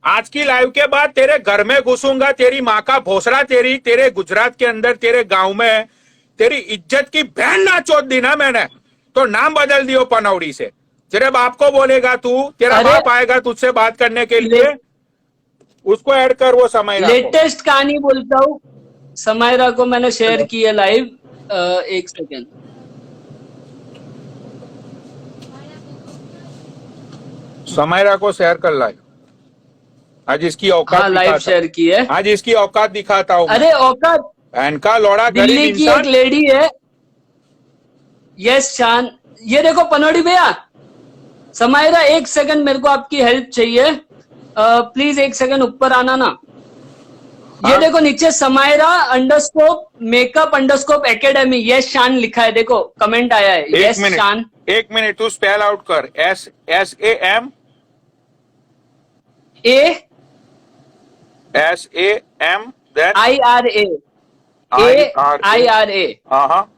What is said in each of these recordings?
आज की लाइव के बाद तेरे घर में घुसूंगा, तेरी माँ का भोसड़ा तेरे गुजरात के अंदर तेरे गांव में तेरी इज्जत की बहन ना चोद दी ना मैंने, तो नाम बदल दियो पनौड़ी से। तेरे बाप को बोलेगा तू, तेरा अरे बाप आएगा तुझसे बात करने के लिए, उसको ऐड कर वो समयरा को। लेटेस्ट कहानी बोलता हूँ। समायरा को मैंने शेयर की है लाइव। एक सेकेंड। समयरा को शेयर कर लाइव। आज इसकी औकात हाँ लाइव दिखाता, शेयर की है। आज इसकी औकात दिखाता हूँ मैं। अरे औकात। बहन का लौड़ा गरीब दिल्ली की एक इंसान। लेडी है। यस शान। ये देखो पनौड़ी भैया। समायरा एक सेकंड, मेरे को आपकी हेल्प चाहिए। प्लीज एक सेकंड ऊपर आना ना। ये हाँ? देखो नीचे Samaira अंडरस्कोप makeup underscore academy yes शान लिखा है। देखो कमेंट आया है एक यस मिनट, शान। एक मिनट, तू स्पेल आउट कर। SAM A SAM then IRA IRA। AIRA हाँ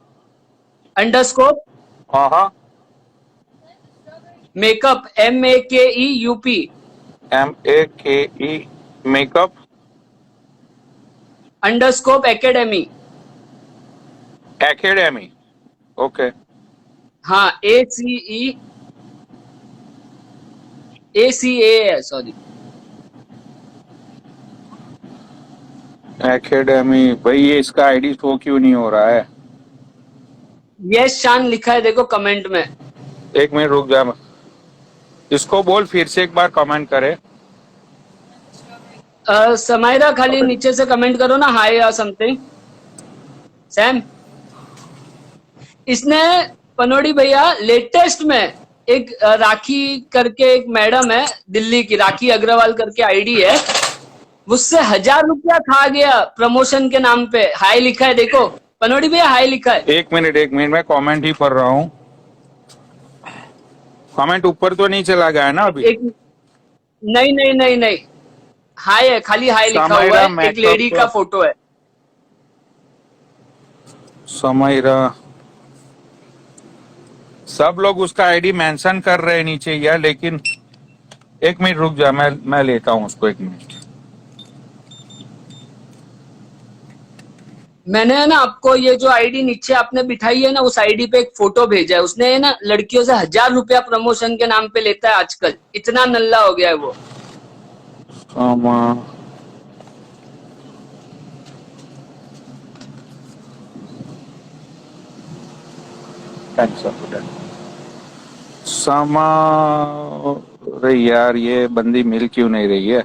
अंडरस्कोप हाँ। Makeup MEKEUP MAKE makeup underscore academy. Academy. Okay. हाँ ACA सॉरी। एकेडमी भाई, ये इसका आईडी शो क्यों नहीं हो रहा है? यस शान लिखा है देखो कमेंट में। एक मिनट रुक जा, इसको बोल फिर से एक बार कमेंट करे। समायरा खाली नीचे से कमेंट करो ना हाय या समथिंग। सैम इसने पनौड़ी भैया लेटेस्ट में एक राखी करके एक मैडम है दिल्ली की, राखी अग्रवाल करके आईडी है, उससे 1000 रुपया खा गया प्रमोशन के नाम पे। हाय लिखा है देखो पनौड़ी भैया, हाय लिखा है। एक मिनट मैं कमेंट ही पढ़ रहा हूँ। कमेंट ऊपर तो नहीं चला गया है ना अभी? एक नहीं हाय है, खाली हाय लिखा हुआ समायरा है, एक लेडी का फोटो है। समायरा, सब लोग उसका आईडी मेंशन कर रहे हैं नीचे यार, लेकिन एक मिनट रुक जा, मैं लेता हूँ उसको, एक मिनट। मैंने है ना आपको ये जो आईडी नीचे आपने बिठाई है ना, उस आईडी पे एक फोटो भेजा है। उसने है ना लड़कियों से 1000 रुपया प्रमोशन के नाम पे लेता है आजकल, इतना नल्ला हो गया है वो। समा, अरे यार ये बंदी मिल क्यों नहीं रही है?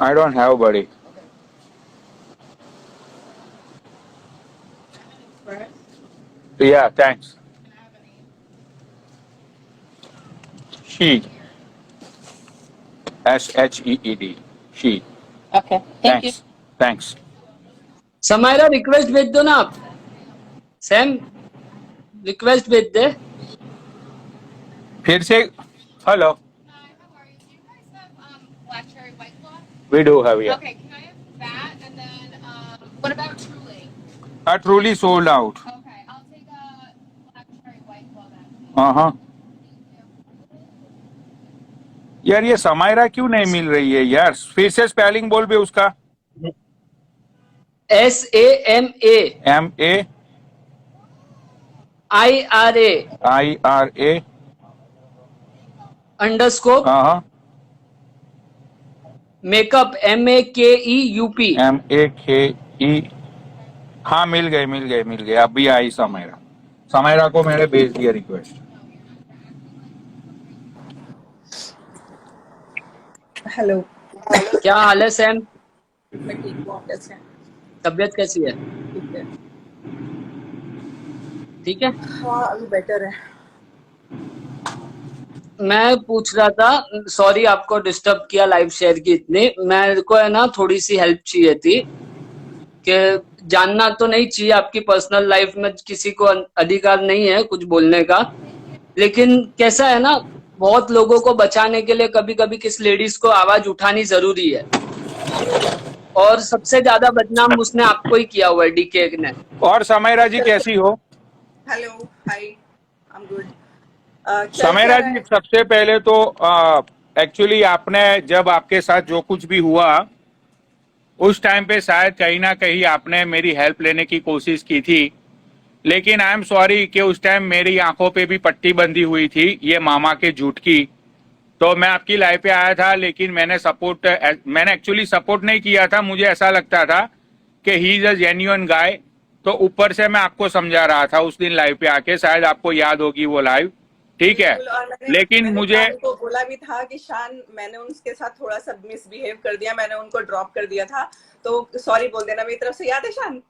I don't have buddy. Yeah, thanks. Sheet. SHEED. Sheet. Okay, thank you. Thanks. Samaira request भेज दो ना आप। सैम रिक्वेस्ट भेज दे। फिर से hello. Hi, how are you? Do you guys have black cherry white claw? We do have, yeah. Okay, can I have that? And then what about Truly? Truly sold out. Okay, I'll take a black cherry white claw then. हाँ। यार ये समायरा क्यों नहीं मिल रही है यार? फिर से स्पेलिंग बोल भी उसका। SAMA MA IRA अंडरस्कोप हाँ मेकअप MEKEUP। MAKE। हाँ मिल गए। अभी आई समायरा को मैंने भेज दिया रिक्वेस्ट। हेलो। क्या हाल है सैम? मैं ठीक हूँ, आप कैसे हैं? तबीयत कैसी है? ठीक है। ठीक है। हाँ अभी बेटर है। मैं पूछ रहा था, सॉरी आपको डिस्टर्ब किया लाइव शेयर की इतनी, मेरे को है ना थोड़ी सी हेल्प चाहिए थी कि जानना तो नहीं चाहिए आपकी पर्सनल लाइफ में, किसी को अधिकार नहीं है कुछ बोलने का, लेकिन कैसा है ना बहुत लोगों को बचाने के लिए कभी कभी किस लेडीज को आवाज उठानी जरूरी है, और सबसे ज्यादा बदनाम उसने आपको ही किया हुआ है, DK ने। और समायरा जी कैसी हो? Hello, hi, I am good. चल क्या समेरा रहा जी, है? सबसे पहले तो एक्चुअली आपने जब आपके साथ जो कुछ भी हुआ उस टाइम पे शायद कहीं ना कहीं आपने मेरी हेल्प लेने की कोशिश की थी, लेकिन आई एम सॉरी कि उस टाइम मेरी आंखों पे भी पट्टी बंधी हुई थी ये मामा के झूठ की। तो मैं आपकी लाइफ पे आया था, लेकिन मैंने एक्चुअली सपोर्ट नहीं किया था। मुझे ऐसा लगता था कि ही इज अ जेन्युइन गाय। तो ऊपर से मैं आपको समझा रहा था उस दिन लाइव पे आके, शायद आपको याद होगी वो लाइव। ठीक है, बिल्कुल। और मैंने लेकिन मैंने मुझे शान को बोला भी था कि शान, मैंने उनके साथ थोड़ा सा मिसबिहेव कर दिया, मैंने उनको ड्रॉप कर दिया था, तो सॉरी बोल देना मेरी तरफ से, याद है शान?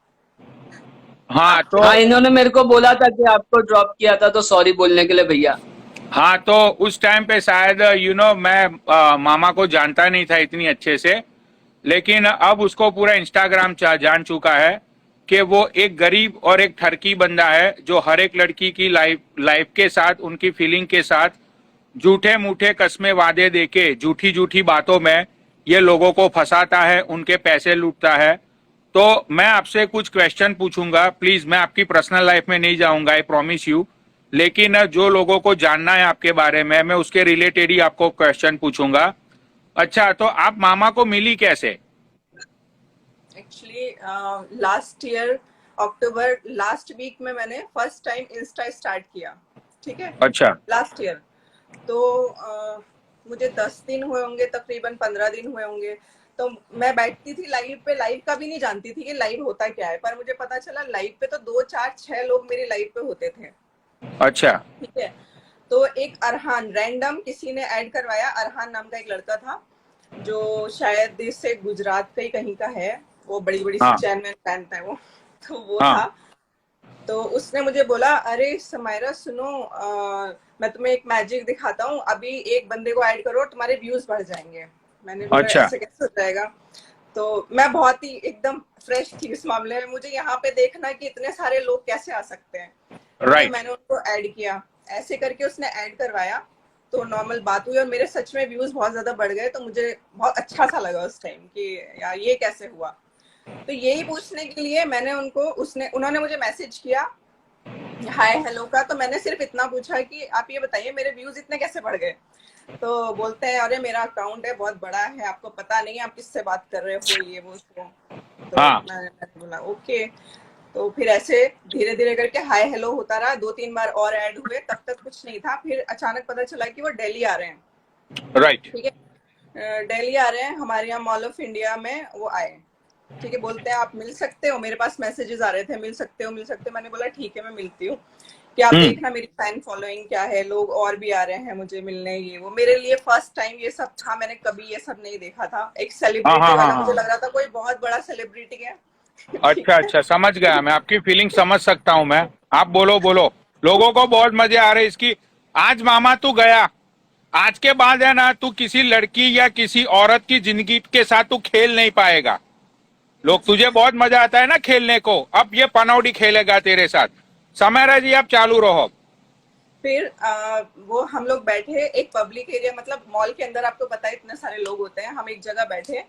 हाँ आपके तो हाँ, इन्होंने मेरे को बोला था कि आपको ड्रॉप किया था, तो सॉरी बोलने के लिए भैया। हाँ तो उस टाइम पे शायद मैं मामा को जानता नहीं था इतनी अच्छे से, लेकिन अब उसको पूरा इंस्टाग्राम जान चुका है कि वो एक गरीब और एक ठरकी बंदा है जो हर एक लड़की की लाइफ के साथ, उनकी फीलिंग के साथ झूठे मूठे कस्मे वादे देके झूठी झूठी बातों में ये लोगों को फंसाता है, उनके पैसे लूटता है। तो मैं आपसे कुछ क्वेश्चन पूछूंगा, प्लीज। मैं आपकी पर्सनल लाइफ में नहीं जाऊंगा, आई प्रॉमिस यू। लेकिन जो लोगों को जानना है आपके बारे में, मैं उसके रिलेटेड ही आपको क्वेश्चन पूछूंगा। अच्छा, तो आप मामा को मिली कैसे? एक्चुअली लास्ट ईयर अक्टूबर लास्ट वीक में मैंने फर्स्ट टाइम इंस्टा स्टार्ट किया, ठीक है, अच्छा। Last year. तो मुझे 10 दिन हुए होंगे, तकरीबन 15 दिन हुए होंगे। तो मैं बैठती थी लाइव पे, लाइव का भी नहीं जानती थी कि लाइव होता क्या है, पर मुझे पता चला लाइव पे तो 2 4 6 लोग मेरी लाइव पे होते थे, अच्छा। ठीक है। तो एक अरहान, रैंडम किसी ने ऐड करवाया, अरहान नाम का एक लड़का था जो शायद से गुजरात का ही कहीं का है, वो बड़ी बड़ी सी हाँ चैन वैन पहनता है वो, तो वो हाँ। था। तो उसने मुझे बोला, अरे समायरा सुनो, मैं तुम्हें एक मैजिक दिखाता हूँ, अभी एक बंदे को ऐड करो, तुम्हारे व्यूज बढ़ जाएंगे। मैंने बोला अच्छा। ऐसे कैसे हो जाएगा? तो मैं बहुत ही एकदम फ्रेश थी इस मामले में, मुझे यहाँ पे देखना कि इतने सारे लोग कैसे आ सकते हैं, ठीक है। राइट। मैंने उनको ऐड किया, ऐसे करके उसने ऐड करवाया, तो नॉर्मल बात हुई और मेरे सच में व्यूज बहुत ज्यादा बढ़ गए। तो मुझे बहुत अच्छा सा लगा उस टाइम कि यार ये कैसे हुआ। तो यही पूछने के लिए मैंने उन्होंने मुझे मैसेज किया हाय हेलो का। तो मैंने सिर्फ इतना पूछा कि आप ये बताइए मेरे व्यूज इतने कैसे बढ़ गए? तो बोलते हैं, अरे मेरा अकाउंट है, बहुत बड़ा है, आपको पता नहीं है आप किससे बात कर रहे हो, ये वो उसको। तो हाँ। मैंने बोला ओके। तो फिर ऐसे धीरे धीरे करके हाय हेलो होता रहा, 2 3 बार और ऐड हुए, तब तक कुछ नहीं था। फिर अचानक पता चला कि वो दिल्ली आ रहे हैं, राइट। ठीक है। दिल्ली आ रहे हैं, हमारे यहाँ मॉल ऑफ इंडिया में वो आए, ठीक है। बोलते हैं आप मिल सकते हो, मेरे पास मैसेजेस आ रहे थे, मिल सकते हो मिल सकते हो। मैंने बोला ठीक है मैं मिलती हूँ, कि आप हम्म। देखना मेरी फैन फॉलोइंग क्या है, लोग और भी आ रहे हैं मुझे मिलने, ये वो। मेरे लिए फर्स्ट टाइम ये सब था, मैंने कभी ये सब नहीं देखा था। एक हाँ सेलिब्रिटी हाँ हाँ वाला, मुझे हाँ। लग रहा था कोई बहुत बड़ा सेलिब्रिटी है ठीक अच्छा है। अच्छा, समझ गया, मैं आपकी फीलिंग समझ सकता हूँ मैं। आप बोलो बोलो। लोगों को बहुत मजे आ रहे इसकी। आज मामा तू गया, आज के बाद है ना, तू किसी लड़की या किसी औरत की जिंदगी के साथ तू खेल नहीं पाएगा। लोग, तुझे बहुत मजा आता है ना खेलने को, अब ये पनौड़ी खेलेगा तेरे साथ। समय जी, आप चालू रहो। फिर वो हम लोग बैठे एक पब्लिक एरिया, मतलब मॉल के अंदर, आपको पता है इतने सारे लोग होते हैं, हम एक जगह बैठे।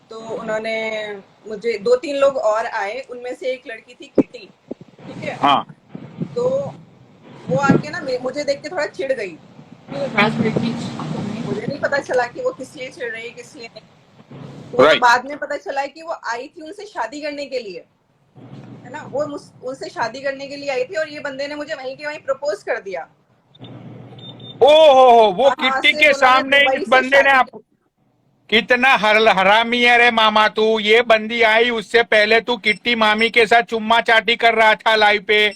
तो उन्होंने मुझे 2 3 लोग और आए, उनमें से एक लड़की थी किटी, ठीक है। हाँ। तो वो आके ना मुझे देख के थोड़ा चिढ़ गई। मुझे नहीं पता चला कि वो किस लिए चिढ़ रही है किस लिए नहीं। वो तो राइट। बाद में पता चला कि वो आई थी उनसे शादी करने के लिए, है ना। वो उनसे शादी करने के लिए आई थी, और ये बंदे ने मुझे वहीं के वहीं प्रपोज कर दिया। ओ हो, वो वहां किट्टी से के उन्होंने सामने दुबई इस से बंदे ने शादी आप, कर। कितना हरामी है रे मामा तू। ये बंदी आई उससे पहले तू किट्टी मामी के साथ चुम्मा चाटी कर रहा था लाइव पे।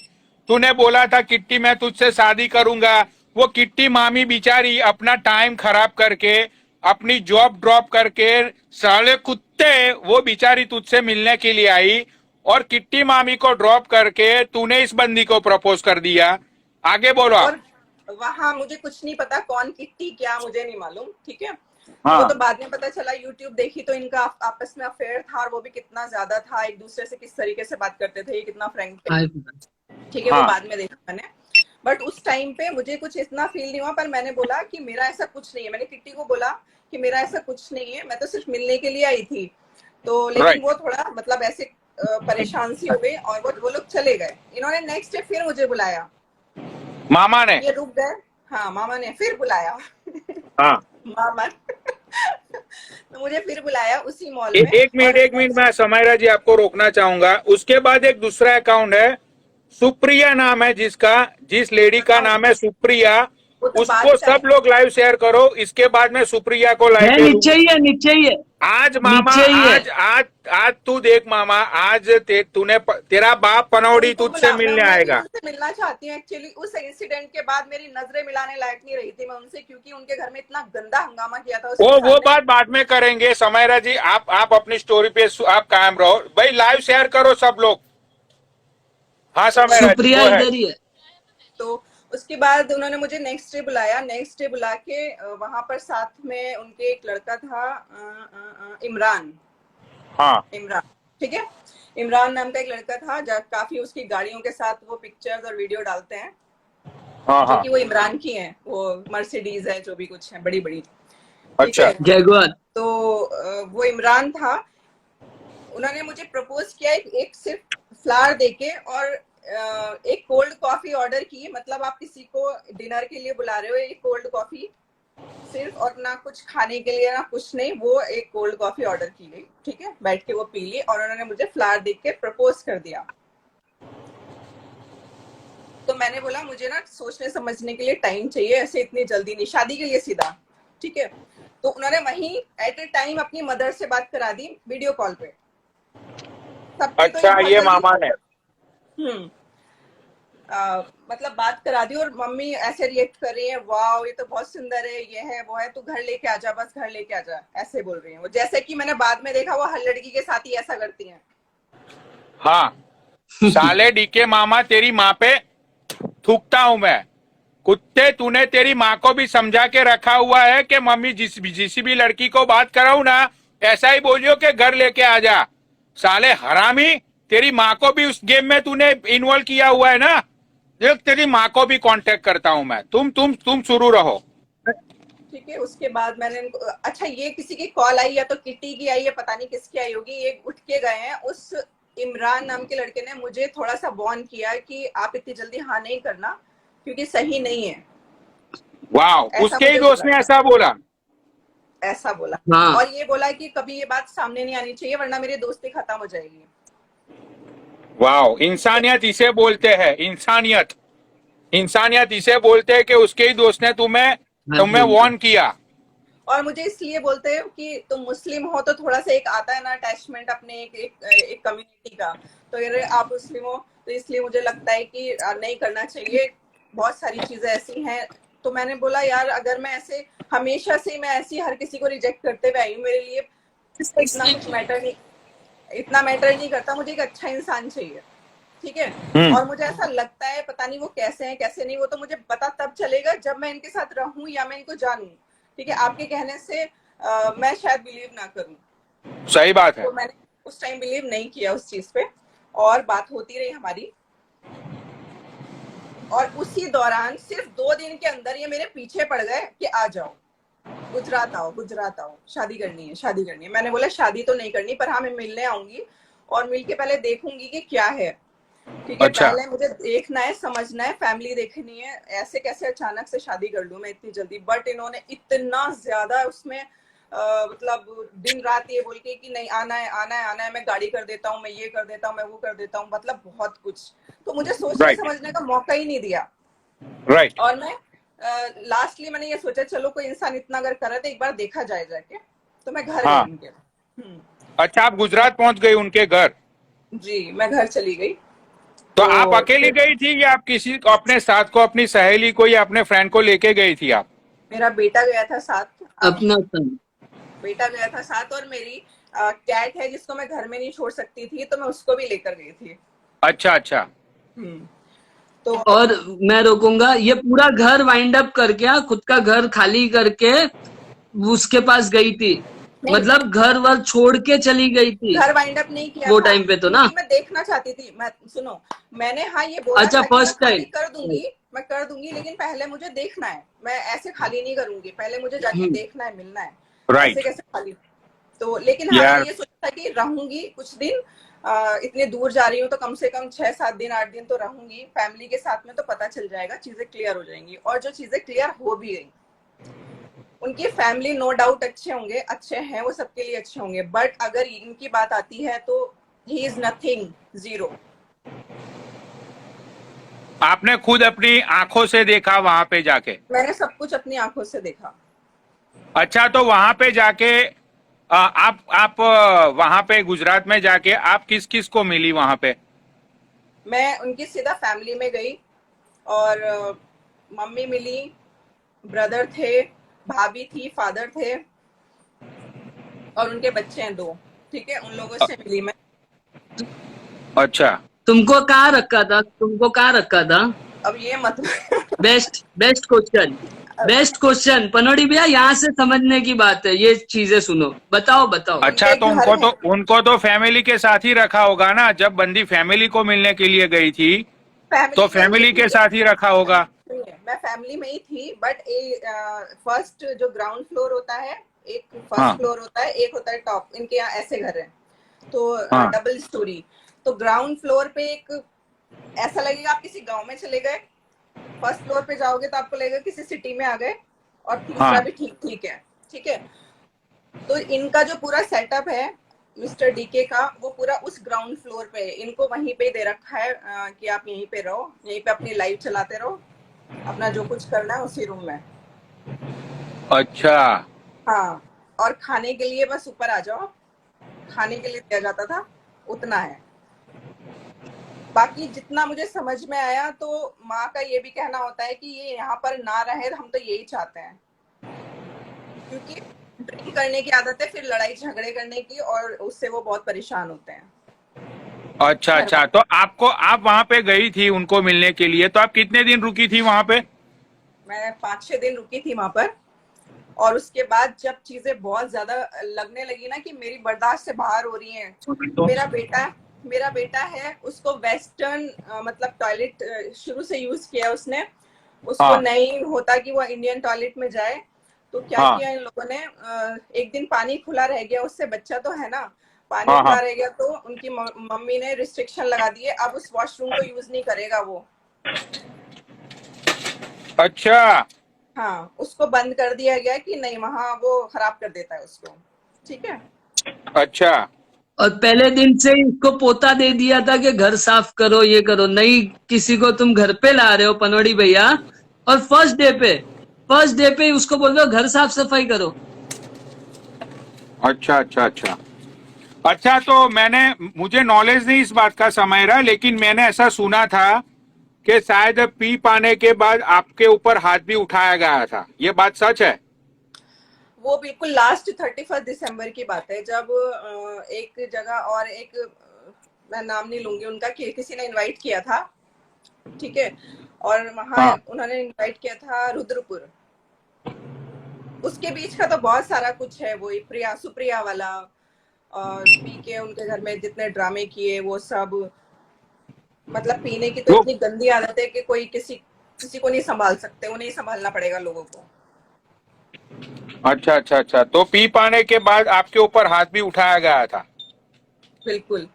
तूने बोला था किट्टी मैं तुझसे शादी करूंगा। वो किट्टी मामी बिचारी अपना टाइम खराब करके, अपनी जॉब ड्रॉप करके, साले कुत्ते, वो बिचारी तुझसे मिलने के लिए आई, और किट्टी मामी को ड्रॉप करके तूने इस बंदी को प्रपोज कर दिया। आगे बोलो आप। और वहां मुझे कुछ नहीं पता कौन किट्टी क्या, मुझे नहीं मालूम, ठीक है। वो तो हाँ बाद में पता चला, यूट्यूब देखी तो इनका आपस में अफेयर था, और वो भी कितना ज्यादा था, एक दूसरे से किस तरीके से बात करते थे, ये कितना फ्रैंक थे, ठीक है। वो हाँ। बाद में देखा मैंने, बट उस टाइम पे मुझे कुछ इतना फील नहीं हुआ। पर मैंने बोला कि मेरा ऐसा कुछ नहीं है, मैंने किट्टी को बोला कि मेरा ऐसा कुछ नहीं है, मैं तो सिर्फ मिलने के लिए आई थी। तो लेकिन राइट। वो थोड़ा मतलब ऐसे परेशान सी हो गई, और वो लोग चले गए। इन्होंने नेक्स्ट डे फिर मुझे बुलाया, मामा ने? ये रुक गए। हाँ, मामा ने फिर बुलाया। हाँ। मामा तो मुझे फिर बुलाया उसी मॉल में। एक मिनट, और एक मिनट, मैं समायरा जी आपको रोकना चाहूंगा। उसके बाद एक दूसरा अकाउंट है, सुप्रिया नाम है जिसका, जिस लेडी का बताओ, नाम है सुप्रिया, वो तो उसको बात सब करें। लोग लाइव शेयर करो। इसके बाद मैं सुप्रिया को लाइव है, ले नीचे लूंगा। ही है, नीचे ही है, आज मामा, नीचे ही है। आज आज आज तू देख मामा, आज तेरा बाप पनौड़ी उनको तुझसे बुला, मिलने मैं भी आएगा। उनसे मिलना चाहती हूँ एक्चुअली। उस इंसिडेंट के बाद मेरी नजरें मिलाने लायक नहीं रही थी मैं उनसे, क्योंकि उनके घर में इतना गंदा हंगामा किया था उसके वो सामने। बात बाद में करेंगे। समायरा जी आप अपनी स्टोरी पे आप कायम रहो भाई, लाइव शेयर करो सब लोग। हाँ तो समायरा जी, सुप्रिया गो है। इधर ही है। तो उसके बाद उन्होंने मुझे नेक्स्ट डे बुलाया। नेक्स्ट डे बुला के वहां पर साथ में उनके एक लड़का था, इमरान। हाँ इमरान, ठीक है। इमरान नाम का एक लड़का था, काफी उसकी गाड़ियों के साथ वो पिक्चर्स और वीडियो डालते हैं, हाँ जो हाँ। कि वो इमरान की हैं, वो मर्सिडीज है, जो भी कुछ है, बड़ी बड़ी, ठीक अच्छा है। जगुआर। तो वो इमरान था। उन्होंने मुझे प्रपोज किया एक सिर्फ फ्लावर देके, और एक कोल्ड कॉफी ऑर्डर की। मतलब आप किसी को डिनर के लिए बुला रहे हो, एक कोल्ड कॉफी सिर्फ, और ना कुछ खाने के लिए ना कुछ नहीं, वो एक कोल्ड कॉफी ऑर्डर की गई, ठीक है। बैठ के वो पी ली और उन्होंने मुझे फ्लावर देख के प्रपोज कर दिया। तो मैंने बोला मुझे ना सोचने समझने के लिए टाइम चाहिए, ऐसे इतनी जल्दी नहीं, शादी के लिए सीधा, ठीक है। तो उन्होंने वहीं एट ए टाइम अपनी मदर से बात करा दी वीडियो कॉल पे। सबकी तो ये अच्छा, बहुत ये जल्दी, मामा ने? हम्म मतलब बात करा दी। और मम्मी ऐसे रिएक्ट कर रही है, वाह ये तो बहुत सुंदर है, ये है वो है, तू घर लेके आ जा, बस घर लेके आ जा, ऐसे बोल रही है वो। जैसे कि मैंने बाद में देखा वो हर लड़की के साथ ही ऐसा करती हैं। हाँ। साले डीके मामा, तेरी माँ पे थूकता हूं मैं। कुत्ते, तूने तेरी माँ को भी समझा के रखा हुआ है कि मम्मी जिस भी लड़की को बात कराऊ ना, ऐसा ही बोलियो कि घर लेके आ जा। साले हरामी, तेरी माँ को भी उस गेम में तूने इन्वॉल्व किया हुआ है ना। देख, तेरी माँ को भी कांटेक्ट करता हूं मैं। तुम शुरू रहो। ठीक है। उसके बाद मैंने इनको, अच्छा ये किसी की कॉल आई, या तो किटी की आई है, पता नहीं किसकी आई होगी। ये उठ के गए हैं। उस इमरान नाम के लड़के ने मुझे थोड़ा सा वार्न किया कि आप इतनी जल्दी हाँ नहीं करना, क्योंकि सही नहीं है। वाह, ऐसा उसके ही मुझे दोस्त बोला ने था, ऐसा बोला? ऐसा बोला। हाँ। और ये बोला कि कभी ये बात सामने नहीं आनी चाहिए, वरना मेरी दोस्ती खत्म हो जाएगी। वाह, इंसानियत इसे बोलते हैं, इंसानियत। इंसानियत इसे बोलते हैं कि उसके ही दोस्त ने तुम्हें तुम्हें वार्न किया। और मुझे इसलिए बोलते हैं कि तुम मुस्लिम हो, तो थोड़ा सा एक आता है ना अटैचमेंट अपने एक कम्युनिटी का। तो ये आप मुस्लिम हो, तो इसलिए मुझे लगता है कि नहीं करना चाहिए। बहुत सारी चीजें ऐसी हैं। तो मैंने बोला यार, अगर मैं ऐसे हमेशा से मैं ऐसी हर किसी को रिजेक्ट करते हुए आई हूँ, मेरे लिए इतना कुछ मैटर नहीं, इतना मैटर नहीं करता। मुझे एक अच्छा इंसान चाहिए, ठीक है। और मुझे ऐसा लगता है, पता नहीं वो कैसे हैं कैसे नहीं, वो तो मुझे पता तब चलेगा जब मैं इनके साथ रहूं या मैं इनको जानूं, ठीक है। आपके कहने से मैं शायद बिलीव ना करूं। सही बात है। तो मैंने उस टाइम बिलीव नहीं किया उस चीज पे, और बात होती रही हमारी। और उसी दौरान सिर्फ 2 दिन के अंदर ये मेरे पीछे पड़ गए कि आ जाओ, गुजरात आओ, गुजरात आओ, शादी करनी है, शादी करनी है। मैंने बोला शादी तो नहीं करनी, पर हाँ मैं मिलने आऊंगी, और मिल के पहले देखूंगी कि क्या है, ठीक है। अच्छा। पहले मुझे देखना है, समझना है, फैमिली देखनी है। ऐसे कैसे अचानक से शादी कर लूं मैं इतनी जल्दी। बट इन्होंने इतना ज्यादा उसमें मतलब दिन रात ये बोल के कि नहीं आना है, आना है, आना है, मैं गाड़ी कर देता हूँ, मैं ये कर देता हूँ, मैं वो कर देता हूँ, मतलब बहुत कुछ। तो मुझे सोचने राइट, समझने का मौका ही नहीं दिया। राइट। और मैं लास्टली मैंने ये सोचा, चलो कोई इंसान इतना अगर करे तो एक बार देखा जाए जाके। तो मैं घर गई हाँ। उनके। अच्छा, आप गुजरात पहुंच गई उनके घर? जी, मैं घर चली गई। तो आप अकेली फिर गई थी या आप किसी को अपने साथ को, अपनी सहेली को या अपने फ्रेंड को लेके गई थी आप? मेरा बेटा गया था साथ, अपना सन। बेटा गया था साथ, और मेरी कैट है जिसको मैं घर में नहीं छोड़ सकती थी, तो मैं उसको भी लेकर गई थी। अच्छा अच्छा। तो और मैं रोकूंगा, ये पूरा घर वाइंड अप करके, खुद का घर खाली करके उसके पास गई थी, नहीं, मतलब घर वर छोड़ के चली गई थी घर वाइंड अप नहीं किया वो था, टाइम पे तो ना। क्योंकि मैं देखना चाहती थी। मैं सुनो, मैंने हाँ ये बोला अच्छा, था कि मैं फर्स्ट खाली टाइम। कर दूंगी, मैं कर दूंगी, लेकिन पहले मुझे देखना है। मैं ऐसे खाली नहीं करूंगी, पहले मुझे जाके देखना है, मिलना है। ऐसे राइट कैसे खाली। तो लेकिन हाँ मैंने यार। ये सोचा था कि रहूंगी कुछ दिन, इतने दूर जा रही हूँ तो कम से कम 6-7 दिन 8 दिन तो रहूंगी फैमिली के साथ में, तो पता चल जाएगा, चीजें क्लियर हो जाएंगी। और जो चीजें क्लियर हो भी गई, उनकी फैमिली नो डाउट अच्छे होंगे, अच्छे हैं, वो सबके लिए अच्छे होंगे, बट अगर इनकी बात आती है तो ही इज नथिंग, जीरो। आपने खुद अपनी आंखों से देखा वहां पे जाके? मैंने सब कुछ अपनी आंखों से देखा। अच्छा, तो वहां पे जाके आप वहां पे गुजरात में जाके आप किस किस को मिली वहां पे? मैं उनकी सीधा फैमिली में गई और मम्मी मिली, ब्रदर थे, भाभी थी, फादर थे और उनके बच्चे हैं 2। ठीक है, उन लोगों से मिली मैं। अच्छा, तुमको कहाँ रखा था, तुमको कहाँ रखा था? अब ये मत बेस्ट क्वेश्चन पनोड़ी भैया, यहाँ से समझने की बात है, ये चीजें सुनो, बताओ बताओ। अच्छा, तो उनके घर उनको तो फैमिली के साथ ही रखा होगा ना? जब बंदी फैमिली को मिलने के लिए गई थी तो फैमिली के साथ ही रखा होगा। मैं फैमिली में ही थी, बट फर्स्ट जो ग्राउंड फ्लोर होता है, एक फर्स्ट हाँ। फ्लोर होता है, एक होता है टॉप। इनके यहाँ ऐसे घर है, तो हाँ। Double storey. तो ग्राउंड फ्लोर पे एक ऐसा लगेगा आप किसी गांव में चले गए, फर्स्ट फ्लोर पे जाओगे तो आपको लगेगा किसी सिटी में आ गए, और तीसरा हाँ। भी ठीक ठीक है। ठीक है, तो इनका जो पूरा सेटअप है मिस्टर डीके का, वो पूरा उस ग्राउंड फ्लोर पे है। इनको वहीं पे दे रखा है कि आप यहीं पे रहो, यहीं पे अपनी लाइफ चलाते रहो, अपना जो कुछ करना है उसी रूम में। अच्छा। हाँ, और खाने के लिए बस ऊपर आ जाओ, खाने के लिए दिया जाता था, उतना है। बाकी जितना मुझे समझ में आया, तो माँ का ये भी कहना होता है कि ये यहाँ पर ना रहे, हम तो यही चाहते हैं, क्योंकि ड्रिंक करने की आदत है, फिर लड़ाई झगड़े करने की, और उससे वो बहुत परेशान होते हैं। अच्छा, अच्छा, तो आप वहां पे गई थी उनको मिलने के लिए, तो आप कितने दिन रुकी थी वहां पे? मैं 5-6 दिन रुकी थी वहां पर, और उसके बाद जब चीजें बहुत ज्यादा लगने लगी ना कि मेरी बर्दाश्त से बाहर हो रही हैं। मेरा बेटा है, उसको वेस्टर्न मतलब टॉयलेट शुरू से यूज किया उसने, उसको हाँ। नहीं होता कि वो इंडियन टॉयलेट में जाए, तो क्या हाँ। किया इन लोगों ने, एक दिन पानी खुला रह गया, उससे बच्चा तो है ना, पानी हाँ। खुला हाँ। रह गया, तो उनकी मम्मी ने रिस्ट्रिक्शन लगा दिए, अब उस वॉशरूम को यूज नहीं करेगा वो। अच्छा। हाँ, उसको बंद कर दिया गया कि नहीं, वहां वो खराब कर देता है उसको। ठीक है, अच्छा। और पहले दिन से ही उसको पोता दे दिया था कि घर साफ करो, ये करो, नहीं किसी को तुम घर पे ला रहे हो पनोड़ी भैया, और फर्स्ट डे पे ही उसको बोल रहे हो घर साफ सफाई करो। अच्छा, अच्छा, अच्छा, अच्छा, तो मुझे नॉलेज नहीं इस बात का समय रहा, लेकिन मैंने ऐसा सुना था कि शायद पी पाने के बाद आपके ऊपर हाथ भी उठाया गया था। ये बात सच है? वो बिल्कुल लास्ट 31 दिसंबर की बात है, जब एक जगह और एक मैं नाम नहीं लूंगी उनका, कि किसी ने इनवाइट किया था। ठीक है, और वहां हाँ। उन्होंने इनवाइट किया था रुद्रपुर। उसके बीच का तो बहुत सारा कुछ है, वो सुप्रिया वाला, और पी के उनके घर में जितने ड्रामे किए वो सब, मतलब पीने की तो इतनी गंदी आदत है कि कोई किसी को नहीं संभाल सकते, उन्हें ही संभालना पड़ेगा लोगों को। अच्छा, अच्छा, अच्छा, तो पी पाने के बाद आपके ऊपर हाथ भी उठाया गया था? बिल्कुल,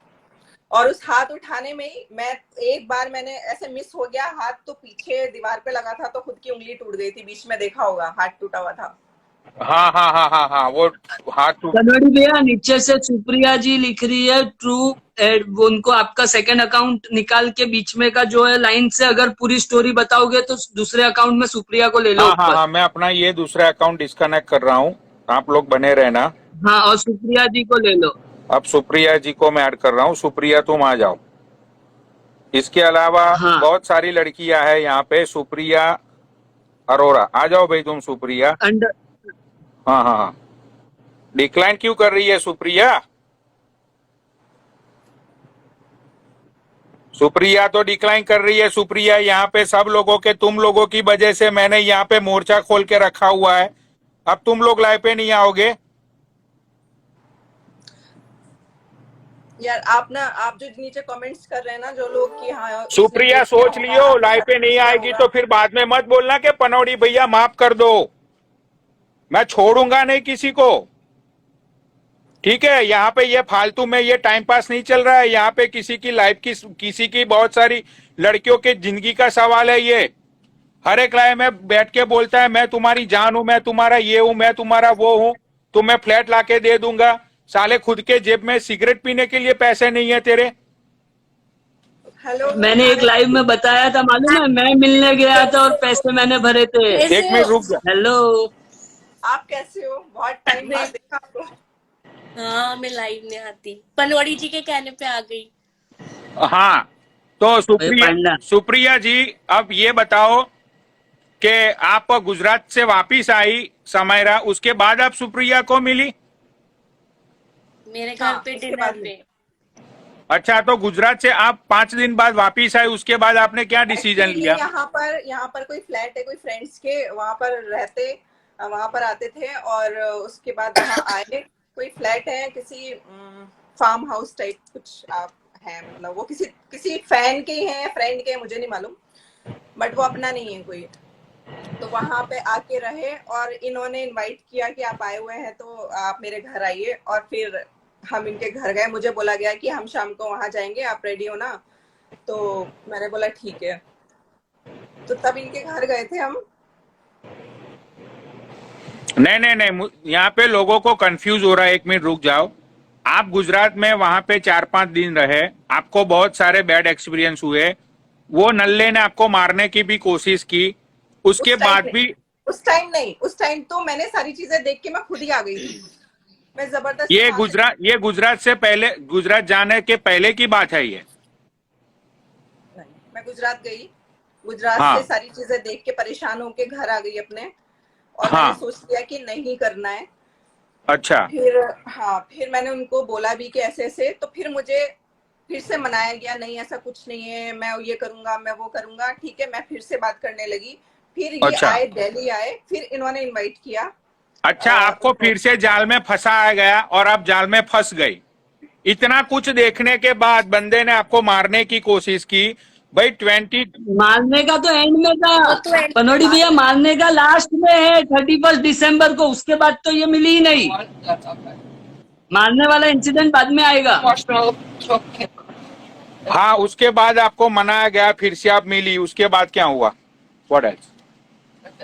और उस हाथ उठाने में ही एक बार मैंने ऐसे मिस हो गया, हाथ तो पीछे दीवार पे लगा था, तो खुद की उंगली टूट गई थी, बीच में देखा होगा, हाथ टूटा हुआ था। हाँ, हाँ, हाँ, हाँ, हाँ, वो हाथ पनोड़ी भैया नीचे से सुप्रिया जी लिख रही है ट्रू, उनको आपका सेकंड अकाउंट निकाल के बीच में का जो है लाइन से अगर पूरी स्टोरी बताओगे तो दूसरे अकाउंट में सुप्रिया को ले लो हाँ, ऊपर। हाँ, हाँ, मैं अपना ये दूसरा अकाउंट डिस्कनेक्ट कर रहा हूँ, आप लोग बने रहना। हाँ, और सुप्रिया जी को ले लो। अब सुप्रिया जी को मैं ऐड कर रहा हूँ। सुप्रिया तुम आ जाओ। इसके अलावा हाँ। बहुत सारी लड़कियां हैं यहाँ पे। सुप्रिया अरोरा, आ जाओ भाई तुम सुप्रिया। अंडर हाँ, हाँ, हाँ, डिक्लाइन क्यों कर रही है सुप्रिया? सुप्रिया तो डिक्लाइन कर रही है। सुप्रिया, यहाँ पे सब लोगों के, तुम लोगों की वजह से मैंने यहाँ पे मोर्चा खोल के रखा हुआ है। अब तुम लोग लाइव पे नहीं आओगे? यार आप जो नीचे कमेंट्स कर रहे हैं ना, जो लोग कि हाँ सुप्रिया सोच लियो, लाइव पे नहीं आएगी तो फिर बाद में मत बोलना कि पनौड़ी भैया माफ कर दो। मैं छोड़ूंगा नहीं किसी को। ठीक है, यहाँ पे ये फालतू में ये टाइम पास नहीं चल रहा है, यहाँ पे किसी की लाइफ की, किसी की बहुत सारी लड़कियों के जिंदगी का सवाल है ये। हर एक लाइफ में बैठ के बोलता है मैं तुम्हारी जान हूं, मैं तुम्हारा ये हूं, मैं तुम्हारा वो हूं, तुम्हें फ्लैट लाके दे दूंगा। साले खुद के जेब में सिगरेट पीने के लिए पैसे नहीं है तेरे। हेलो, मैंने एक लाइव में बताया था, मालूम है, मैं मिलने गया था और पैसे मैंने भरे थे। एक मिनट रुक जा। हेलो, आप कैसे हो? बहुत टाइम बाद देखा आपको। हाँ मैं लाइव नहीं आती, पनौड़ी जी के कहने पे आ गई। हाँ, तो सुप्रिया, पांडा। सुप्रिया जी अब ये बताओ कि आप गुजरात से वापिस आई समायरा, उसके बाद आप सुप्रिया को मिली? मेरे घर हाँ, पे उसके डिनर बाद पे। अच्छा, तो गुजरात से आप 5 दिन बाद वापिस आए, उसके बाद आपने क्या डिसीजन Actually, लिया? यहाँ पर कोई फ्लैट है, कोई फ्रेंड्स के, वहां पर रहते, वहां पर आते थे और उसके बाद वहां आए। कोई फ्लैट है किसी फार्म हाउस टाइप कुछ आप है, मतलब वो किसी किसी फैन के ही हैं, फ्रेंड के हैं, मुझे नहीं मालूम, बट वो अपना नहीं है कोई। तो वहां पे आके रहे और इन्होंने इनवाइट किया कि आप आए हुए हैं तो आप मेरे घर आइए, और फिर हम इनके घर गए। मुझे बोला गया कि हम शाम को वहां जाएंगे, आप रेडी हो ना? तो मैंने बोला ठीक है, तो तब इनके घर गए थे हम। नहीं नहीं नहीं, यहाँ पे लोगों को कंफ्यूज हो रहा है, एक मिनट रुक जाओ। आप गुजरात में वहां पे 4-5 दिन रहे, आपको बहुत सारे बैड एक्सपीरियंस हुए, वो नल्ले ने आपको मारने की भी कोशिश की, उसके उस टाइम बाद नहीं, भी उस टाइम तो मैंने सारी चीजें देख के मैं खुद ही आ गई थी। मैं जबरदस्ती ये वहां से ये गुजरात से पहले, गुजरात जाने के पहले की बात है ये? नहीं, मैं गुजरात गई, गुजरात से हाँ सारी चीजें देख के परेशान होके घर आ गई अपने, और मैंने हाँ, सोच लिया कि नहीं करना है। अच्छा फिर हाँ, फिर मैंने उनको बोला भी कि ऐसे ऐसे, तो फिर मुझे फिर से मनाया गया, नहीं ऐसा कुछ नहीं है, मैं ये करूंगा, मैं वो करूंगा। ठीक है, मैं फिर से बात करने लगी। फिर ये अच्छा आए, दिल्ली आए, फिर इन्होंने इनवाइट किया। अच्छा, आपको उनको फिर से जाल में फंसाया गया और आप जाल में फंस गई। इतना कुछ देखने के बाद बंदे ने आपको मारने की कोशिश की। भाई 20, मारने का तो एंड में वो था तो end पनौड़ी भैया, मारने का लास्ट में है 31 दिसंबर को, उसके बाद तो ये मिली ही नहीं। मारने वाला इंसिडेंट बाद में आएगा। हाँ, उसके बाद आपको मनाया गया, फिर से आप मिली, उसके बाद क्या हुआ? What else?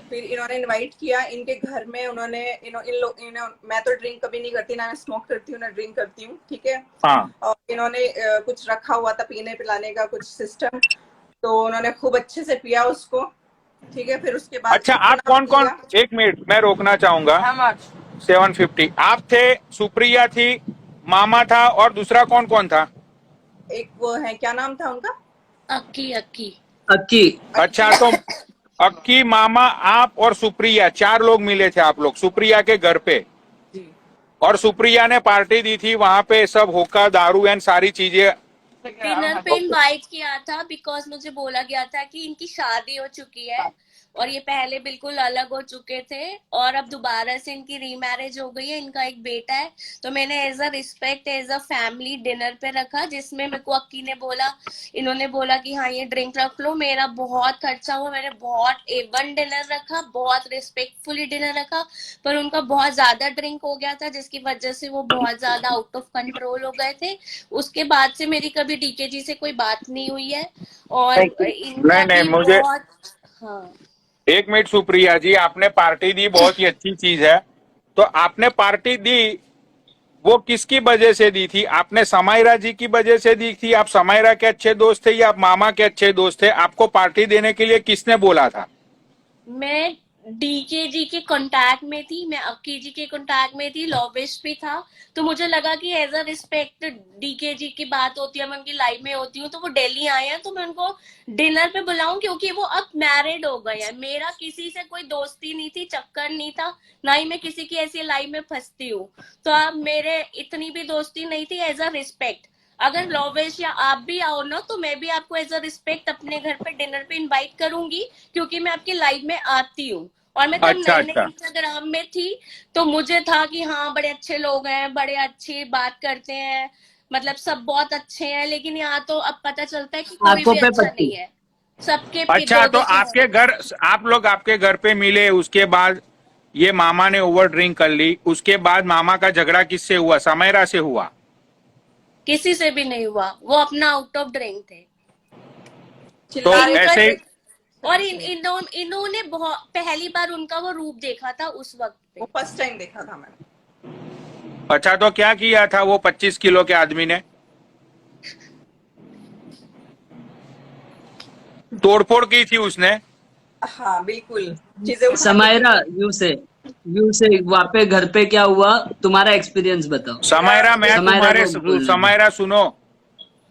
फिर इन्होंने इनवाइट किया इनके घर में। उन्होंने मैं तो ड्रिंक कभी नहीं करती, ना मैं स्मोक करती हूँ ना ड्रिंक करती हूँ, ठीक है। हाँ और इन्होंने कुछ रखा हुआ था पीने पिलाने का कुछ सिस्टम, तो उन्होंने खूब अच्छे से पिया उसको, ठीक है। फिर उसके बाद अच्छा, आप इतना कौन कौन, पिया। एक मिनट मैं रोकना चाहूंगा। 750 आप थे, सुप्रिया थी, मामा था, और दूसरा कौन कौन था? एक वो है, क्या नाम था उनका? अक्की अक्की। अक्की। अच्छा, तो अक्की, मामा, आप और सुप्रिया, 4 लोग मिले थे आप लोग सुप्रिया के घर पे, जी। और सुप्रिया ने पार्टी दी थी वहां पे, सब होका दारू एंड सारी चीजें। डिनर पे इनवाइट किया था बिकॉज मुझे बोला गया था कि इनकी शादी हो चुकी है और ये पहले बिल्कुल अलग हो चुके थे और अब दोबारा से इनकी रीमैरिज हो गई है, इनका एक बेटा है। तो मैंने as a respect, as a family dinner पे रखा, जिसमें मेरे को अक्की ने बोला, इन्होंने बोला कि हाँ ये ड्रिंक रख लो। मेरा बहुत खर्चा हुआ, मैंने बहुत A1 डिनर रखा, बहुत रिस्पेक्टफुली डिनर रखा, पर उनका बहुत ज्यादा ड्रिंक हो गया था जिसकी वजह से वो बहुत ज्यादा आउट ऑफ कंट्रोल हो गए थे। उसके बाद से मेरी कभी डीके जी से कोई बात नहीं हुई है और नहीं इनका नहीं, भी मुझे बहुत, हाँ। एक मिनट, सुप्रिया जी आपने पार्टी दी, बहुत ही अच्छी चीज है। तो आपने पार्टी दी, वो किसकी वजह से दी थी? आपने समायरा जी की वजह से दी थी? आप समायरा के अच्छे दोस्त थे या आप मामा के अच्छे दोस्त थे? आपको पार्टी देने के लिए किसने बोला था? मैं डीके जी के कांटेक्ट में थी, मैं अक्की जी के कांटेक्ट में थी, लॉविश भी था। तो मुझे लगा कि एज अ रिस्पेक्ट डीके जी की बात होती है, मैं उनकी लाइफ में होती हूँ, तो वो दिल्ली आए हैं तो मैं उनको डिनर पे बुलाऊं, क्योंकि वो अब मैरिड हो गए हैं। मेरा किसी से कोई दोस्ती नहीं थी, चक्कर नहीं था, ना ही मैं किसी की ऐसी लाइफ में फंसती हूँ। तो अब मेरे इतनी भी दोस्ती नहीं थी, एज अ रिस्पेक्ट। अगर लॉवेश या आप भी आओ ना तो मैं भी आपको एज अ रिस्पेक्ट अपने घर पे डिनर पे इनवाइट करूंगी, क्योंकि मैं आपकी लाइफ में आती हूँ। और मैं तब अच्छा नए नए अच्छा, इंस्टाग्राम में थी, तो मुझे था कि हाँ बड़े अच्छे लोग हैं, बड़े अच्छी बात करते हैं, मतलब सब बहुत अच्छे हैं। लेकिन यहाँ तो अब पता चलता है कि कोई आंखों भी पे अच्छा पट्टी। नहीं है, सबके अच्छा, दो तो दो चेहरे आपके घर, आप लोग आपके घर पे मिले, उसके बाद ये मामा ने ओवर ड्रिंक कर ली, उसके बाद मामा का झगड़ा किससे हुआ? समायरा से हुआ? किसी से भी नहीं हुआ, वो अपना आउट ऑफ ड्रिंक थे। तो चिल्ला रहे ऐसे थे। और इन्होंने बहुत पहली बार उनका वो रूप देखा था उस वक्त पे। वो फर्स्ट टाइम देखा था मैंने। अच्छा, तो क्या किया था वो 25 किलो के आदमी ने? तोड़फोड़ की थी उसने? हाँ बिल्कुल, चीजें उठा के समायरा, यू से वहाँ पे घर पे क्या हुआ, तुम्हारा एक्सपीरियंस बताओ। समायरा, मैं समायरा तुम्हारे को बोलने दो। समायरा सुनो,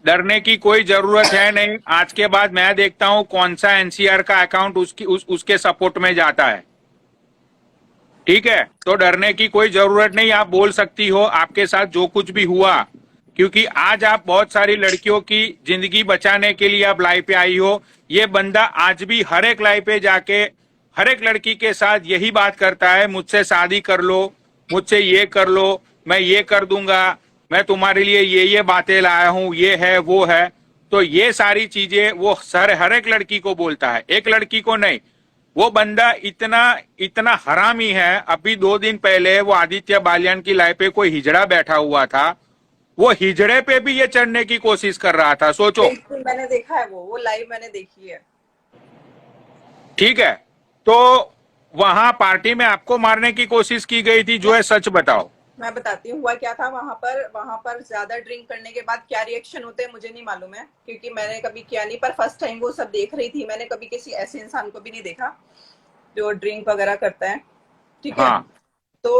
डरने की कोई जरूरत है नहीं। आज के बाद मैं देखता हूं कौन सा एनसीआर का अकाउंट उसके सपोर्ट में जाता है, ठीक है? तो डरने की कोई जरूरत नहीं, आप बोल सकती हो आपके साथ जो कुछ भी हुआ, क्योंकि आज आप बहुत सारी लड़कियों की जिंदगी बचाने के लिए आप लाइव पे आई हो। ये बंदा आज भी हर एक लाइव पे जाके हर एक लड़की के साथ यही बात करता है, मुझसे शादी कर लो, मुझसे ये कर लो, मैं ये कर दूंगा, मैं तुम्हारे लिए ये बातें लाया हूं, ये है वो है। तो ये सारी चीजें वो हर एक लड़की को बोलता है, एक लड़की को नहीं। वो बंदा इतना इतना हरामी है। अभी 2 दिन पहले वो आदित्य बालियान की लाइफ पे कोई हिजड़ा बैठा हुआ था, वो हिजड़े पे भी ये चढ़ने की कोशिश कर रहा था, सोचो। बिल्कुल मैंने देखा है, वो लाइव मैंने देखी है। ठीक है, तो वहां पार्टी में आपको मारने की कोशिश की गई थी, जो है सच बताओ। मैं बताती हूँ हुआ क्या था वहां पर ज्यादा ड्रिंक करने के बाद क्या रिएक्शन होते हैं मुझे नहीं मालूम है, क्योंकि मैंने कभी किया नहीं, पर फर्स्ट टाइम वो सब देख रही थी। मैंने कभी किसी ऐसे इंसान को भी नहीं देखा जो ड्रिंक वगैरह करता है, ठीक है? हाँ। तो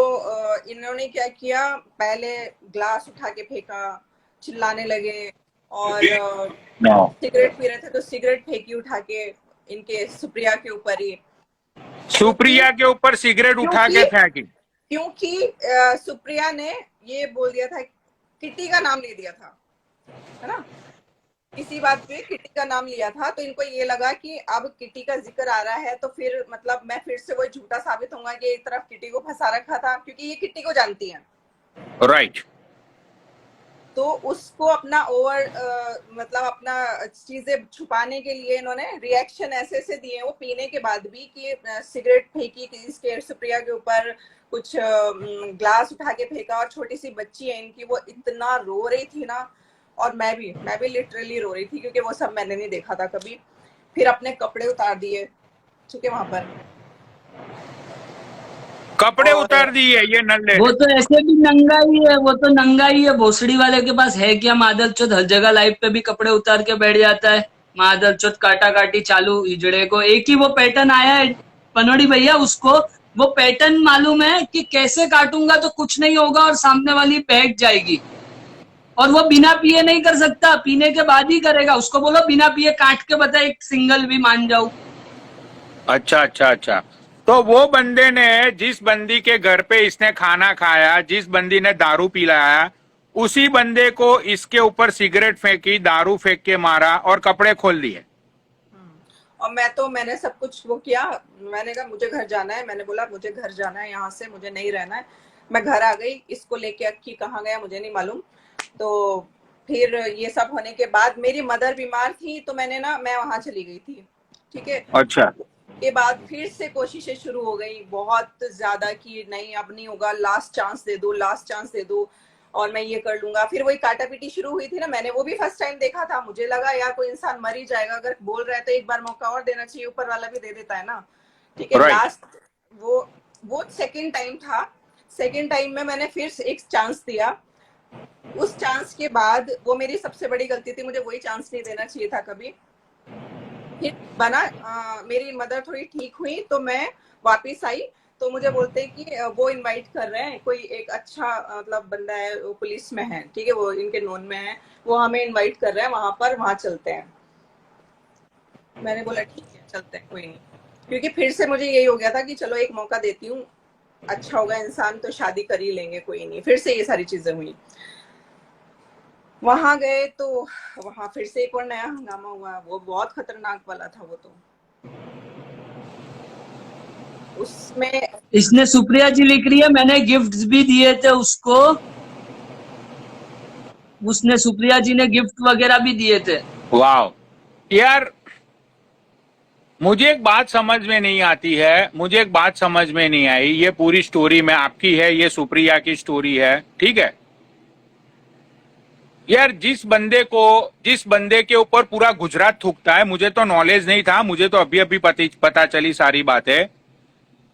इन्होंने क्या किया, पहले ग्लास उठा के फेंका, चिल्लाने लगे, और सिगरेट पी रहे थे तो सिगरेट फेंकी उठा के इनके सुप्रिया के ऊपर ही। सुप्रिया के ऊपर सिगरेट उठा के फेंकी? क्योंकि सुप्रिया ने ये बोल दिया था, किटी का नाम ले दिया था, है ना? किसी बात पे किटी का नाम लिया था, तो इनको ये लगा कि अब किटी का जिक्र आ रहा है तो फिर मतलब मैं फिर से वो झूठा साबित होऊंगा कि एक तरफ किटी को फंसा रखा था, क्योंकि ये किटी को जानती है। राइट। तो उसको अपना मतलब अपना चीजें छुपाने के लिए इन्होंने रिएक्शन ऐसे ऐसे दिए वो पीने के बाद भी, कि सिगरेट फेंकी इसके सुप्रिया के ऊपर, कुछ ग्लास उठा के फेंका, और छोटी सी बच्ची है इनकी, वो इतना रो रही थी ना, और मैं भी लिटरली रो रही थी, क्योंकि वो सब मैंने नहीं देखा था कभी। फिर अपने कपड़े उतार दिए, ठीक है, वहां पर कपड़े और उतार दिए ये नल्ले? वो तो ऐसे भी नंगा ही है, वो तो नंगा ही है। भोसड़ी वाले के पास है क्या मादल चौथ, हर जगह लाइव पे भी कपड़े उतार के बैठ जाता है। मादल चौथ काटा काटी चालू, हिजड़े को एक ही वो पैटर्न आया है पनोड़ी भैया, उसको वो पैटर्न मालूम है कि कैसे काटूंगा तो कुछ नहीं होगा और सामने वाली बैठ जाएगी, और वो बिना पिए नहीं कर सकता, पीने के बाद ही करेगा। उसको बोलो बिना पिए काट के बता, एक सिंगल भी मान जाऊं। अच्छा अच्छा अच्छा। तो वो बंदे ने, जिस बंदी के घर पे इसने खाना खाया, जिस बंदी ने दारू पिलाया, उसी बंदे को इसके ऊपर सिगरेट फेंकी, दारू फेंक के मारा और कपड़े खोल दिए। और मैंने सब कुछ वो किया। मैंने कहा मुझे घर जाना है, मैंने बोला मुझे घर जाना है, यहाँ से मुझे नहीं रहना है। मैं घर आ गई, इसको लेके अक्की कहाँ गया मुझे नहीं मालूम। तो फिर ये सब होने के बाद मेरी मदर बीमार थी, तो मैं वहां चली गई थी, ठीक है? अच्छा। के बाद फिर से कोशिशें शुरू हो गई बहुत ज्यादा, कि नहीं अब नहीं होगा, लास्ट चांस दे दो, लास्ट चांस दे दो, और मैं ये कर लूंगा। फिर वही काटा पीटी शुरू हुई थी ना, मैंने वो भी फर्स्ट टाइम देखा था। मुझे लगा यार कोई इंसान मर ही जाएगा, अगर बोल रहा है तो एक बार मौका और देना चाहिए, ऊपर वाला भी दे देता है ना, ठीक है? Right. लास्ट वो सेकेंड टाइम था। सेकेंड टाइम में मैंने फिर एक चांस दिया। उस चांस के बाद वो मेरी सबसे बड़ी गलती थी, मुझे वही चांस नहीं देना चाहिए था कभी। फिर मेरी मदर थोड़ी ठीक हुई तो मैं वापस आई, तो मुझे बोलते हैं कि वो इनवाइट कर रहे हैं, कोई एक अच्छा मतलब बंदा है, वो पुलिस में है, ठीक है, वो इनके नोन में है, वो हमें इनवाइट कर रहे हैं वहां चलते हैं। मैंने बोला ठीक है चलते हैं, कोई नहीं, क्योंकि फिर से मुझे यही हो गया था कि चलो एक मौका देती हूँ, अच्छा होगा इंसान तो शादी कर ही लेंगे, कोई नहीं। फिर से ये सारी चीजें हुई। वहां गए तो वहां फिर से एक और नया हंगामा हुआ। वो बहुत खतरनाक वाला था वो तो। उसमें इसने सुप्रिया जी लिख रही है, मैंने गिफ्ट्स भी दिए थे उसको, उसने सुप्रिया जी ने गिफ्ट वगैरह भी दिए थे। वाह यार, मुझे एक बात समझ में नहीं आती है, मुझे एक बात समझ में नहीं आई। ये पूरी स्टोरी में आपकी है, ये सुप्रिया की स्टोरी है, ठीक है यार। जिस बंदे के ऊपर पूरा गुजरात थूकता है, मुझे तो नॉलेज नहीं था, मुझे तो अभी अभी पता चली सारी बातें।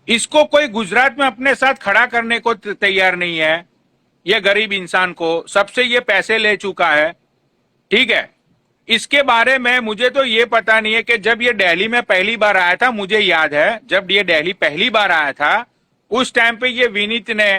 इसको कोई गुजरात में अपने साथ खड़ा करने को तैयार नहीं है। ये गरीब इंसान को सबसे ये पैसे ले चुका है, ठीक है। इसके बारे में मुझे तो ये पता नहीं है कि जब ये दिल्ली में पहली बार आया था, मुझे याद है जब ये दिल्ली पहली बार आया था उस टाइम पे ये विनीत ने,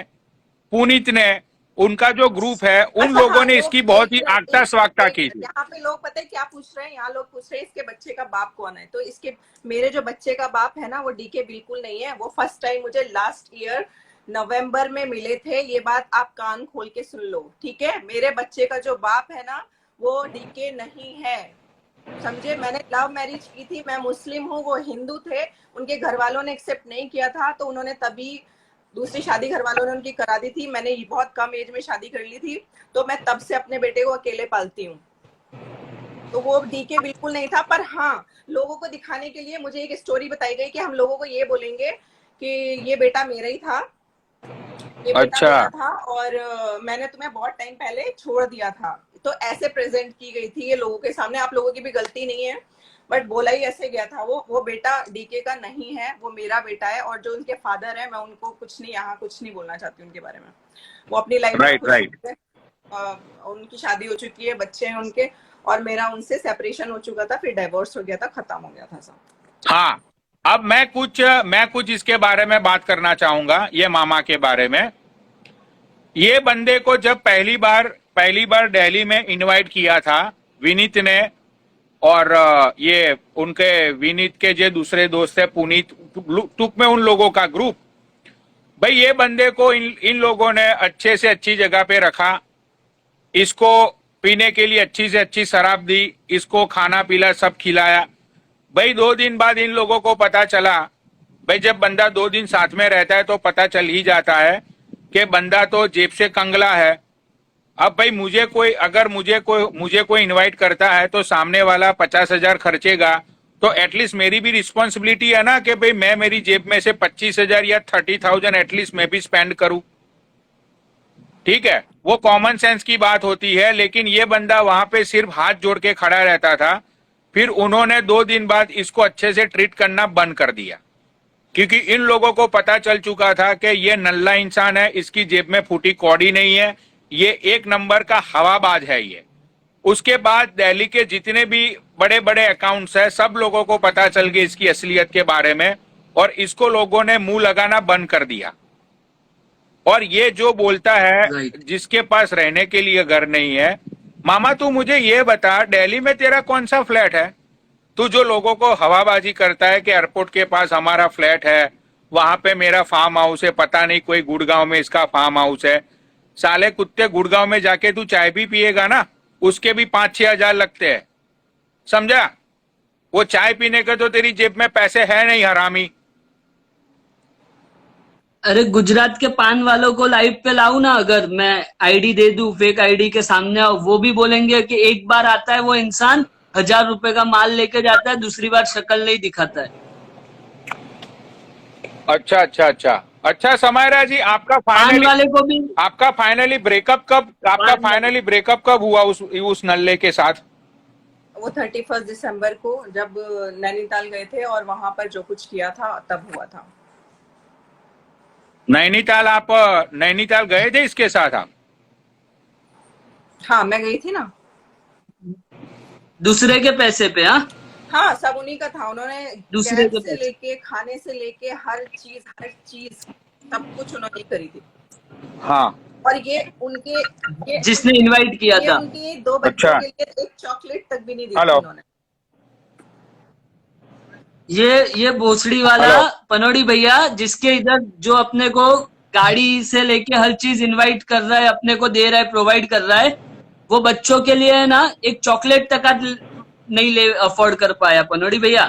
पुनीत ने, उनका जो ग्रुप है उन अच्छा लोगों हाँ, ने लोग इसकी बहुत ही एक आगता मिनट, स्वागता एक की मिनट, थी। यहाँ पे लोग पता है क्या पूछ रहे हैं, यहाँ लोग पूछ रहे हैं इसके बच्चे का बाप कौन है। तो इसके मेरे जो बच्चे का बाप है ना वो डीके बिल्कुल नहीं है। वो फर्स्ट टाइम मुझे लास्ट ईयर नवंबर में मिले थे। ये बात आप कान खोल के सुन लो, ठीक है। मेरे बच्चे का जो बाप है ना वो डीके नहीं है, समझे। मैंने लव मैरिज की थी, मैं मुस्लिम हूँ, वो हिंदू थे। उनके घर वालों ने एक्सेप्ट नहीं किया था तो उन्होंने तभी दूसरी शादी घर वालों ने उनकी करा दी थी। मैंने बहुत कम एज में शादी कर ली थी, तो मैं तब से अपने बेटे को अकेले पालती हूँ। तो वो डीके बिल्कुल नहीं था। पर हाँ, लोगों को दिखाने के लिए मुझे एक स्टोरी बताई गई कि हम लोगों को ये बोलेंगे कि ये बेटा मेरा ही था, ये बेटा अच्छा। मेरा था और मैंने तुम्हें बहुत टाइम पहले छोड़ दिया था। तो ऐसे प्रेजेंट की गई थी ये लोगों के सामने। आप लोगों की भी गलती नहीं है, बट बोला ही ऐसे गया था। वो बेटा डीके का नहीं है, वो मेरा बेटा है। और जो उनके फादर है, मैं उनको कुछ नहीं, यहाँ कुछ नहीं बोलना चाहती उनके बारे में। वो अपनी लाइफ में राइट खुश राइट। है। उनकी शादी हो चुकी है, बच्चे हैं उनके, और मेरा उनसे सेपरेशन हो चुका था, फिर डाइवोर्स हो गया था, खत्म हो गया था सब। हाँ, अब मैं कुछ इसके बारे में बात करना चाहूंगा, ये मामा के बारे में। ये बंदे को जब पहली बार दिल्ली में इनवाइट किया था विनीत ने, और ये उनके विनीत के जो दूसरे दोस्त है पुनीत, टुक में उन लोगों का ग्रुप, भाई ये बंदे को इन लोगों ने अच्छे से अच्छी जगह पे रखा, इसको पीने के लिए अच्छी से अच्छी शराब दी, इसको खाना पीला सब खिलाया। भाई 2 दिन बाद इन लोगों को पता चला, भाई जब बंदा 2 दिन साथ में रहता है तो पता चल ही जाता है कि बंदा तो जेब से कंगला है। अब भाई मुझे कोई इनवाइट करता है तो सामने वाला 50,000 खर्चेगा, तो एटलीस्ट मेरी भी रिस्पॉन्सिबिलिटी है ना कि भाई मैं मेरी जेब में से 25,000 या 30,000 एटलीस्ट मैं भी स्पेंड करूं, ठीक है। वो कॉमन सेंस की बात होती है। लेकिन ये बंदा वहां पे सिर्फ हाथ जोड़ के खड़ा रहता था। फिर उन्होंने 2 दिन बाद इसको अच्छे से ट्रीट करना बंद कर दिया, क्योंकि इन लोगों को पता चल चुका था कि ये नल्ला इंसान है, इसकी जेब में फूटी कौड़ी नहीं है, ये एक नंबर का हवाबाज है ये। उसके बाद दिल्ली के जितने भी बड़े बड़े अकाउंट्स है, सब लोगों को पता चल गया इसकी असलियत के बारे में, और इसको लोगों ने मुंह लगाना बंद कर दिया। और ये जो बोलता है Right. जिसके पास रहने के लिए घर नहीं है, मामा तू मुझे ये बता, दिल्ली में तेरा कौन सा फ्लैट है? तू जो लोगों को हवाबाजी करता है कि एयरपोर्ट के पास हमारा फ्लैट है, वहां पे मेरा फार्म हाउस है, पता नहीं कोई गुड़गांव में इसका फार्म हाउस है। साले कुत्ते, गुड़गांव में जाके तू चाय भी पिएगा ना, उसके भी 5-6 हजार लगते हैं, समझा। वो चाय पीने के तो तेरी जेब में पैसे है नहीं, हरामी। अरे गुजरात के पान वालों को लाइव पे लाऊं ना, अगर मैं आईडी दे दूं, फेक आईडी के सामने आओ, वो भी बोलेंगे कि एक बार आता है वो इंसान 1,000 रुपए का माल लेके जाता है, दूसरी बार शक्ल नहीं दिखाता है। अच्छा अच्छा अच्छा अच्छा, समायरा जी पान वाले को भी आपका फाइनली ब्रेकअप कब हुआ उस नल्ले के साथ? वो 31 दिसंबर को जब नैनीताल गए थे और वहां पर जो कुछ किया था तब हुआ था। नैनीताल गए थे इसके साथ आप? हाँ, मैं गई थी ना। दूसरे के पैसे पे। हाँ, सब उन्हीं का था। उन्होंने दूसरे गैस के से पैसे। लेके, खाने से लेके, हर चीज सब कुछ उन्होंने ही करी थी। हाँ। और ये जिसने इनवाइट किया ये था। उनके 2 बच्चों अच्छा। के लिए एक चॉकलेट तक भी नहीं दी थी हेलो। उन्होंने। ये भोसड़ी वाला हेलो। पनोड़ी भैया, जिसके इधर जो अपने को गाड़ी से लेके हर चीज इनवाइट कर रहा है, अपने को दे रहा है, प्रोवाइड कर रहा है, वो बच्चों के लिए है ना एक चॉकलेट तक नहीं ले अफोर्ड कर पाया। पनोड़ी भैया,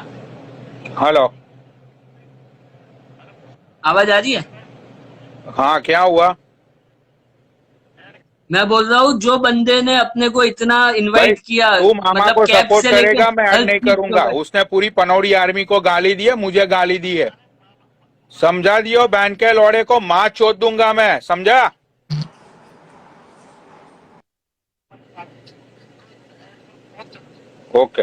हेलो। आवाज आ रही है? हाँ, क्या हुआ? मैं बोल रहा हूँ जो बंदे ने अपने को इतना भाई इनवाइट किया, तू मामा मतलब को कैब सपोर्ट से लेके करेगा, मैं हर ऐड नहीं चीज करूंगा। पे। उसने पूरी पनौड़ी आर्मी को गाली दी है, मुझे गाली दी है। समझा दियो, बहन के लौड़े को मां चोद दूंगा मैं, समझा? ओके।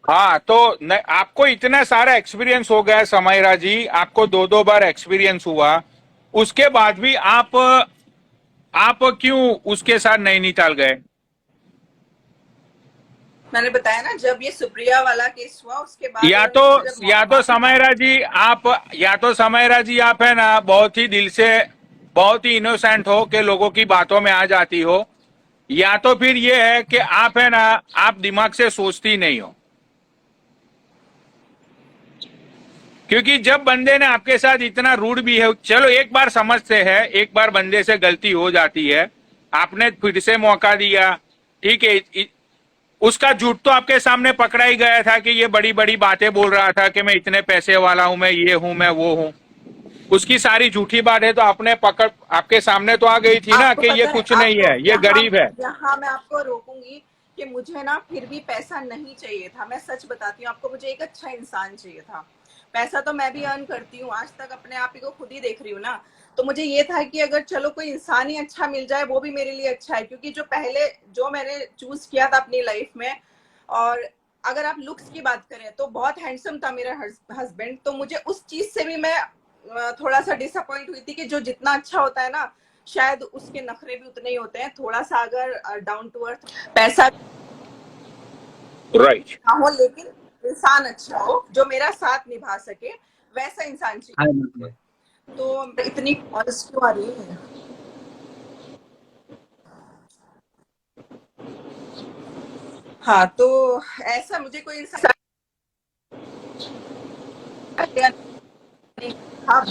हाँ तो आपको इतना सारा एक्सपीरियंस हो गया समायरा जी, आपको दो दो बार एक्सपीरियंस हुआ, उसके बाद भी आप क्यों उसके साथ नैनीताल गए? मैंने बताया ना, जब ये सुप्रिया वाला केस हुआ उसके बाद या और तो मुझसे जब या तो माफी समायरा जी आप या तो समायरा जी आप है ना बहुत ही दिल से, बहुत ही इनोसेंट हो कि लोगों की बातों में आ जाती हो, या तो फिर ये है कि आप है ना आप दिमाग से सोचती नहीं हो। क्योंकि जब बंदे ने आपके साथ इतना रूड भी है, चलो एक बार समझते हैं, एक बार बंदे से गलती हो जाती है, आपने फिर से मौका दिया, ठीक है। उसका झूठ तो आपके सामने पकड़ा ही गया था कि ये बड़ी बड़ी बातें बोल रहा था कि मैं इतने पैसे वाला हूं, मैं ये हूं, मैं वो हूं। उसकी सारी झूठी बातें तो आपने पकड़, आपके सामने तो आ गई थी ना आपको कि ये पता है, कुछ नहीं आपको है, ये गरीब है। यहाँ मैं आपको रोकूंगी कि मुझे ना फिर भी पैसा नहीं चाहिए था। मैं सच बताती हूँ आपको, मुझे एक अच्छा इंसान चाहिए था। पैसा तो मैं भी अर्न करती हूँ, आज तक अपने आप ही को खुद ही देख रही हूँ ना। तो मुझे ये था कि अगर चलो कोई इंसान ही अच्छा मिल जाए वो भी मेरे लिए अच्छा है, क्योंकि जो मैंने चूज किया था अपनी लाइफ में, और अगर आप लुक्स की बात करें तो बहुत हैंडसम था मेरा हस्बैंड। तो मुझे उस चीज से भी मैं थोड़ा सा डिसअपॉइंट हुई थी कि जो जितना अच्छा होता है ना, शायद उसके नखरे भी उतने ही होते हैं। थोड़ा सा अगर डाउन टू अर्थ पैसा राइट। ना हो, लेकिन इंसान अच्छा हो जो मेरा साथ निभा सके, वैसा इंसान चाहिए। तो इतनी कॉल्स क्यों आ रही है? हाँ, तो ऐसा मुझे कोई इंसान था,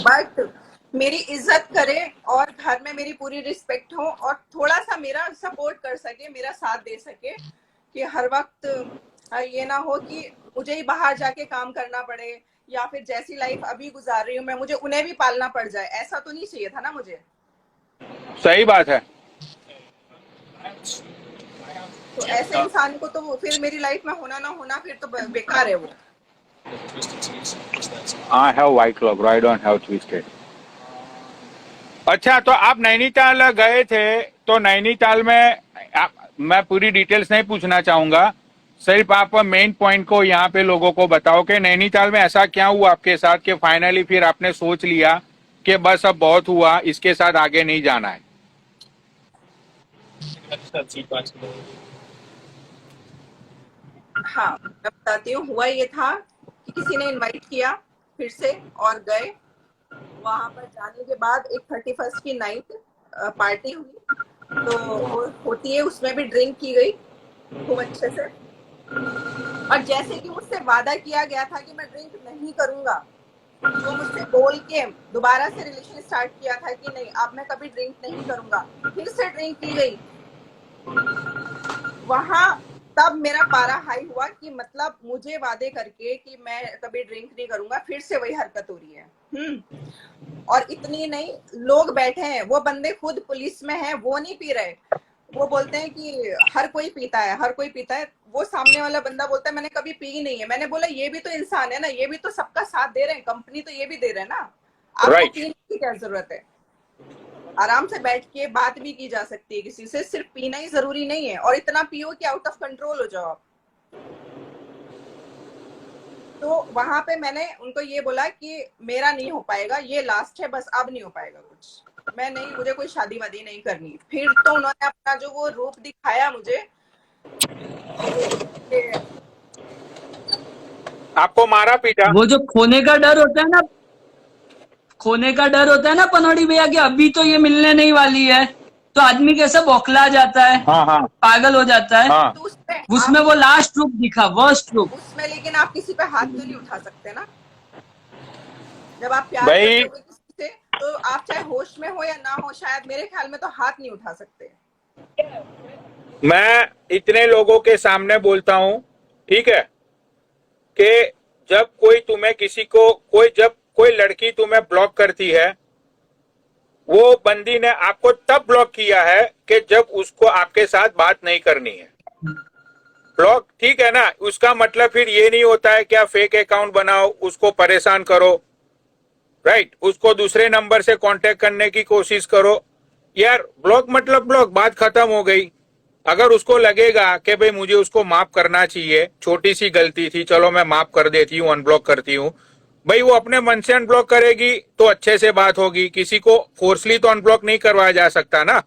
बट मेरी इज्जत करे और घर में मेरी पूरी रिस्पेक्ट हो और थोड़ा सा मेरा सपोर्ट कर सके, मेरा साथ दे सके, कि हर वक्त ये ना हो कि मुझे ही बाहर जाके काम करना पड़े, या फिर जैसी लाइफ अभी गुजार रही हूँ मैं, मुझे उन्हें भी पालना पड़ जाए। ऐसा तो नहीं चाहिए था ना मुझे। सही बात है। तो ऐसे इंसान को तो फिर मेरी लाइफ में होना ना होना फिर तो बेकार है वो। I have white club, I don't have twisted. अच्छा, तो आप नैनीताल गए थे, तो नैनीताल में मैं पूरी डिटेल्स नहीं पूछना चाहूंगा, सिर्फ आप मेन पॉइंट को यहाँ पे लोगों को बताओ कि नैनीताल में ऐसा क्या हुआ आपके साथ कि फाइनली फिर आपने सोच लिया कि बस अब बहुत हुआ, इसके साथ आगे नहीं जाना है। हाँ, मैं बताती हूँ। हुआ ये था कि किसी ने इनवाइट किया फिर से और गए। वहां पर जाने के बाद एक 31st की नाइट पार्टी हुई, तो वो होती है, उसमें भी ड्रिंक की गई खूब अच्छे से। और जैसे कि मुझसे वादा किया गया था कि मैं ड्रिंक नहीं करूंगा, जो मुझसे बोल के दोबारा से रिलेशन स्टार्ट किया था कि नहीं अब मैं कभी ड्रिंक नहीं करूंगा, फिर से ड्रिंक की गई वहां। तब मेरा पारा हाई हुआ कि मतलब मुझे वादे करके कि मैं कभी ड्रिंक नहीं करूंगा, फिर से वही हरकत हो रही है। और इतनी नहीं, लोग बैठे हैं, वो बंदे खुद पुलिस में हैं, वो नहीं पी रहे। वो बोलते हैं कि हर कोई पीता है, हर कोई पीता है। वो सामने वाला बंदा बोलता है मैंने कभी पी ही नहीं है। मैंने बोला ये भी तो इंसान है ना, ये भी तो सबका साथ दे रहे हैं, कंपनी तो ये भी दे रहे हैं ना, आपको राइट। पीने की क्या जरूरत है? आराम से बैठ के बात भी की जा सकती है किसी से, सिर्फ पीना ही जरूरी नहीं है। और इतना पियो कि आउट ऑफ कंट्रोल हो जाओ आप। तो वहां पे मैंने उनको ये बोला कि मेरा नहीं हो पाएगा, ये लास्ट है, बस अब नहीं हो पाएगा कुछ, मैं नहीं, मुझे कोई शादी वादी नहीं करनी। फिर तो उन्होंने अपना जो वो रूप दिखाया मुझे, आपको मारा पीटा? वो जो खोने का डर होता है ना, खोने का डर होता है ना पनौड़ी भैया, कि अभी तो ये मिलने नहीं वाली है, तो आदमी कैसे बौखला जाता है, हाँ हाँ पागल हो जाता है। हाँ। तो उसमें उसमें वो लास्ट रूप दिखा, वर्स्ट रूप। उसमें लेकिन आप किसी पे हाथ तो नहीं उठा सकते ना। जब आप प्यार भाई करते हो किसी से, तो आप चाहे होश में हो या ना हो, शायद मेरे ख्याल में तो हाथ नहीं उठा सकते। मैं इतने लोगों के सामने बोलता हूं, ठीक है, कि जब कोई तुम्हें किसी को, जब कोई लड़की तुम्हें ब्लॉक करती है, वो बंदी ने आपको तब ब्लॉक किया है कि जब उसको आपके साथ बात नहीं करनी है। ब्लॉक, ठीक है ना? उसका मतलब फिर ये नहीं होता है कि आप फेक अकाउंट बनाओ, उसको परेशान करो, राइट? उसको दूसरे नंबर से कांटेक्ट करने की कोशिश करो। यार ब्लॉक मतलब ब्लॉक, बात खत्म हो गई। अगर उसको लगेगा कि भाई मुझे उसको माफ करना चाहिए, छोटी सी गलती थी, चलो मैं माफ कर देती हूँ, अनब्लॉक करती हूँ, भाई वो अपने मन से अनब्लॉक करेगी तो अच्छे से बात होगी। किसी को फोर्सली तो अनब्लॉक नहीं करवाया जा सकता ना।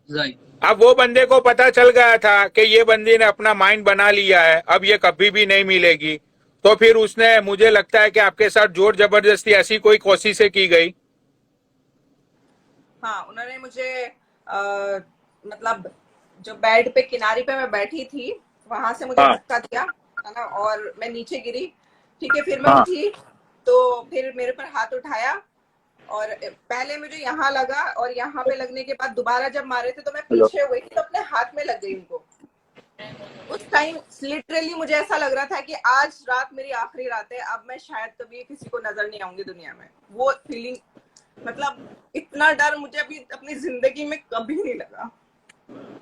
राइट। अब वो बंदे को पता चल गया था कि ये बंदी ने अपना माइंड बना लिया है, अब ये कभी भी नहीं मिलेगी, तो फिर उसने, मुझे लगता है कि आपके साथ जोर जबरदस्ती ऐसी कोई कोशिशें की गई। हाँ, उन्होंने मुझे मतलब जो बेड पे किनारे पे मैं बैठी थी वहां से मुझे हाँ। धक्का दिया, है ना, और मैं नीचे गिरी। ठीक है, फिर मैं हाँ। उठी तो फिर मेरे पर हाथ उठाया और पहले मुझे यहाँ लगा और यहाँ पे लगने के बाद दोबारा जब मारे थे तो मैं पीछे हो गई थी, तो अपने हाथ में लग गई उनको। उस टाइम लिटरली मुझे ऐसा लग रहा था कि आज रात मेरी आखिरी रात है, अब मैं शायद कभी किसी को नजर नहीं आऊंगी दुनिया में। वो फीलिंग, मतलब इतना डर मुझे अभी अपनी जिंदगी में कभी नहीं लगा।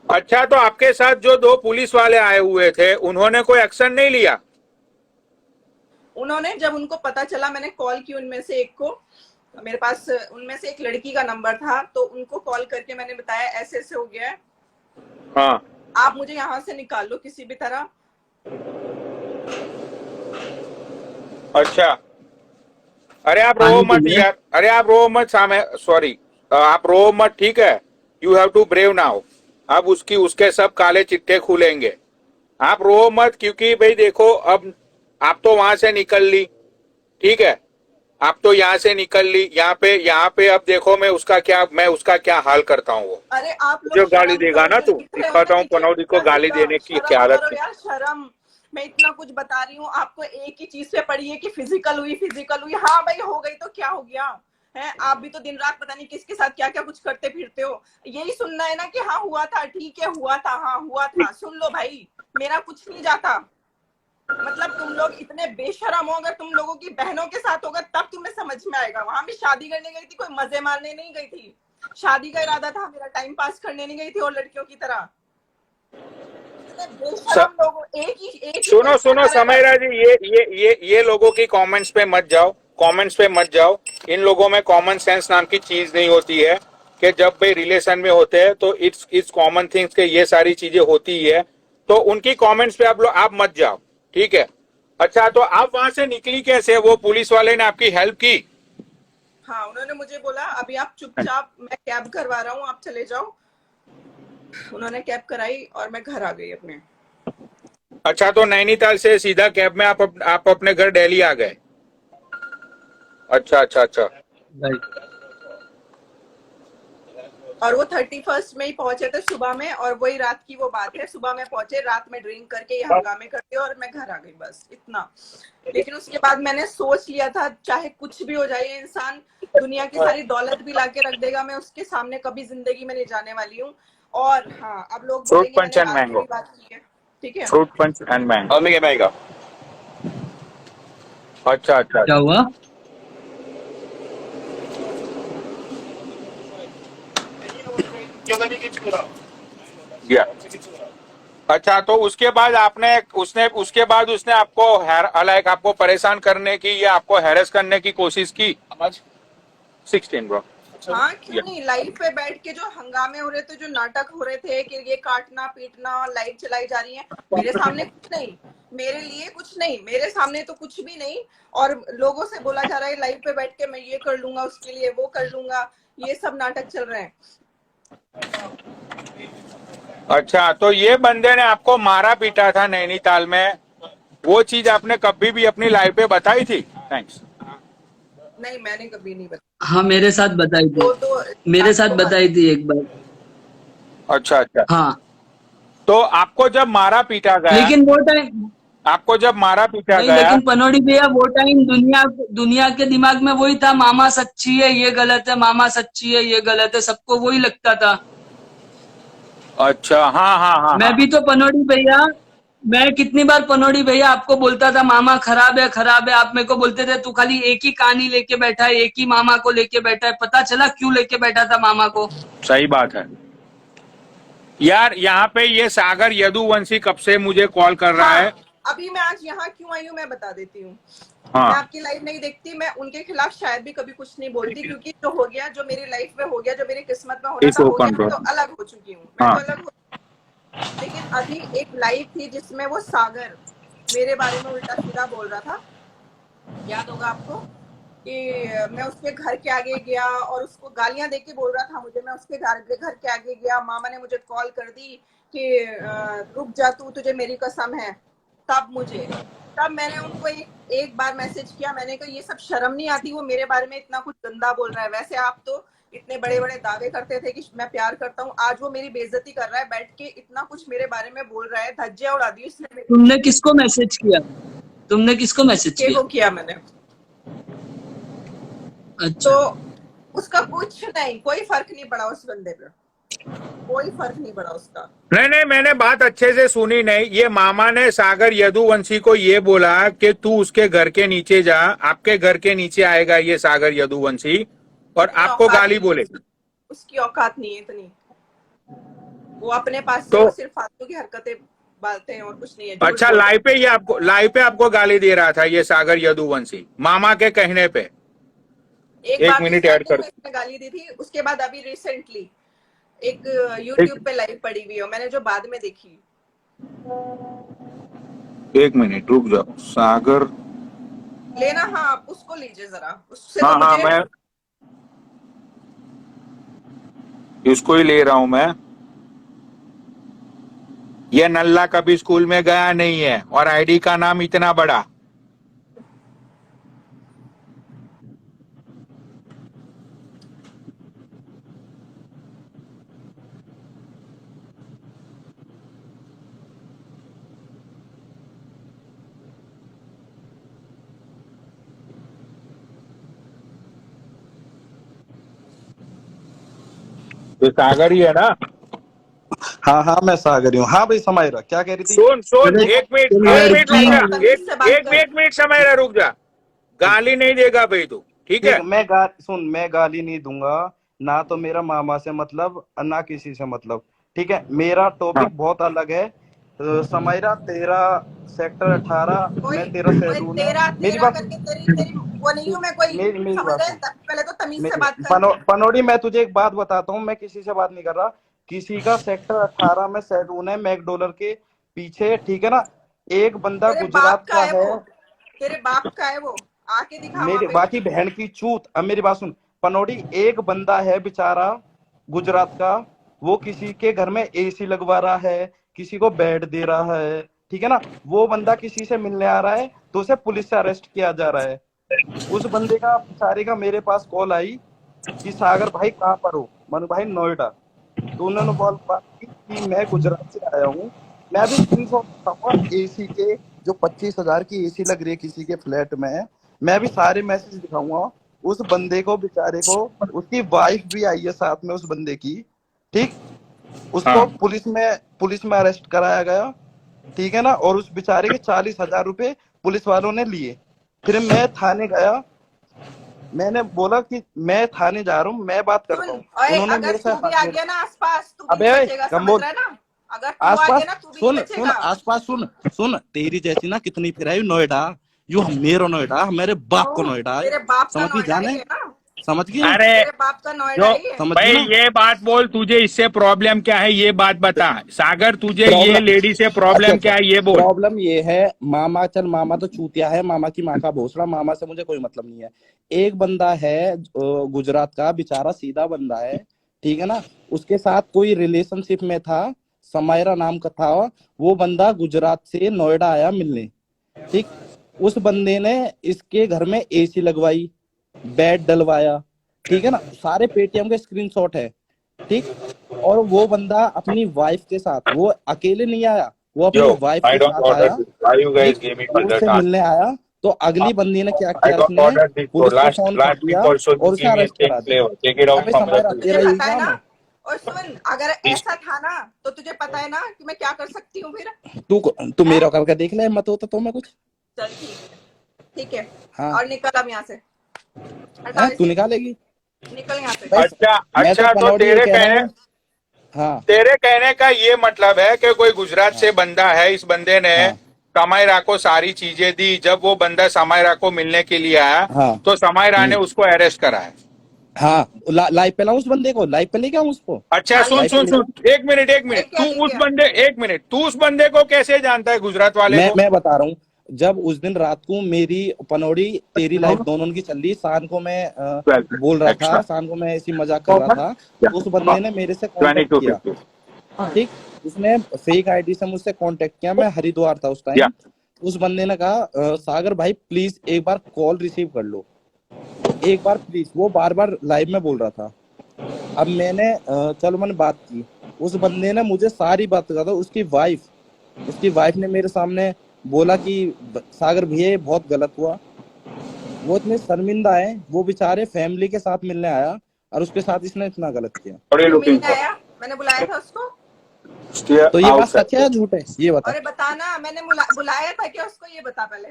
अच्छा, तो आपके साथ जो दो पुलिस वाले आए हुए थे उन्होंने कोई एक्शन नहीं लिया? उन्होंने, जब उनको पता चला, मैंने कॉल की उनमें से एक को, मेरे पास उनमें से एक लड़की का नंबर था, तो उनको कॉल करके मैंने बताया ऐसे ऐसे हो गया है, हाँ। आप मुझे यहाँ से निकाल लो किसी भी तरह। अच्छा, अरे आप रो पानी मत पीजिए। यार, अरे आप रो मत सामे, सॉरी, आप रो मत, ठीक है? You have to brave now. अब उसके सब काले चिट्ठे खुलेंगे। आप रो मत, क्योंकि भाई देखो, अब आप तो वहां से निकल ली, ठीक है? आप तो यहाँ से निकल ली, यहाँ पे अब देखो मैं उसका क्या हाल करता हूँ। वो अरे आप लोग जो गाली शर्म देगा करो, ना, जो तू लिख रहे हो दिखाता ना हूँ नीचे, पनौदी को गाली देने की क्या शर्म आदत करो है। यार, शर्म। मैं इतना कुछ बता रही हूँ आपको, एक ही चीज पे पड़ी है कि फिजिकल हुई। हाँ भाई, हो गई तो क्या हो गया है? आप भी तो दिन रात पता नहीं किसके साथ क्या क्या कुछ करते फिरते हो। यही सुनना है ना कि हाँ हुआ था, ठीक है हुआ था, हाँ हुआ था, सुन लो भाई, मेरा कुछ नहीं जाता। मतलब तुम लोग इतने बेशरम हो, अगर तुम लोगों की बहनों के साथ होगा तब तुम्हें समझ में आएगा। वहां भी शादी करने गई थी, कोई मजे मारने नहीं गई थी। शादी का इरादा था मेरा, टाइम पास करने नहीं गई थी और लड़कियों की तरह। इतने बेशरम लोग, एक ही सुनो टेंशन सुनो आ रहा है बस। समयरा जी, ये लोगों की कमेंट्स पे मत जाओ, कमेंट्स पे मत जाओ। इन लोगों में कॉमन सेंस नाम की चीज नहीं होती है कि जब भाई रिलेशन में होते हैं तो इट्स कॉमन थिंग्स के ये सारी चीजें होती है, तो उनकी कमेंट्स पे आप मत जाओ, ठीक है? अच्छा, तो आप वहां से निकली कैसे? वो पुलिस वाले ने आपकी हेल्प की? हाँ, उन्होंने मुझे बोला अभी आप चुपचाप, मैं कैब करवा रहा हूँ, आप चले जाओ। उन्होंने कैब कराई और मैं घर आ गई अपने। अच्छा, तो नैनीताल से सीधा कैब में आप अपने घर दिल्ली आ गए? अच्छा अच्छा अच्छा। राइट। और वो 31st में ही पहुंचे थे सुबह में, और वही रात की वो बात है, सुबह में पहुंचे, रात में ड्रिंक करके ये हंगामे करते और मैं घर आ गई, बस इतना। लेकिन उसके बाद मैंने सोच लिया था चाहे कुछ भी हो जाए, ये इंसान दुनिया की सारी दौलत भी लाके रख देगा, मैं उसके सामने कभी जिंदगी में नहीं जाने वाली हूँ। और हाँ, अब लोग फ्रूट बोलेंगे पंच मैंने एंड मैंगो, आखिरी बात की है, ठीक है? Fruit punch and mango. अच्छा अच्छा। क्या हुआ? या अच्छा, तो उसके बाद उसके बाद उसने आपको लाइक आपको परेशान करने की या आपको हैरेस करने की कोशिश की? 16 ब्रो। हाँ, क्यों नहीं? लाइव पे बैठ के जो हंगामे हो रहे थे, जो नाटक हो रहे थे कि ये काटना पीटना, लाइव चलाई जा रही है, मेरे सामने कुछ नहीं, मेरे लिए कुछ नहीं, मेरे सामने तो कुछ भी नहीं। और लोगों से बोला जा रहा है लाइव पे बैठ के मैं ये कर लूंगा, उसके लिए वो कर लूंगा, ये सब नाटक चल रहे हैं। अच्छा, तो ये बंदे ने आपको मारा पीटा था नैनीताल में, वो चीज आपने कभी भी अपनी लाइफ पे बताई थी? थैंक्स। नहीं, मैंने कभी नहीं बताया। हाँ, मेरे साथ बताई थी, वो तो मेरे साथ आपको बताई थी एक बार। अच्छा अच्छा। हाँ, तो आपको जब मारा पीटा गया, लेकिन वो टाइम आपको जब मारा पीटा नहीं, गया, लेकिन पनोड़ी भैया वो टाइम दुनिया के दिमाग में वही था, मामा सच्ची है ये गलत है, मामा सच्ची है ये गलत है, सबको वही लगता था। अच्छा, हाँ हाँ हाँ मैं हाँ। भी तो पनोड़ी भैया, मैं कितनी बार पनौड़ी भैया आपको बोलता था मामा खराब है, आप मेरे को बोलते थे तू खाली एक ही कहानी लेके बैठा है, एक ही मामा को लेके बैठा है। पता चला क्यों लेके बैठा था मामा को। सही बात है यार। यहाँ पे ये सागर यदुवंशी कब से मुझे कॉल कर रहा है। हाँ, अभी मैं आज यहाँ क्यों आई हूँ मैं बता देती हूँ। हाँ। मैं आपकी लाइफ नहीं देखती, मैं उनके खिलाफ शायद भी कभी कुछ नहीं बोलती, क्योंकि जो हो गया, जो मेरी लाइफ में हो गया, जो मेरी किस्मत में होना था हो गया, मैं तो अलग हो चुकी हूँ, मैं हाँ। तो अलग हो। लेकिन अभी एक लाइव थी जिसमें वो सागर मेरे बारे में उल्टा सीधा बोल रहा था, याद होगा आपको, कि मैं उसके घर के आगे गया और उसको गालियां दे के बोल रहा था मुझे। मैं उसके घर के आगे गया, मामा ने मुझे कॉल कर दी कि रुक जा तू, तुझे मेरी कसम है। तब मैंने उनको एक बार मैसेज किया, मैंने कहा ये सब शर्म नहीं आती, वो मेरे बारे में इतना कुछ गंदा बोल रहा है। वैसे आप तो इतने बड़े बड़े दावे करते थे कि मैं प्यार करता हूँ, आज वो मेरी बेइज्जती कर रहा है, बैठ के इतना कुछ मेरे बारे में बोल रहा है, धज्जियां उड़ा दी उसने। तुमने किसको मैसेज किया? तुमने किसको मैसेज किया? को किया मैंने। अच्छा। तो उसका कुछ नहीं, कोई फर्क नहीं पड़ा उस बंदे पे, कोई फर्क नहीं पड़ा उसका। नहीं, मैंने बात अच्छे से सुनी नहीं। ये मामा ने सागर यदुवंशी को ये बोला कि तू उसके घर के नीचे जा, आपके घर के नीचे आएगा ये सागर यदुवंशी और आपको गाली बोलेगा। उसकी औकात नहीं है इतनी, वो अपने पास तो सिर्फ फालतू की हरकतें बालते हैं और कुछ नहीं है। अच्छा, लाइव पे आपको गाली दे रहा था ये सागर यदुवंशी मामा के कहने पे। एक मिनट ऐड कर। गाली दी थी, उसके बाद अभी रिसेंटली एक YouTube पे लाइव पड़ी हुई है, मैंने जो बाद में देखी। एक मिनट रुक जाओ। सागर लेना, हाँ आप उसको लीजिए जरा, उससे हाँ तो हाँ मुझे... मैं इसको ही ले रहा हूं मैं। ये नल्ला कभी स्कूल में गया नहीं है और आईडी का नाम इतना बड़ा। तो सागर ही है ना? हाँ मैं सागर हूँ। हाँ भाई समायरा क्या कह रही थी? सुन एक मिनट समय रुक जा। गाली नहीं देगा भाई तू, ठीक है? मैं गाली नहीं दूंगा ना, तो मेरा मामा से मतलब ना किसी से मतलब, ठीक है? मेरा टॉपिक बहुत अलग है। समायरा तेरा सेक्टर 18, मैं तेरा सैलून है। मेरी बात वो नहीं हूँ मैं कोई, मेरी समझ बात रहे? पहले तो तमीज से बात कर। पनौड़ी मैं तुझे एक बात बताता हूँ, मैं किसी से बात नहीं कर रहा। किसी का सेक्टर 18 में सैलून है मैकडॉलर के पीछे, ठीक है ना? एक बंदा गुजरात का है। तेरे बाप का है वो, आके दिखा। मेरी बाकी बहन की चूत। अब मेरी बात सुन पनौड़ी, एक बंदा है बेचारा गुजरात का, वो किसी के घर में एसी लगवा रहा है, किसी को बेड दे रहा है, ठीक है ना? वो बंदा किसी से मिलने आ रहा है तो उसे पुलिस से अरेस्ट किया जा रहा है। उस बंदे का बेचारे का मेरे पास कॉल आई कि सागर भाई कहाँ पर हो? मनु भाई नोएडा। तो उन्होंने बात की कि मैं गुजरात से आया हूँ। मैं अभी 300 एसी के जो 25,000 की एसी लग रही है किसी के फ्लैट में, मैं भी सारे मैसेज दिखाऊंगा। उस बंदे को बेचारे को, उसकी वाइफ भी आई है साथ में उस बंदे की, ठीक? उसको पुलिस में अरेस्ट कराया गया, ठीक है ना? और उस बेचारे के 40,000 रुपए पुलिस वालों ने लिए। फिर मैं थाने गया, मैंने बोला कि मैं थाने जा रहा हूँ, मैं बात करता हूँ। उन्होंने मेरे साथ आ गया ना आसपास, तू अबे कम बोल, अगर आसपास सुन आसपास सुन तेरी जैसी ना कितनी फिराई नोएडा, यू मेरो नोएडा, मेरे बाप को नोएडा, समझ जाने, समझ गई? अरे बाप का नोएडा भाई ये बात बोल, तुझे इससे प्रॉब्लम क्या है ये बात बता। सागर तुझे ये लेडी से प्रॉब्लम क्या है ये बोल। प्रॉब्लम ये है मामा, चल मामा तो चूतिया है, मामा की माँ का भोसड़ा, मामा से मुझे कोई मतलब नहीं है। एक बंदा है गुजरात का, बेचारा सीधा बंदा है, ठीक है ना? उसके साथ कोई रिलेशनशिप में था, समायरा नाम का था। वो बंदा गुजरात से नोएडा आया मिलने, ठीक? उस बंदे ने इसके घर में एसी लगवाई, बेड डलवाया, ठीक है ना? सारे पेटीएम के स्क्रीनशॉट है, ठीक? और वो बंदा अपनी वाइफ के साथ, वो अकेले नहीं आया, वो अपनी वाइफ के साथ आया, उससे मिलने आया। तो अगली बंदी ने क्या किया, उसने पुलिस को फोन कर दिया और उसे अरेस्ट करा दिया। अबे समायरा तेरा यही काम है, और सुन, अगर ऐसा था ना तो तुझे पता है ना कि मैं क्या कर सकती हूँ फिर। तू मेरा करके देख ले, मत होता तो मैं कुछ। चल ठीक है, ठीक है। हाँ। और निकल अब यहाँ से, हटाओ तू इसे, निकालेगी? निकल यहाँ से। बस अच्छा मैं तो अच्छा, तो पनौड़ी ये तेरे कह रहा कहने हूँ। हाँ तेरे कहने का ये मतलब है कि कोई गुजरात हाँ से बंदा है, इस बंदे ने हाँ समायरा को सारी चीजें दी। जब वो बंदा समायरा को मिलने के लिए आया हाँ। तो समायरा ने उसको अरेस्ट करा है। हाँ, लाइव पे लाऊं उस बंदे को, लाइव पे लेके आऊं उसको? अच्छा हाँ, सुन लाइव पे सुन लेके सुन, लेके एक मिनट एक मिनट, लेके आ, लेके आ। तू उस बंदे को कैसे जानता है, गुजरात वाले को? मैं बता रहा हूँ, जब उस दिन रात को मेरी पनौड़ी तेरी लाइफ दोनों की चल रही, शान को मैं बोल रहा था, शान को मैं ऐसी मजाक कर रहा था, तो उस बंदे ने मेरे से कांटेक्ट किया। ठीक, उसने फेक आईडी से मुझसे कांटेक्ट किया, मैं हरिद्वार था उस टाइम। उस बंदे ने कहा सागर भाई प्लीज एक बार कॉल रिसीव कर लो, एक बार प्लीज। वो बार बार लाइव में बोल रहा था। अब मैंने चलो मैंने बात की, उस बंदे ने मुझे सारी बात कहा था। उसकी वाइफ ने मेरे सामने बोला कि सागर भैया ये बहुत गलत हुआ। वो इतने शर्मिंदा है, वो बेचारे फैमिली के साथ मिलने आया और उसके साथ इसने इतना गलत किया। क्यों मिलने आया? मैंने बुलाया था उसको। तो ये बात सच है या झूठ है, ये बता। अरे बताना, मैंने बुलाया था क्या उसको, ये बता पहले।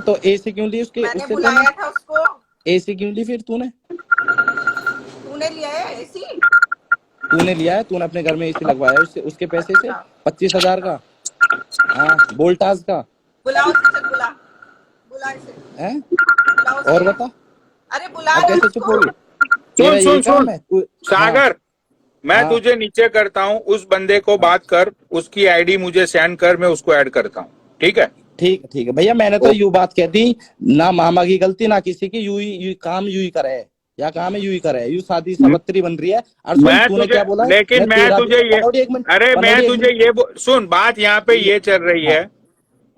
तो एसी क्यों ली उसके? मैंने उससे बुलाया था उसको। एसी क्यों ली फिर तूने? तूने लिया है एसी? तूने लिया है, तूने अपने घर में एसी लगवाया है उसके पैसे से 25,000 का। हाँ, वोल्टास का। बुलाओ उसे, चल बुला, बुला इसे, हैं? बुलाओ उसे। और बता, अरे बुला अब ना कैसे चुप उसको। होगी? तेरा यही काम है सागर, मैं हाँ। तुझे नीचे करता हूँ, उस बंदे को बात कर, उसकी आईडी मुझे सेंड कर, मैं उसको ऐड करता हूँ, ठीक है? ठीक है भैया, मैंने तो यूं बात कह दी ना, मामा की गलती ना किसी की, यूं काम यूं ही करे है, या काम है यूं ही करे है, यूं शादी सावित्री बन रही है। और सुन, मैं तूने तुझे, क्या बोला? लेकिन मैं तेरा तुझे ये, पनौड़ी, एक मिनट, अरे मैं पनौड़ी एक तुझे मिनट। ये सुन, बात यहाँ पे ये चल रही है,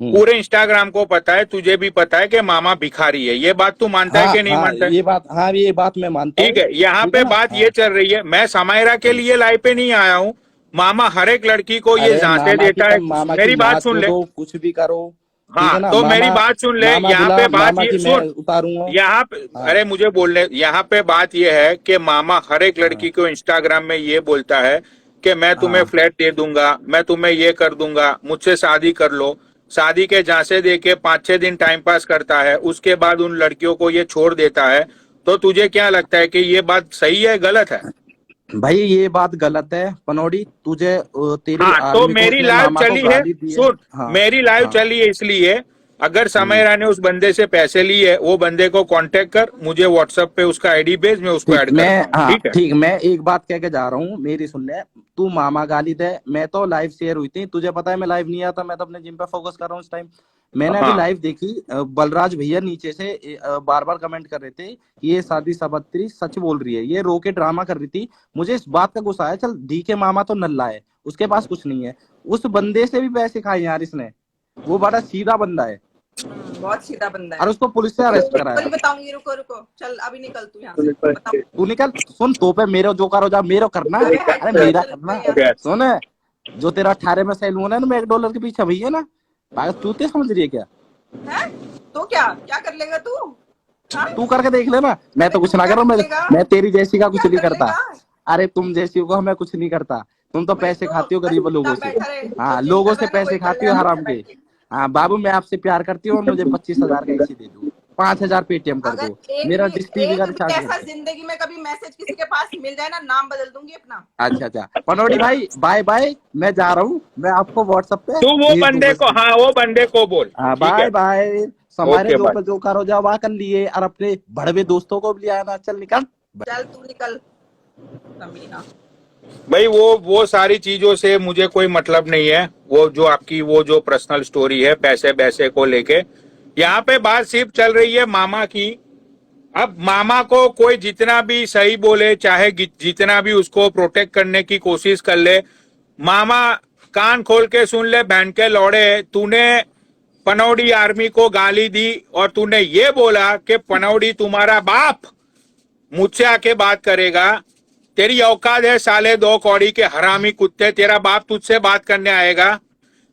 पूरे इंस्टाग्राम को पता है, तुझे भी पता है कि मामा भिखारी है। ये बात तू मानता है कि नहीं मानता है? ये बात मैं मानता हूँ। ठीक है, यहाँ ठीक है पे ना? बात ये चल रही है, मैं समायरा के लिए लाइव पे नहीं आया हूँ। मामा हर एक लड़की को ये अरे झांसे देता है। मामा की मेरी बात सुन ले। दो, कुछ भी करो, ठीक हाँ है ना? तो मेरी बात सुन ले, यहाँ पे बात मामा ये की मैं सुन, उतारूंगा। यहाँ पे हाँ। अरे मुझे बोलने, यहाँ पे बात ये है कि मामा हर एक लड़की को इंस्टाग्राम में ये बोलता है कि मैं तुम्हें हाँ। फ्लैट दे दूंगा, मैं तुम्हें ये कर दूंगा, मुझसे शादी कर लो। शादी के झांसे दे के 5-6 दिन टाइम पास करता है, उसके बाद उन लड़कियों को ये छोड़ देता है। तो तुझे क्या लगता है कि ये बात सही है, गलत है? भाई ये बात गलत है पनौड़ी, तुझे तेरी हाँ तो आर्मी को मेरी उसने लाइव मामा को चली है, गाली दी है। सुन, हाँ मेरी लाइव हाँ। चली है इसलिए, अगर समायरा ने उस बंदे से पैसे लिए, वो बंदे को कांटेक्ट कर, मुझे व्हाट्सएप पे उसका आईडी भेज, मैं उसको ऐड मैं करता हूँ, हाँ ठीक है? ठीक, मैं एक बात कह के जा रहा हूँ, मेरी सुन ले। तू मामा गाली दे, मैं तो लाइव शेयर हुई थी, तुझे पता है मैं लाइव नहीं आता, मैं तो अपने जिम पे फोकस कर रहा हूँ इस टाइम। मैंने अभी हाँ लाइव देखी, बलराज भैया नीचे से बार बार कमेंट कर रहे थे कि ये शादी सावित्री सच बोल रही है, ये रो के ड्रामा कर रही थी। मुझे इस बात का गुस्सा आया, चल दी के मामा तो नल्ला है, उसके पास कुछ नहीं है, उस बंदे से भी पैसे खाए यार इसने, वो बड़ा सीधा बंदा है बहुत सीधा बंदा है। और उसको पुलिस से अरेस्ट कराया। कल बताऊंगी, रुको रुको, चल अभी निकल तू यहाँ से, बताओ। तू निकल, सुन, तो पे मेरे जो करो जा, मेरो करना, अरे मेरा करना। सुन, जो तेरा 18 में सैलून है ना $1 के पीछे भैया ना, पागल तू ते समझ रही है क्या? है तो क्या क्या कर लेगा तू? हाँ? तू करके देख लेना, मैं तो कुछ ना कर रहा हूँ, मैं तेरी जैसी का कुछ नहीं करता। अरे तुम जैसी को मैं कुछ नहीं करता, तुम तो पैसे खाती हो गरीब लोगों से। हाँ, लोगों से पैसे खाती हो हराम के। हाँ बाबू, मैं आपसे प्यार करती हूँ और मुझे 25,000 का एसी दे दो, 5,000 पेटीएम कर दो, मेरा डिश टीवी का रिचार्ज कर ऐसा दो। जिंदगी में कभी मैसेज किसी के पास मिल जाए ना, नाम बदल दूंगी अपना। अच्छा, पनौड़ी भाई बाय बाय, मैं जा रहा हूँ, मैं आपको व्हाट्सएप पे तू वो बंदे को, हाँ वो बंदे को बोल, हाँ ठीक है? Bye bye. हमारे ओके, जो बाय। पे जो करो जा वहाँ कर लिए, और अपने बड़वे दोस्तों को भी ले आना, चल निकल। चल तू निकल कमीना। भाई वो सारी चीजों से मुझे कोई मतलब नहीं है। वो जो आपकी वो जो पर्सनल स्टोरी है पैसे वैसे को लेके, यहाँ पे बात सिर्फ चल रही है मामा की। अब मामा को कोई जितना भी सही बोले, चाहे जितना भी उसको प्रोटेक्ट करने की कोशिश कर ले, मामा कान खोल के सुन ले, बहन के लौड़े, तूने पनौड़ी आर्मी को गाली दी और तूने ये बोला कि पनौड़ी तुम्हारा बाप मुझसे आके बात करेगा। तेरी औकात है साले 2 कौड़ी के हरामी कुत्ते, तेरा बाप तुझसे बात करने आएगा?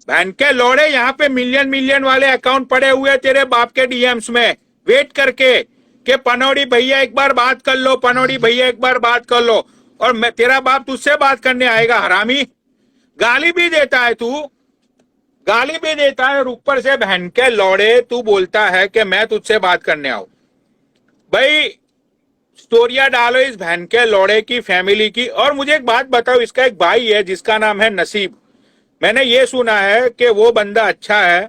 बहन के लौड़े, यहाँ पे मिलियन वाले अकाउंट पड़े हुए तेरे बाप के डीएम्स में, वेट करके कि पनौड़ी भैया एक बार बात कर लो, पनौड़ी भैया एक बार बात कर लो। और मैं तेरा बाप तुझसे बात करने आएगा हरामी? गाली भी देता है तू, गाली भी देता है और ऊपर से बहन के लौड़े तू बोलता है कि मैं तुझसे बात करने आऊं। भाई स्टोरिया डालो इस बहन के लौड़े की फैमिली की। और मुझे एक बात बताओ, इसका एक भाई है जिसका नाम है नसीब। मैंने ये सुना है कि वो बंदा अच्छा है,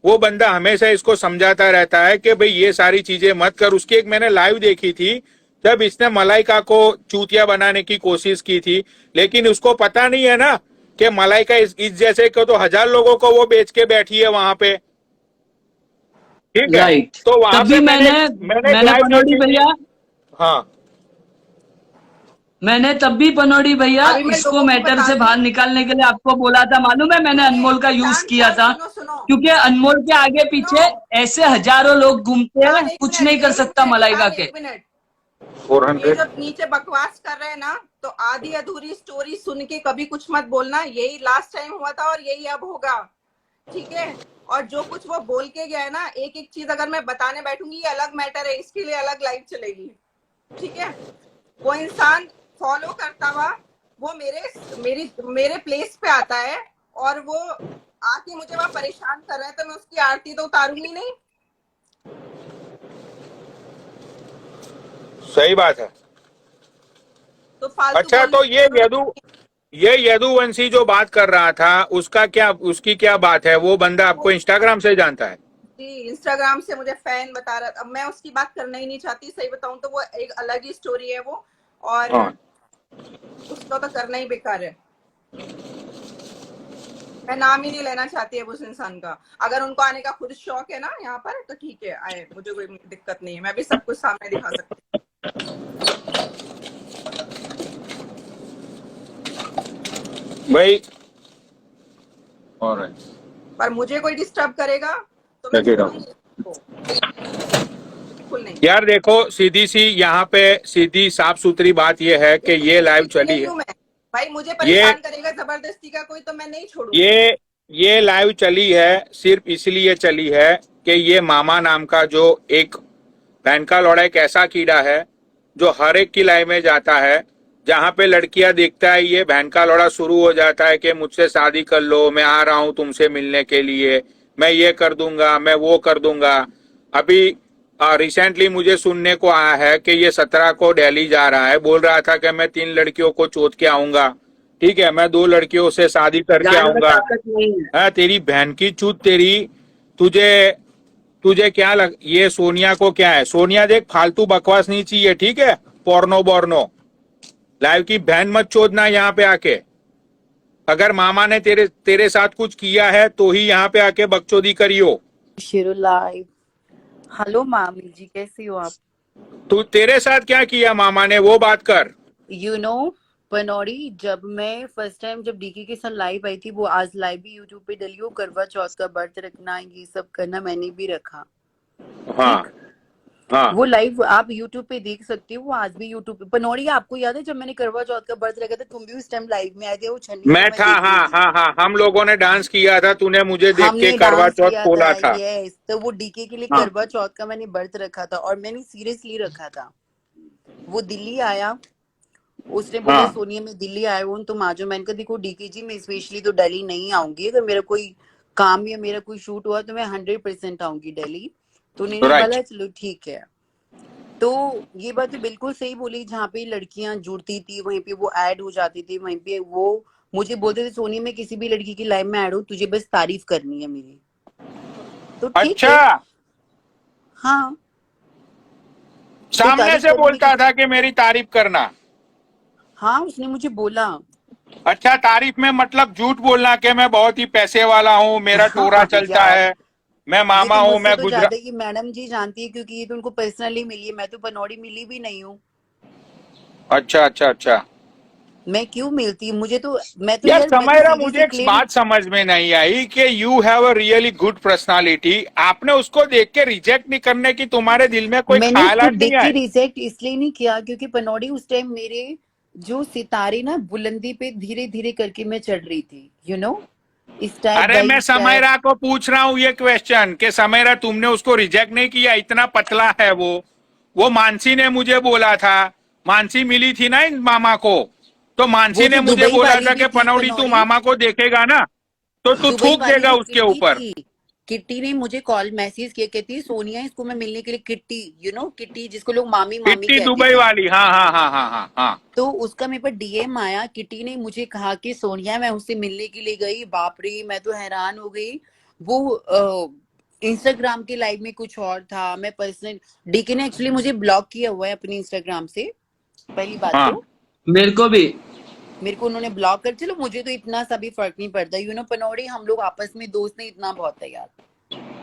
वो बंदा हमेशा इसको समझाता रहता है कि भाई ये सारी चीजें मत कर। उसकी एक मैंने लाइव देखी थी जब इसने मलाइका को चूतिया बनाने की कोशिश की थी, लेकिन उसको पता नहीं है ना कि मलाइका इस जैसे को तो 1000 लोगों को वो बेच के बैठी है वहां पे, ठीक है? राइट। तो वहां तभी पे मैंने मैंने लाइव पनौड़ी देखी थी। भैया, हाँ मैंने तब भी पनौड़ी भैया अभी मैं इसको लोगों को मैटर बता से रही बाहर हूँ। निकालने के लिए आपको बोला था, मालूम है? मैंने अनमोल का यूज चांद किया सर, था, सुनो सुनो क्योंकि अनमोल के आगे पीछे सुनो, ऐसे हजारों लोग घूमते चांद हैं, एक कुछ मिनट, नहीं कर एक सकता मिनट, मलाइका चांद के। एक मिनट। ये 400। जब नीचे बकवास कर रहे हैं ना, तो आधी अधूरी स्टोरी सुन के कभी कुछ मत बोलना। यही लास्ट टाइम हुआ था और यही अब होगा, ठीक है? और जो कुछ वो बोल के गया है ना, एक एक चीज अगर मैं बताने बैठूंगी ये अलग मैटर है, इसके लिए अलग लाइव चलेगी, ठीक है? वो इंसान फॉलो करता हुआ वो मेरे प्लेस पे आता है और वो आके मुझे वहां परेशान कर रहा है, तो मैं उसकी आरती तो उतारूंगी नहीं। सही बात है। तो फालतू अच्छा, बोलने तो की जरूरत ये यदुवंशी जो बात कर रहा था उसका क्या, उसकी क्या बात है? वो बंदा आपको इंस्टाग्राम से जानता है? जी, इंस्टाग्राम से मुझे फैन बता रहा था। अब मैं उसकी बात करना ही नहीं चाहती, सही बताऊं तो वो एक अलग ही स्टोरी है वो, और हाँ। उसका तो करना ही बेकार है। मैं नाम ही नहीं लेना चाहती है उस इंसान का। अगर उनको आने का खुद शौक है ना यहाँ पर, तो ठीक है, आए, मुझे कोई दिक्कत नहीं है, मैं भी सब कुछ सामने दिखा सकती भाई और हूँ। पर मुझे कोई डिस्टर्ब करेगा तो मैं Check it out. छोड़ूंगी उसको। बिल्कुल नहीं। यार देखो, सीधी सी यहाँ पे सीधी साफ सुथरी बात ये है कि ये लाइव चली यही है, हूँ मैं। भाई मुझे ये परेशान करेगा जबरदस्ती का कोई, तो मैं नहीं छोड़ूंगी। ये लाइव चली है सिर्फ इसलिए चली है कि ये मामा नाम का जो एक बहन का लौड़ा एक ऐसा कीड़ा है जो हर एक की लाइव में जाता है। जहां पे लड़कियां देखता है ये बहन का लौड़ा शुरू हो जाता है कि मुझसे शादी कर लो, मैं आ रहा हूं तुमसे मिलने के लिए, मैं ये कर दूंगा, मैं वो कर दूंगा। अभी रिसेंटली मुझे सुनने को आया है कि ये 17 को दिल्ली जा रहा है, बोल रहा था कि मैं 3 लड़कियों को चोट के आऊंगा, ठीक है, मैं 2 लड़कियों से शादी करके जान में आऊंगा। ताकत नहीं है। है तेरी बहन की चूत तेरी। तुझे क्या लग, ये सोनिया को क्या है? सोनिया देख, फालतू बकवास नहीं चाहिए, ठीक है? पोर्नो बोर्नो लाइव की बहन मत चोदना यहाँ पे आके। अगर मामा ने तेरे साथ कुछ किया है तो ही यहाँ पे आके बकचोदी करियो। शुरू लाइव। हेलो मामी जी, कैसी हो आप? तू, तेरे साथ क्या किया मामा ने, वो बात कर। यू नो पनौड़ी, जब मैं फर्स्ट टाइम जब डीके के साथ लाइव आई थी, वो आज लाइव भी यूट्यूब पे डली हो, करवा चौथ का व्रत रखना, ये सब करना, मैंने भी रखा। हाँ हाँ वो लाइव आप यूट्यूब पे देख सकते हो, वो आज भी यूट्यूब पे। पनौड़ी, आपको याद है जब मैंने करवा चौथ का व्रत रखा था, तुम भी उस टाइम लाइव में आए थे, वो छन्नी मैं था, हाँ हाँ हाँ, हम लोगों ने डांस किया था, तूने मुझे देख के हमने करवा डांस चौथ किया खोला था। यस, तो वो डीके के लिए हाँ। करवा चौथ का मैंने व्रत रखा था, और मैंने सीरियसली रखा था। वो दिल्ली आया, उसने बोला हाँ। सोनिया मैं दिल्ली आया हूँ, तुम आ जाओ। मैंने कहा देखो डीके जी, मैं स्पेशली तो दिल्ली नहीं आऊंगी, अगर मेरा कोई काम या मेरा कोई शूट हुआ तो मैं 100% आऊंगी दिल्ली। तो उन्होंने Right. बोला चलो ठीक है। तो ये बात तो बिल्कुल सही बोली, जहाँ पे लड़कियां जुड़ती थी वहीं पे वो ऐड हो जाती थी, वहीं पे वो मुझे बोलते थे सोनी मैं किसी भी लड़की की लाइफ में ऐड हूँ, तुझे बस तारीफ करनी है मेरी। तो ठीक अच्छा, है, हाँ। सामने तारीफ से करने में बोलता किसी- था कि मेरी तारीफ करना। हाँ, उसने मुझे बोला। अच्छा, तारीफ में मतलब झूठ बोलना कि मैं बहुत ही पैसे वाला हूँ, मेरा टोरा चलता यार, है, मैं ये मामा तो हूँ, मुझसे मैं तो गुजरात। ज्यादा ये मैडम जी जानती है, क्योंकि ये तो उनको पर्सनली मिली है, मैं तो पनौड़ी मिली भी नहीं हूँ। अच्छा अच्छा अच्छा। मैं क्यों मिलती, मुझे तो, मैं तो यार यार, मैं तो समयरा, मुझे सीरियसली एक क्लेम। बात समझ में नहीं आई कि you have a really good personality, आपने उसको देख के रिजेक्ट नहीं करने की तुम्हारे दिल में कोई मैंने उसको ख्यालात नहीं देख के आए? रिजेक्ट इसलिए नहीं किया क्योंकि पनौड़ी उस टाइम मेरे जो सितारे ना बुलंदी पे धीरे धीरे करके मैं चढ़ रही थी, यू नो, स्टेप अरे बाय मैं स्टेप। समयरा को पूछ रहा हूँ ये क्वेश्चन कि समयरा तुमने उसको रिजेक्ट नहीं किया? इतना पतला है वो मानसी ने मुझे बोला था, मानसी मिली थी ना इन मामा को, तो मानसी वो ने जो मुझे दुबई बोला वाली था भी कि थी पनौड़ी तू पनौड़ी, मामा को देखेगा ना तो तू दुबई थूक वाली देगा जो उसके किट्टी ऊपर। थी, किट्टी ने मुझे कॉल मैसेज किया, कहती सोनिया इसको मैं मिलने के लिए, किट्टी किट्टी जिसको लोग मामी मामी किट्टी कहते दुबई थे, वाली, हाँ हाँ हाँ हाँ हाँ हाँ। तो उसका मेरे पर डीएम आया। किटी ने मुझे कहा कि सोनिया मैं उससे मिलने के लिए गई, बाप रे मैं तो हैरान हो गई। वो इंस्टाग्राम के लाइव में कुछ और था। मैं पर्सनल, डीके ने एक्चुअली मुझे ब्लॉक किया हुआ है अपने इंस्टाग्राम से, पहली बात हाँ तो मेरे को भी। मेरे को उन्होंने ब्लॉक कर, चलो मुझे तो इतना सा भी फर्क नहीं पड़ता, पनौड़ी हम लोग आपस में दोस्त नहीं, इतना बहुत है यार,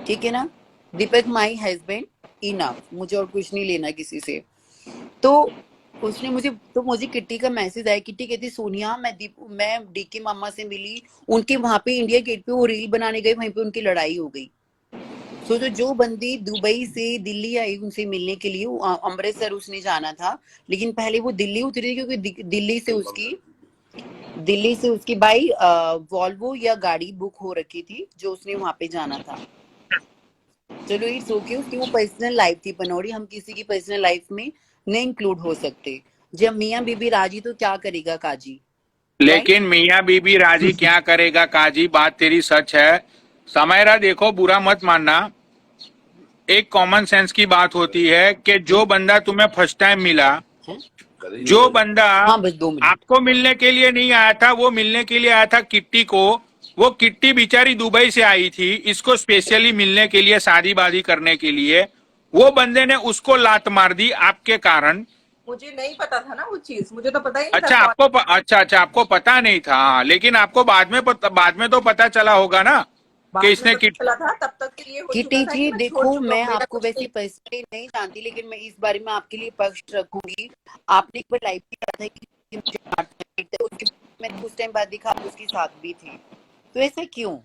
ठीक है ना। दीपक माई हस्बैंड इनफ, मुझे और कुछ नहीं लेना किसी से। तो उसने मुझे किट्टी का मैसेज आया। किट्टी कहती सोनिया मैं डीके मामा से मिली, उनके वहां पे इंडिया गेट पे वो रील बनाने गए, वहीं पे उनकी लड़ाई हो गई। सोचो जो बंदी दुबई से दिल्ली आई उनसे मिलने के लिए, अमृतसर उसने जाना था, लेकिन पहले वो दिल्ली उतरी क्योंकि दिल्ली से उसकी बाई वॉल्वो या गाड़ी बुक हो रखी थी जो उसने वहां पे जाना था। चलो इट्स ओके, उसकी वो पर्सनल लाइफ थी पनौड़ी, हम किसी की पर्सनल लाइफ में नहीं इंक्लूड हो सकते। जब मियाँ बीबी राजी तो क्या करेगा काजी, राइट। लेकिन मियाँ बीबी राजी क्या करेगा काजी, बात तेरी सच है। समयरा देखो, बुरा मत मानना, एक कॉमन सेंस की बात होती है कि जो बंदा तुम्हें फर्स्ट टाइम मिला, जो बंदा हाँ बस 2 मिनट। आपको मिलने के लिए नहीं आया था, वो मिलने के लिए आया था किट्टी को। वो किट्टी बेचारी दुबई से आई थी इसको स्पेशली मिलने के लिए, शादी वादी करने के लिए। वो बंदे ने उसको लात मार दी आपके कारण। मुझे नहीं पता था ना वो चीज, मुझे तो पता ही नहीं अच्छा था। अच्छा आपको पता नहीं था, हाँ, लेकिन आपको बाद में तो पता चला होगा ना कि बाद में इसने पता चला था, तब तक तो ये हो किटी चुका था जी कि मैं छोड़ देखो, चुका मैं हूँ, मेरा आपको कुछ वैसे नहीं। पर्सनली नहीं जानती, लेकिन मैं इस बारे में आपके लिए पक्ष रखूंगी। आपने एक बार लाइव किया था कि मुझे मारना था, उसके बाद मैं कुछ टाइम बाद देखा आप उसके साथ भी थे, तो ऐसा क्यों?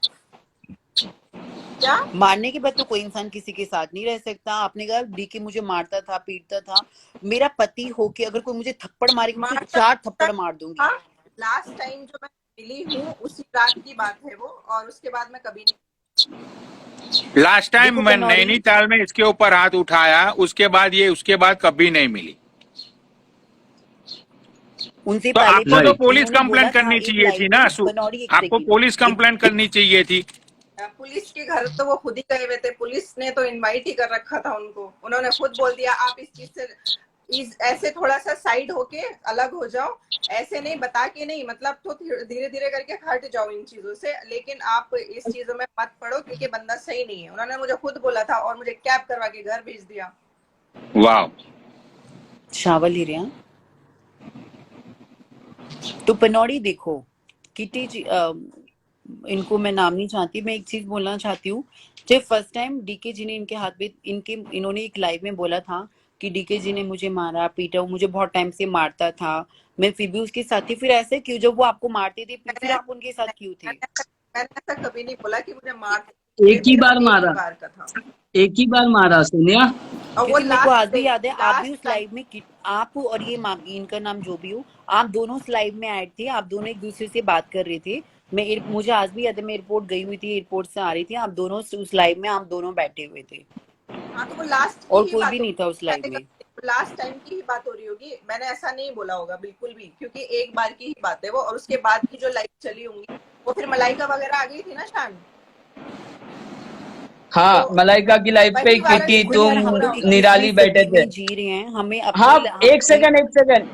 क्या मारने के बाद तो कोई इंसान किसी के साथ नहीं रह सकता। आपने कहा डीके मुझे मारता था, पीटता था। मेरा पति होके अगर कोई मुझे थप्पड़ मारेगा, मैं उसे मारता 4 थप्पड़ मार दूंगी। था? लास्ट टाइम जो मैं मिली हूँ उसी रात की बात है वो, और उसके बाद मैं कभी नहीं। लास्ट टाइम देखो मैं पनौड़ी, नैनीताल में इसके ऊपर हाथ उठाया, उसके बाद कभी नहीं मिली। उनसे तो पहले आपको भी तो राइट। पुलिस इन्होंने बोला कंप्लेंट था करनी एक चाहिए थी लाइव ना, में, पनौड़ी एक आपको सेकंड, पुलिस कंप्लेंट करनी चाहिए थी। पुलिस के घर तो वो खुद ही गए हुए थे, पुलिस ने तो इनवाइट ही कर रखा था उनको। उन्होंने खुद बोल दिया आप इस चीज से ऐसे थोड़ा सा साइड होके अलग हो जाओ, ऐसे नहीं बता के नहीं, मतलब तो धीरे धीरे करके हट जाओ इन चीजों से, लेकिन आप इस चीजों में मत पड़ो क्योंकि बंदा सही नहीं है। उन्होंने मुझे खुद बोला था और मुझे कैब करवा के घर भेज दिया। वाह। शावल ले रहे हैं। तो पनौड़ी देखो, किटी जी, इनको मैं नाम नहीं चाहती, मैं एक चीज बोलना चाहती हूँ। जब फर्स्ट टाइम डीके जी ने इनके हाथ में इन्होंने एक लाइव में बोला था कि डीके जी ने मुझे मारा पीटा, वो मुझे बहुत टाइम से मारता था, मैं फिर भी उसके साथ थी। फिर ऐसे क्यों, जब वो आपको मारते थे फिर आप उनके साथ क्यों थे? मैंने ऐसा कभी नहीं बोला कि मुझे मार, एक ही बार एक ही मारा, बार का था, एक ही बार मारा सोनिया। और वो क्योंकि मेरे को आज लास्ट भी डे, याद है, आप भी उस लास्ट लाइव में आप और ये इनका नाम जो भी हो, आप दोनों उस लाइव में ऐड थे, आप दोनों एक दूसरे से बात कर रहे थे। मुझे आज भी याद है, मैं एयरपोर्ट गई हुई थी, एयरपोर्ट से आ रही थी, आप दोनों उस लाइव में आप दोनों बैठे हुए थे, हाँ तो वो लास्ट और की ही कोई बात भी नहीं था उस लाइव में। लास्ट टाइम की ही बात हो रही होगी, मैंने ऐसा नहीं बोला होगा बिल्कुल भी, क्योंकि एक बार की ही बात है वो, और उसके बाद की जो लाइफ चली होंगी वो फिर मलाइका वगैरह आ गई थी ना शान। हाँ तो मलाइका की लाइफ पे वही वाला किटी देखो सीन यार, तुम हम हो रहा लोग होगा। निराली 21वीं बैठे सदी थे। में जी रहे हैं, हमें हाँ अपनी एक सेकंड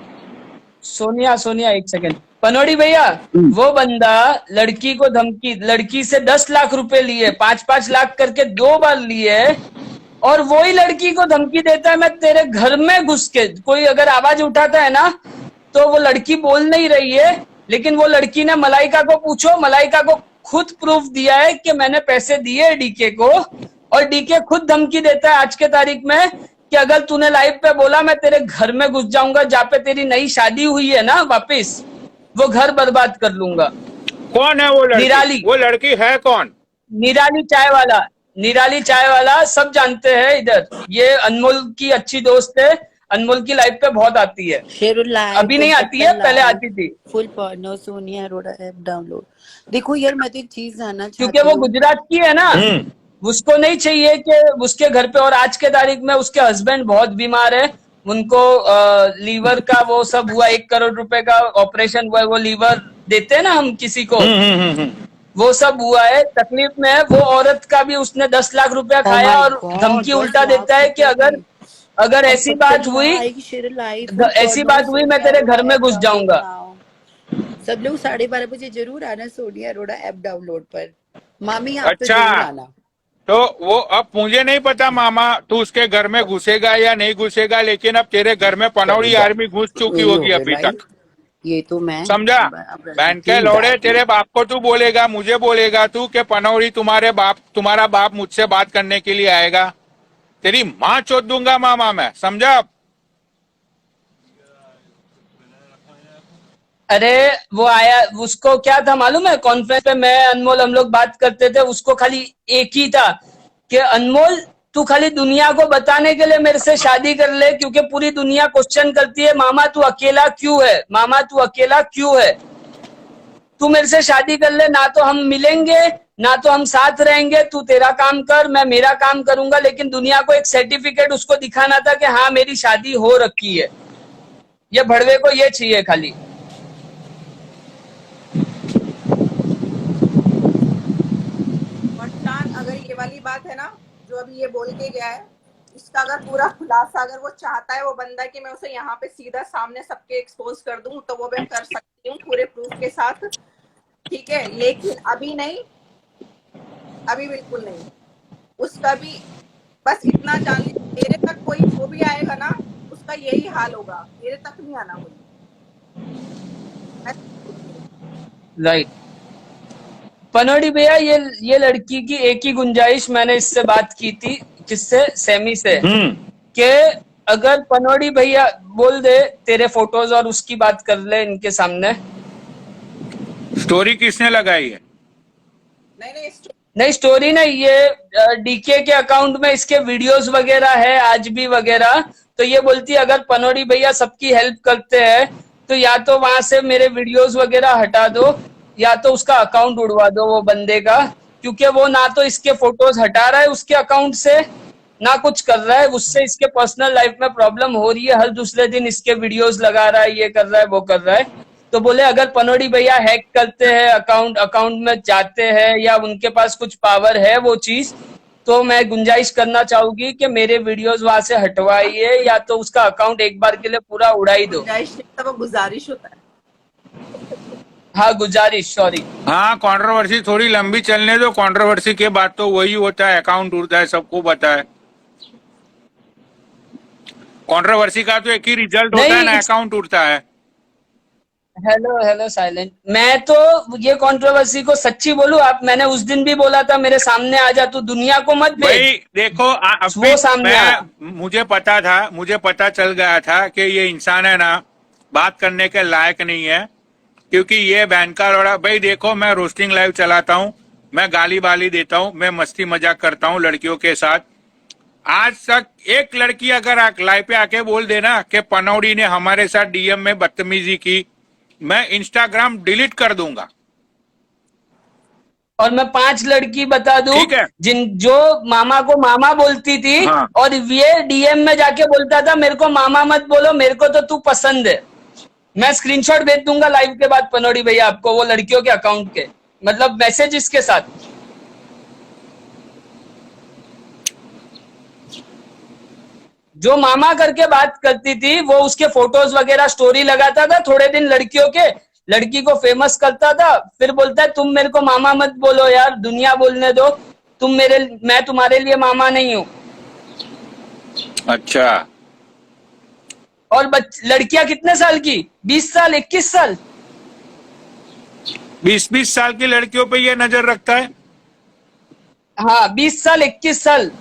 सोनिया सोनिया एक सेकंड। पनौड़ी भैया, वो बंदा लड़की को धमकी, लड़की से 10 लाख रुपए लिए, 5-5 लाख करके 2 बार लिए, और वही लड़की को धमकी देता है मैं तेरे घर में घुस के, कोई अगर आवाज उठाता है ना तो वो लड़की बोल नहीं रही है, लेकिन वो लड़की ने मलाइका को पूछो, मलाइका को खुद प्रूफ दिया है कि मैंने पैसे दिए डीके को, और डीके खुद धमकी देता है आज के तारीख में कि अगर तूने लाइव पे बोला मैं तेरे घर में घुस जाऊंगा, जहाँ पे तेरी नई शादी हुई है ना, वापिस वो घर बर्बाद कर लूंगा। कौन है वो लड़की? निराली। वो लड़की है कौन? निराली चाय वाला सब जानते हैं इधर, ये अनमोल की अच्छी दोस्त है, अनमोल की लाइफ पे बहुत आती है, अभी नहीं आती है, पहले आती थी, full partner Sonia Arora app download. देखो यार, मैं तो एक चीज जानना क्योंकि चाहती वो हूँ, गुजरात की है ना, उसको नहीं चाहिए कि उसके घर पे, और आज के तारीख में उसके हस्बैंड बहुत बीमार है, उनको लीवर का वो सब हुआ, 1 करोड़ रुपए का ऑपरेशन हुआ है, वो लीवर देते हैं ना हम किसी को, वो सब हुआ है, तकलीफ में है वो औरत का भी। उसने 10 लाख रुपया Oh खाया my और God, धमकी what's उल्टा wrong देता है with कि अगर you? अगर अब ऐसी पता बात नहीं हुई, कहाँ आएगी शेर लाइव। Oh God, ऐसी बोलो बात हुई मैं सोनिया तेरे अरोड़ा घर में ऐप घुस डाउनलोड जाऊंगा। नाउ। सब लोग 12:30 बजे जरूर आना सोनिया अरोड़ा ऐप डाउनलोड पर। मामी यहाँ पे अच्छा, जरूर आना। तो वो अब मुझे नहीं पता मामा तू उसके घर में घुसेगा या नहीं घुसेगा, लेकिन अब तेरे घर में चलो पनौड़ी जाओ, आर्मी घुस चुकी यही हो होगी गए अभी भाई, तक। ये तो मैं समझा? अब बहन रहती के हूँ, लौड़े, जाती तेरे हूँ। बाप को तू बोलेगा, मुझे बोलेगा तू कि पनौड़ी तुम्हारा बाप मुझसे बात करने के लिए आएगा, तेरी माँ चोद दूंगा मामा मैं, समझा? अरे वो आया, उसको क्या था मालूम है, कॉन्फ्रेंस पे मैं अनमोल हम लोग बात करते थे, उसको खाली एक ही था कि अनमोल तू खाली दुनिया को बताने के लिए मेरे से शादी कर ले, क्योंकि पूरी दुनिया क्वेश्चन करती है मामा तू अकेला क्यों है, मामा तू अकेला क्यों है, तू मेरे से शादी कर ले, ना तो हम मिलेंगे ना तो हम साथ रहेंगे, तू तेरा काम कर मैं मेरा काम करूंगा, लेकिन दुनिया को एक सर्टिफिकेट उसको दिखाना था कि हाँ मेरी शादी हो रखी है। ये भड़वे को ये चाहिए खाली। और शान, अगर ये वाली बात है ना जो अभी ये बोल के गया है, इसका अगर पूरा खुलासा अगर वो चाहता है वो बंदा कि मैं उसे यहाँ पे सीधा सामने सबके एक्सपोज कर दूं, तो वो मैं कर सकती हूँ पूरे प्रूफ के साथ, ठीक है, लेकिन अभी नहीं, अभी बिल्कुल नहीं। उसका भी बस इतना जान लीजिए, मेरे तक कोई जो भी आएगा ना उसका यही हाल होगा, मेरे तक नहीं आना कोई, मैं सच बोल रही हूँ। राइट। पनोड़ी भैया, ये लड़की की एक ही गुंजाइश, मैंने इससे बात की थी, किससे, सैमी से, कि अगर पनोड़ी भैया बोल दे तेरे फोटोज और उसकी बात कर ले इनके सामने। स्टोरी किसने लगाई है? नहीं नहीं, नहीं स्टोरी नहीं, ये डीके के अकाउंट में इसके वीडियोस वगैरह है आज भी वगैरह। तो ये बोलती है अगर पनोड़ी भैया सबकी हेल्प करते हैं तो या तो वहां से मेरे वीडियोस वगैरह हटा दो या तो उसका अकाउंट उड़वा दो वो बंदे का, क्योंकि वो ना तो इसके फोटोज हटा रहा है उसके अकाउंट से ना कुछ कर रहा है, उससे इसके पर्सनल लाइफ में प्रॉब्लम हो रही है, हर दूसरे दिन इसके वीडियोस लगा रहा है, ये कर रहा है वो कर रहा है। तो बोले अगर पनोड़ी भैया हैक करते हैं अकाउंट, अकाउंट में जाते हैं या उनके पास कुछ पावर है वो चीज, तो मैं गुंजाइश करना चाहूंगी कि मेरे वीडियोस वहां से हटवाइए या तो उसका अकाउंट एक बार के लिए पूरा उड़ाई दो। गुंजाइश नहीं था, वो गुजारिश होता है। हाँ गुजारिश, सॉरी। हाँ, कंट्रोवर्सी थोड़ी लंबी चलने दो, कंट्रोवर्सी के बाद तो वही होता है, अकाउंट उड़ता है, सबको पता है। कंट्रोवर्सी का तो एक ही रिजल्ट होता है ना, नहीं, अकाउंट उड़ता है। हेलो हेलो साइलेंट, मैं तो ये कंट्रोवर्सी को सच्ची बोलूं, आप मैंने उस दिन भी बोला था मेरे सामने आ जा, तू दुनिया को मत भेज, भाई देखो, अभी वो सामने आ। मुझे पता था, मुझे पता चल गया था कि ये इंसान है ना बात करने के लायक नहीं है, क्योंकि ये बहन का लौड़ा। भाई देखो, मैं रोस्टिंग लाइव चलाता हूँ, मैं गाली बाली देता हूँ, मैं मस्ती मजाक करता हूँ लड़कियों के साथ। आज तक एक लड़की अगर लाइव पे आके बोल देना कि पनौड़ी ने हमारे साथ डीएम में बदतमीजी की, मैं इंस्टाग्राम डिलीट कर दूंगा। और मैं 5 लड़की बता दूं ठीक है? जिन जो मामा को मामा बोलती थी, हाँ। और ये डीएम में जाके बोलता था मेरे को मामा मत बोलो, मेरे को तो तू पसंद है। मैं स्क्रीनशॉट भेज दूंगा लाइव के बाद पनोड़ी भैया आपको, वो लड़कियों के अकाउंट के, मतलब मैसेजेस के साथ। जो मामा करके बात करती थी वो उसके फोटोज वगैरह स्टोरी लगाता था, थोड़े दिन लड़कियों के, लड़की को फेमस करता था, फिर बोलता है तुम मेरे को मामा मत बोलो यार, दुनिया बोलने दो, मैं तुम्हारे लिए मामा नहीं हूं। अच्छा, और लड़कियां कितने साल की, 20 साल 21 साल, 20-20 साल की लड़कियों पे ये नजर रखता है। हाँ 20 साल 21 साल।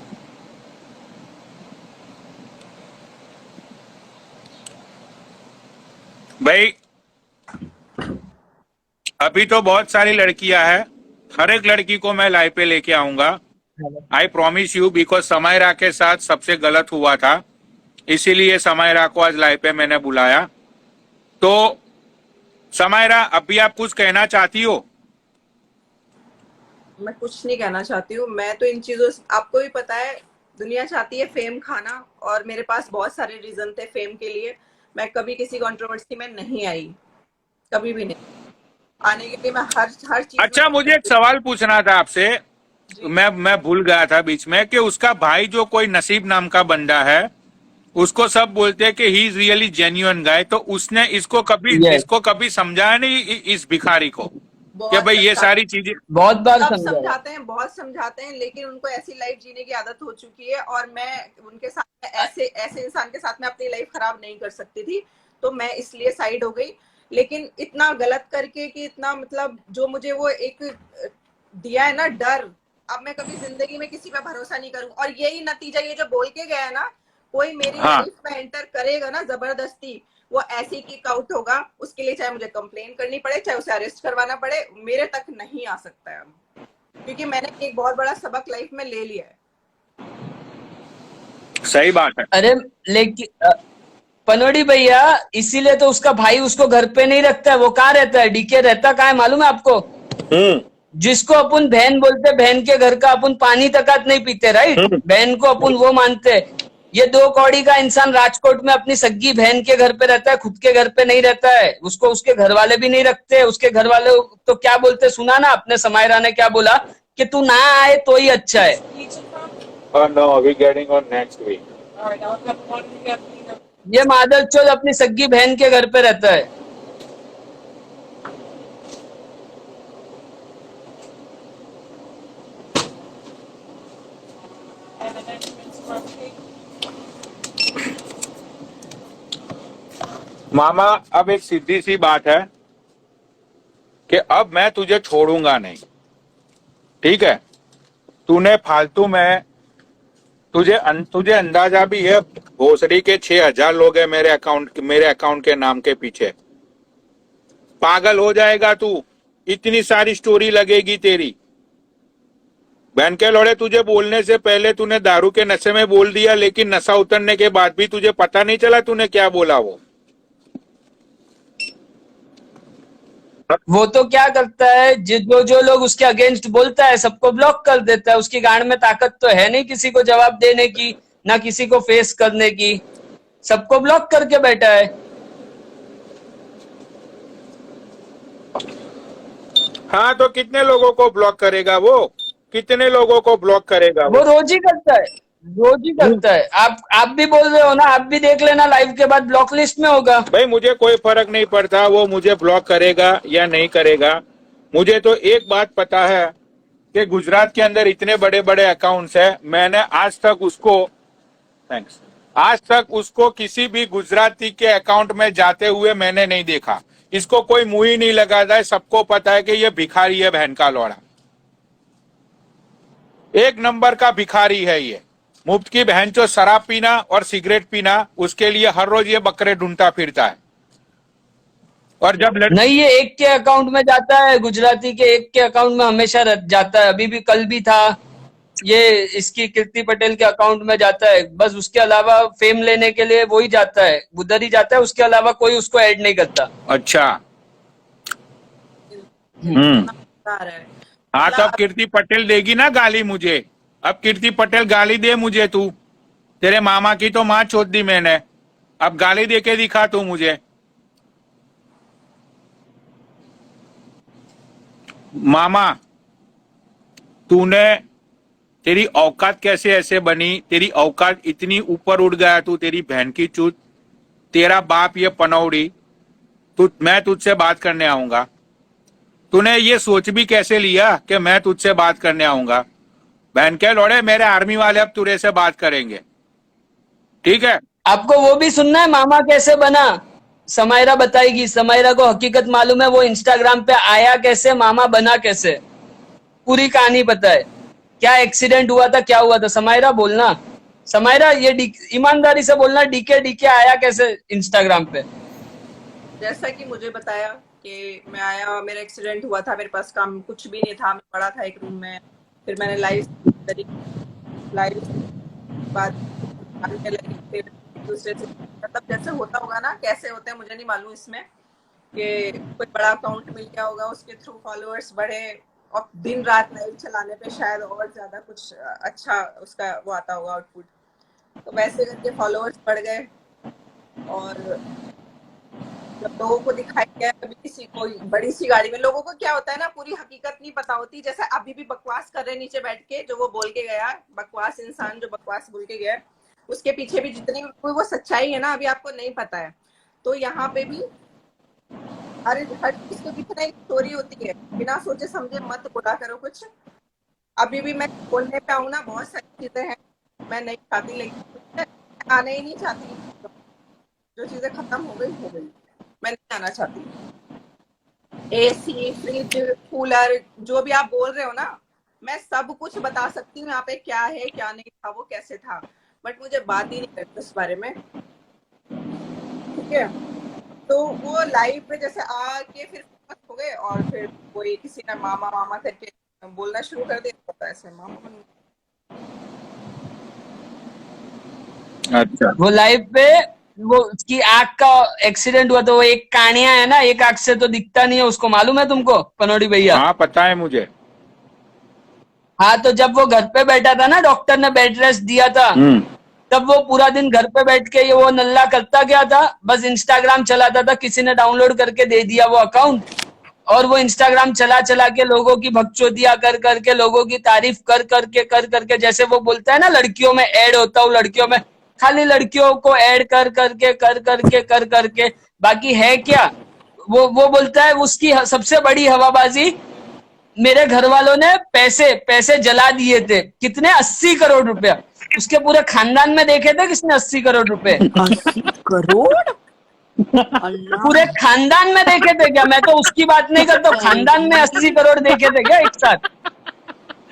भाई अभी तो बहुत सारी लड़कियां हैं, हर एक लड़की को मैं लाइव पे लेके आऊंगा, I promise you, because Samaira के साथ सबसे गलत हुआ था, इसीलिए समायरा को आज लाइव पे मैंने बुलाया। तो समायरा, अभी आप कुछ कहना चाहती हो? मैं कुछ नहीं कहना चाहती हूँ, मैं तो इन चीजों से, आपको भी पता है दुनिया चाहती है फेम खाना, और मेरे पास बहुत सारे रीजन थे फेम के लिए। मैं कभी किसी कंट्रोवर्सी में नहीं आई, कभी भी नहीं। आने के लिए मैं हर चीज में अच्छा, मुझे एक सवाल पूछना था आपसे। जी। मैं भूल गया था बीच में कि उसका भाई जो कोई नसीब नाम का बंदा है, उसको सब बोलते हैं कि ही इज रियली जेन्युइन गाय, तो उसने यस, इसको कभी समझाया नहीं इस भिखारी को कि बहुत भाई ये समझा, सारी चीजें। बहुत बार सब समझाया। समझाते हैं, बहुत समझाते हैं, लेकिन उनको ऐसी लाइफ जीने की आदत हो चुकी है, और मैं उनके साथ में ऐसे ऐसे इंसान के साथ में अपनी लाइफ खराब नहीं कर सकती थी, तो मैं इसलिए साइड हो गई। लेकिन इतना गलत करके कि इतना मतलब जो मुझे वो एक दिया है ना डर, अब मैं कभी जिंदगी में किसी पे भरोसा नहीं करूं। और यही नतीजा, ये जो बोल के गया है ना, कोई मेरी हाँ, लाइफ में एंटर करेगा ना जबरदस्ती, वो ऐसे ही किक आउट होगा। उसके लिए चाहे मुझे कंप्लेन करनी पड़े, चाहे उसे अरेस्ट करवाना पड़े, मेरे तक नहीं आ सकता है अब, क्योंकि मैंने एक बहुत बड़ा सबक लाइफ में ले लिया है। सही बात है। अरे लेकिन पनोड़ी भैया, इसीलिए तो उसका भाई उसको घर पे नहीं रखता है। वो कहाँ रहता है? डीके रहता कहाँ है मालूम है आपको? हम्म। जिसको अपन बहन बोलते, बहन के घर का अपन पानी तक नहीं पीते, राइट? बहन को अपन वो मानते। ये 2 कौड़ी का इंसान राजकोट में अपनी सग्गी बहन के घर पे रहता है, खुद के घर पे नहीं रहता है। उसको उसके घर वाले भी नहीं रखते। उसके घर वाले तो क्या बोलते, सुना ना अपने समायरा ने क्या बोला कि तू ना आए तो ही अच्छा है। No, we getting on next week. ये मादर चोद अपनी सग्गी बहन के घर पे रहता है। मामा, अब एक सीधी सी बात है कि अब मैं तुझे छोड़ूंगा नहीं, ठीक है? तूने फालतू में, तुझे अंदाजा भी है, भोसड़ी के 6,000 लोग हैं मेरे अकाउंट के नाम के पीछे। पागल हो जाएगा तू, इतनी सारी स्टोरी लगेगी तेरी। बहन के लोड़े, तुझे बोलने से पहले तूने दारू के नशे में बोल दिया, लेकिन नशा उतरने के बाद भी तुझे पता नहीं चला तूने क्या बोला। वो तो क्या करता है, जो जो लोग उसके अगेंस्ट बोलता है सबको ब्लॉक कर देता है। उसकी गांड में ताकत तो है नहीं किसी को जवाब देने की, ना किसी को फेस करने की। सबको ब्लॉक करके बैठा है। हाँ, तो कितने लोगों को ब्लॉक करेगा वो? कितने लोगों को ब्लॉक करेगा वो रोज ही करता है, रोज ही करता है। आप भी बोल रहे हो ना, आप भी देख लेना, लाइव के बाद ब्लॉक लिस्ट में होगा। भाई मुझे कोई फर्क नहीं पड़ता वो मुझे ब्लॉक करेगा या नहीं करेगा। मुझे तो एक बात पता है कि गुजरात के अंदर इतने बड़े बड़े अकाउंट्स है, मैंने आज तक उसको किसी भी गुजराती के अकाउंट में जाते हुए मैंने नहीं देखा। इसको कोई मुंह ही नहीं लगाता है, सबको पता है कि ये भिखारी है, बहन का लौड़ा, एक नंबर का भिखारी है ये। मुफ्त की बहन चो शराब पीना और सिगरेट पीना, उसके लिए हर रोज ये बकरे ढूंढता फिरता है। और जब नहीं, ये एक के अकाउंट में जाता है, गुजराती के एक के अकाउंट में हमेशा जाता है। अभी भी, कल भी था, ये इसकी कीर्ति पटेल के अकाउंट में जाता है। बस उसके अलावा फेम लेने के लिए वो ही जाता है, उधर ही जाता है। उसके अलावा कोई उसको ऐड नहीं करता। अच्छा। आ रहा है। हाँ, तो अब कीर्ति पटेल देगी ना गाली मुझे। अब कीर्ति पटेल गाली दे मुझे, तू, तेरे मामा की तो माँ चोद दी मैंने, अब गाली दे के दिखा तू मुझे। मामा, तूने, तेरी औकात कैसे ऐसे बनी? तेरी औकात इतनी ऊपर उड़ गया तू, तेरी बहन की चूत, तेरा बाप ये पनौड़ी, मैं तुझसे बात करने आऊंगा। तूने ये सोच भी कैसे लिया कि मैं तुझसे बात करने आऊंगा? बहन के लोड़े, मेरे आर्मी वाले अब तुरे से बात करेंगे, ठीक है? आपको वो भी सुनना है मामा कैसे बना? समायरा बताएगी। समायरा को हकीकत मालूम है, वो इंस्टाग्राम पे आया कैसे, मामा बना कैसे, पूरी कहानी पता है। क्या एक्सीडेंट हुआ था, क्या हुआ था? समायरा बोलना, समायरा ये ईमानदारी से बोलना, डीके आया कैसे इंस्टाग्राम पे? जैसा कि मुझे बताया कि मैं आया, मेरा एक्सीडेंट हुआ था, मेरे पास काम कुछ भी नहीं था, मैं पड़ा था एक रूम में। फिर मैंने लाइव बात करने लगी, फिर एक दूसरे से, मतलब जैसे होता होगा ना, कैसे होते हैं मुझे नहीं मालूम इसमें, कि कोई बड़ा अकाउंट मिल गया होगा, उसके थ्रू फॉलोअर्स बढ़े, और दिन रात लाइव चलाने पे शायद और ज्यादा कुछ अच्छा उसका वो आता होगा आउटपुट। तो वैसे करके फॉलोअर्स बढ़ गए और जब लोगों को दिखाई गया कभी कोई बड़ी सी गाड़ी में, लोगों को क्या होता है ना, पूरी हकीकत नहीं पता होती। जैसे अभी भी बकवास कर रहे नीचे बैठ के, जो वो बोल के गया, बकवास इंसान जो बकवास बोल के गया, उसके पीछे भी जितनी कोई वो सच्चाई है ना, अभी आपको नहीं पता है। तो यहाँ पे भी हर चीज के पीछे ना एक स्टोरी होती है, बिना सोचे समझे मत बोला करो कुछ। अभी भी मैं बोलने पे आऊँ ना, बहुत सारी चीजें हैं मैं नहीं चाहती, लेकिन आने ही नहीं चाहती। जो चीजें खत्म हो गई मैं नहीं आना चाहती। एसी, फ्रिज, कूलर, जो भी आप बोल रहे हो ना, मैं सब कुछ बता सकती हूँ यहाँ पे क्या है क्या नहीं था, वो कैसे था, बट मुझे बात ही नहीं करती उस बारे में। ठीक है, तो वो लाइव पे जैसे आके फिर फेमस हो गए और फिर कोई किसी ने मामा मामा करके बोलना शुरू कर दिया, तो ऐसे मामा बन गए। अच्छा, वो लाइव पे वो उसकी आंख का एक्सीडेंट हुआ, तो वो एक कानिया है ना, एक आंख से तो दिखता नहीं है उसको, मालूम है तुमको पनोड़ी भैया? हाँ पता है मुझे। हाँ, तो जब वो घर पे बैठा था ना, डॉक्टर ने बेड रेस्ट दिया था, तब वो पूरा दिन घर पे बैठ के ये वो नल्ला करता क्या था, बस इंस्टाग्राम चलाता था। किसी ने डाउनलोड करके दे दिया वो अकाउंट, और वो इंस्टाग्राम चला चला के लोगों की भगचोदिया कर करके, लोगों की तारीफ कर करके, जैसे वो बोलता है ना लड़कियों में ऐड होता हूँ, लड़कियों में खाली लड़कियों को ऐड कर करके बाकी है क्या। वो बोलता है उसकी सबसे बड़ी हवाबाजी, मेरे घर वालों ने पैसे जला दिए थे। कितने? 80 करोड़ रुपया। उसके पूरे खानदान में देखे थे किसने 80 करोड़ रुपए? 80 करोड़? अल्लाह। पूरे खानदान में देखे थे क्या? मैं तो उसकी बात नहीं करता हूँ, खानदान में 80 करोड़ देखे थे क्या एक साथ?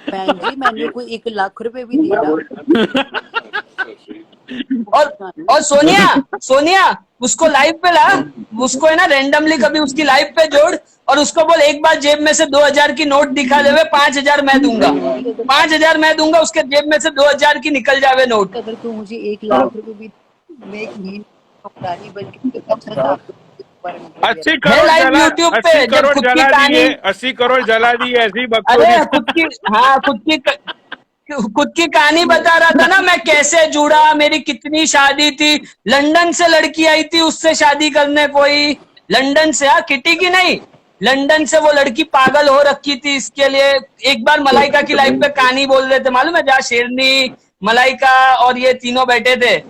बहन जी, मैंने कोई 1 लाख रुपए भी दे रहा। और सोनिया उसको लाइव पे ला, उसको है ना रैंडमली कभी उसकी लाइव पे जोड़, और उसको बोल एक बार जेब में से 2000 की नोट दिखा देवे, 5000 मैं दूंगा, 5000 मैं दूंगा, उसके जेब में से 2000 की निकल जावे नोट। अगर तू मुझे 1 लाख रुपए भी, मैं एक महीने पुरानी बन के अच्छा था। 80 है करोड़ लाइव जला, यूट्यूब 80 पे, जब करोड़ खुद की जला कहानी, दिए, 80 करोड़ जला दिए ऐसी अरे बकचोदी। खुद की कहानी बता रहा था ना, मैं कैसे जुड़ा, मेरी कितनी शादी थी, लंदन से लड़की आई थी उससे शादी करने, कोई लंदन से, हाँ किटी की नहीं, लंदन से वो लड़की पागल हो रखी थी इसके लिए। एक बार मलाइका की लाइफ पे कहानी बोल रहे थे, मालूम है, जहाँ शेरनी, मलाइका और ये तीनों बैठे थे,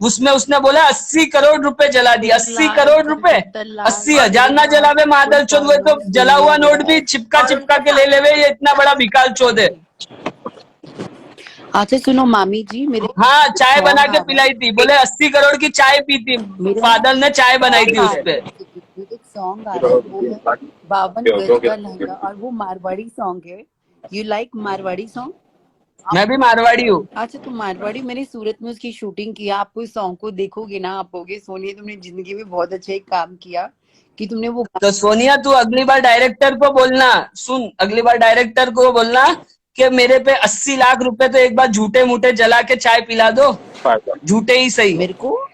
उसमें उसने बोला 80 करोड़ रुपए जला दिए। 80 करोड़ रुपए, 80,000 ना जलावे मादल चोद, हुए तो जला हुआ नोट भी चिपका चिपका के ले लेवे, ये इतना बड़ा भिकाल चोद है। अच्छा सुनो मामी जी, मेरे हाँ, चाय सॉन्ग बना आ के रहा है। पिलाई थी, बोले 80 करोड़ की चाय पी थी, मेरा फादर ने चाय बनाई थी उस पे। एक सॉन्ग आ रहा है, वो है 52 गज का लहंगा, और वो मारवाड़ी सॉन्ग है। You like Marwari song? मैं भी मारवाड़ी हूँ। अच्छा, तो मारवाड़ी, मैंने सूरत में उसकी शूटिंग किया। आप उस सॉन्ग को देखोगे ना, आप बोगे सोनिया तुमने जिंदगी में बहुत अच्छा एक काम किया कि तुमने वो। तो सोनिया तू अगली बार डायरेक्टर को बोलना, सुन, अगली बार डायरेक्टर को बोलना कि मेरे पे 80 लाख रुपए तो एक बार झूठे मूठे जला के चाय पिला दो, झूठे ही सही। मेरे को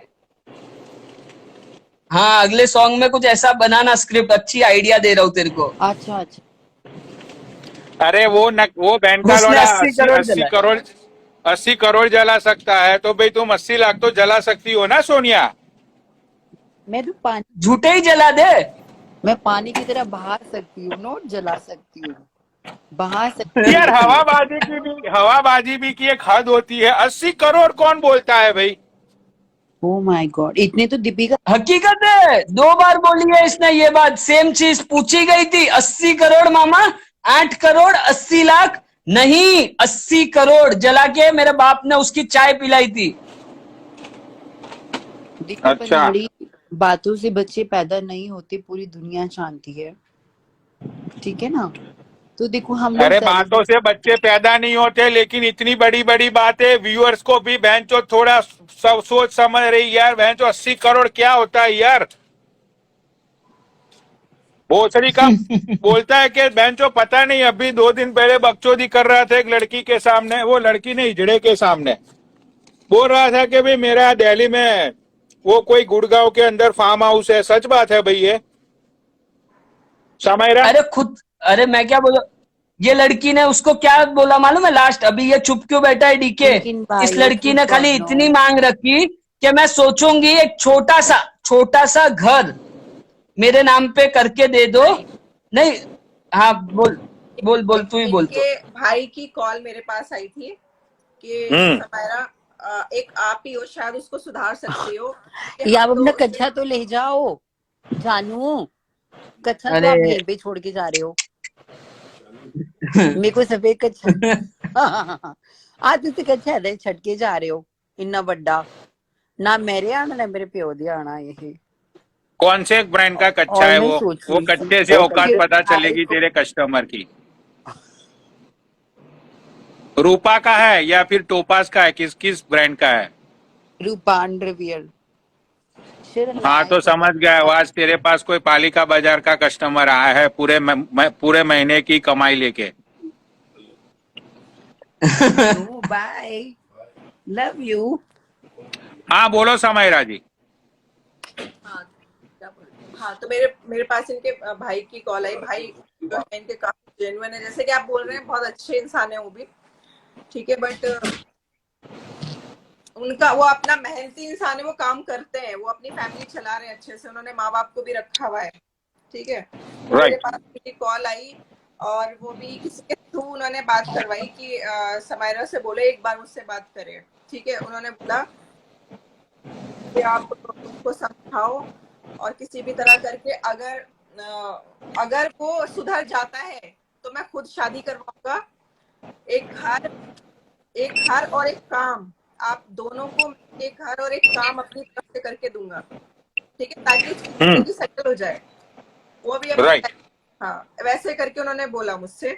हाँ, अगले सॉन्ग में कुछ ऐसा बनाना स्क्रिप्ट, अच्छी आइडिया दे रहा हूँ तेरे को। अच्छा अच्छा, अरे वो बैंक का उसने लोड़ा 80 करोड़ 80 जला। करोड़ 80 करोड़ जला सकता है, तो भाई तुम 80 लाख तो जला सकती हो ना सोनिया। मैं तो पानी, झूठे ही जला दे। मैं पानी की तरह बहा सकती हूँ, नोट जला सकती हूँ, बहा सकती यार हूँ। हवाबाजी भी की एक हद होती है। 80 करोड़ कौन बोलता है भाई? ओ माय गॉड, इतने तो दीपिका। हकीकत है, 2 बार बोली है इसने ये बात, सेम चीज पूछी गई थी। 80 करोड़ मामा, 8 करोड़ 80 लाख नहीं, 80 करोड़ जला के मेरे बाप ने उसकी चाय पिलाई थी। दीपिका अच्छा। पनोड़ी, बातों से बच्चे पैदा नहीं होते, पूरी दुनिया जानती है, ठीक है ना। तो देखो हम लोग अरे बातों से बच्चे पैदा नहीं होते, लेकिन इतनी बड़ी बड़ी बातें व्यूअर्स को भी बहनचो थोड़ा सब सोच समझ रही यार। बहनचो 80 करोड़ क्या होता है यार? भोसड़ी का बोलता है कि बहनचो पता नहीं, अभी 2 दिन पहले बकचोदी कर रहा था एक लड़की के सामने, वो लड़की नहीं हिजड़े के सामने, बोल रहा था कि भाई मेरा दिल्ली में वो कोई गुड़गांव के अंदर फार्म हाउस है। सच बात है भाई ये? समायरा अरे मैं क्या बोलूं, ये लड़की ने उसको क्या बोला मालूम है लास्ट, अभी ये चुप क्यों बैठा है डीके, लेकिन भाई इस लड़की ने खाली सुनो, इतनी मांग रखी कि मैं सोचूंगी एक छोटा सा घर मेरे नाम पे करके दे दो। नहीं, हाँ बोल बोल बोल, तू ही बोल तो। इनके भाई की कॉल मेरे पास आई थी कि समायरा एक आप ही हो, शायद उसको सुधार सकती हो। कि या हम आप अपना तो कच्चा तो ले जाओ जानू, कच्चा तो अरे आप यहीं पे छोड़ के जा रहे हो, मेरे को सफेद कच्चा आज तुसी कच्चा है छट के जा रहे हो इन्ना बड़ा, ना मेरे आना ना मेरे प्यो दी आना। ये कौन से ब्रांड का कच्चा और है मैं वो सोच वो रही कच्चे थी से औकात कि पता चलेगी तेरे कस्टमर की। रूपा का है या फिर टोपास का है, किस किस ब्रांड का है? रूपान रिवियर हाँ तो समझ गया, आज तेरे पास कोई पालिका बाजार का कस्टमर आया है पूरे महीने की कमाई लेके। Bye, love you. हाँ बोलो समायरा जी। हाँ तो मेरे पास इनके भाई की कॉल आई। भाई जो है इनके काफी जेन्युइन है, जैसे कि आप बोल रहे हैं, बहुत अच्छे इंसान है वो भी, ठीक है, बट उनका वो अपना मेहनती इंसान है, वो काम करते हैं, वो अपनी फैमिली चला रहे हैं अच्छे से, उन्होंने माँ बाप को भी रखा हुआ है, ठीक है। मेरे पास मेरी कॉल आई और वो भी किसी के थ्रू उन्होंने बात करवाई कि समायरा से बोले एक बार मुझसे बात करे, ठीक है। उन्होंने बोला कि आप उसको समझाओ और किसी भी तरह करके अगर वो सुधर जाता है तो मैं खुद शादी करवाऊंगा। एक घर और एक काम, आप दोनों को एक घर और एक काम अपनी तरफ से करके दूंगा, ठीक है, ताकि उसकी जिंदगी सेटल हो जाए। वो भी अपनी हाँ वैसे करके उन्होंने बोला मुझसे,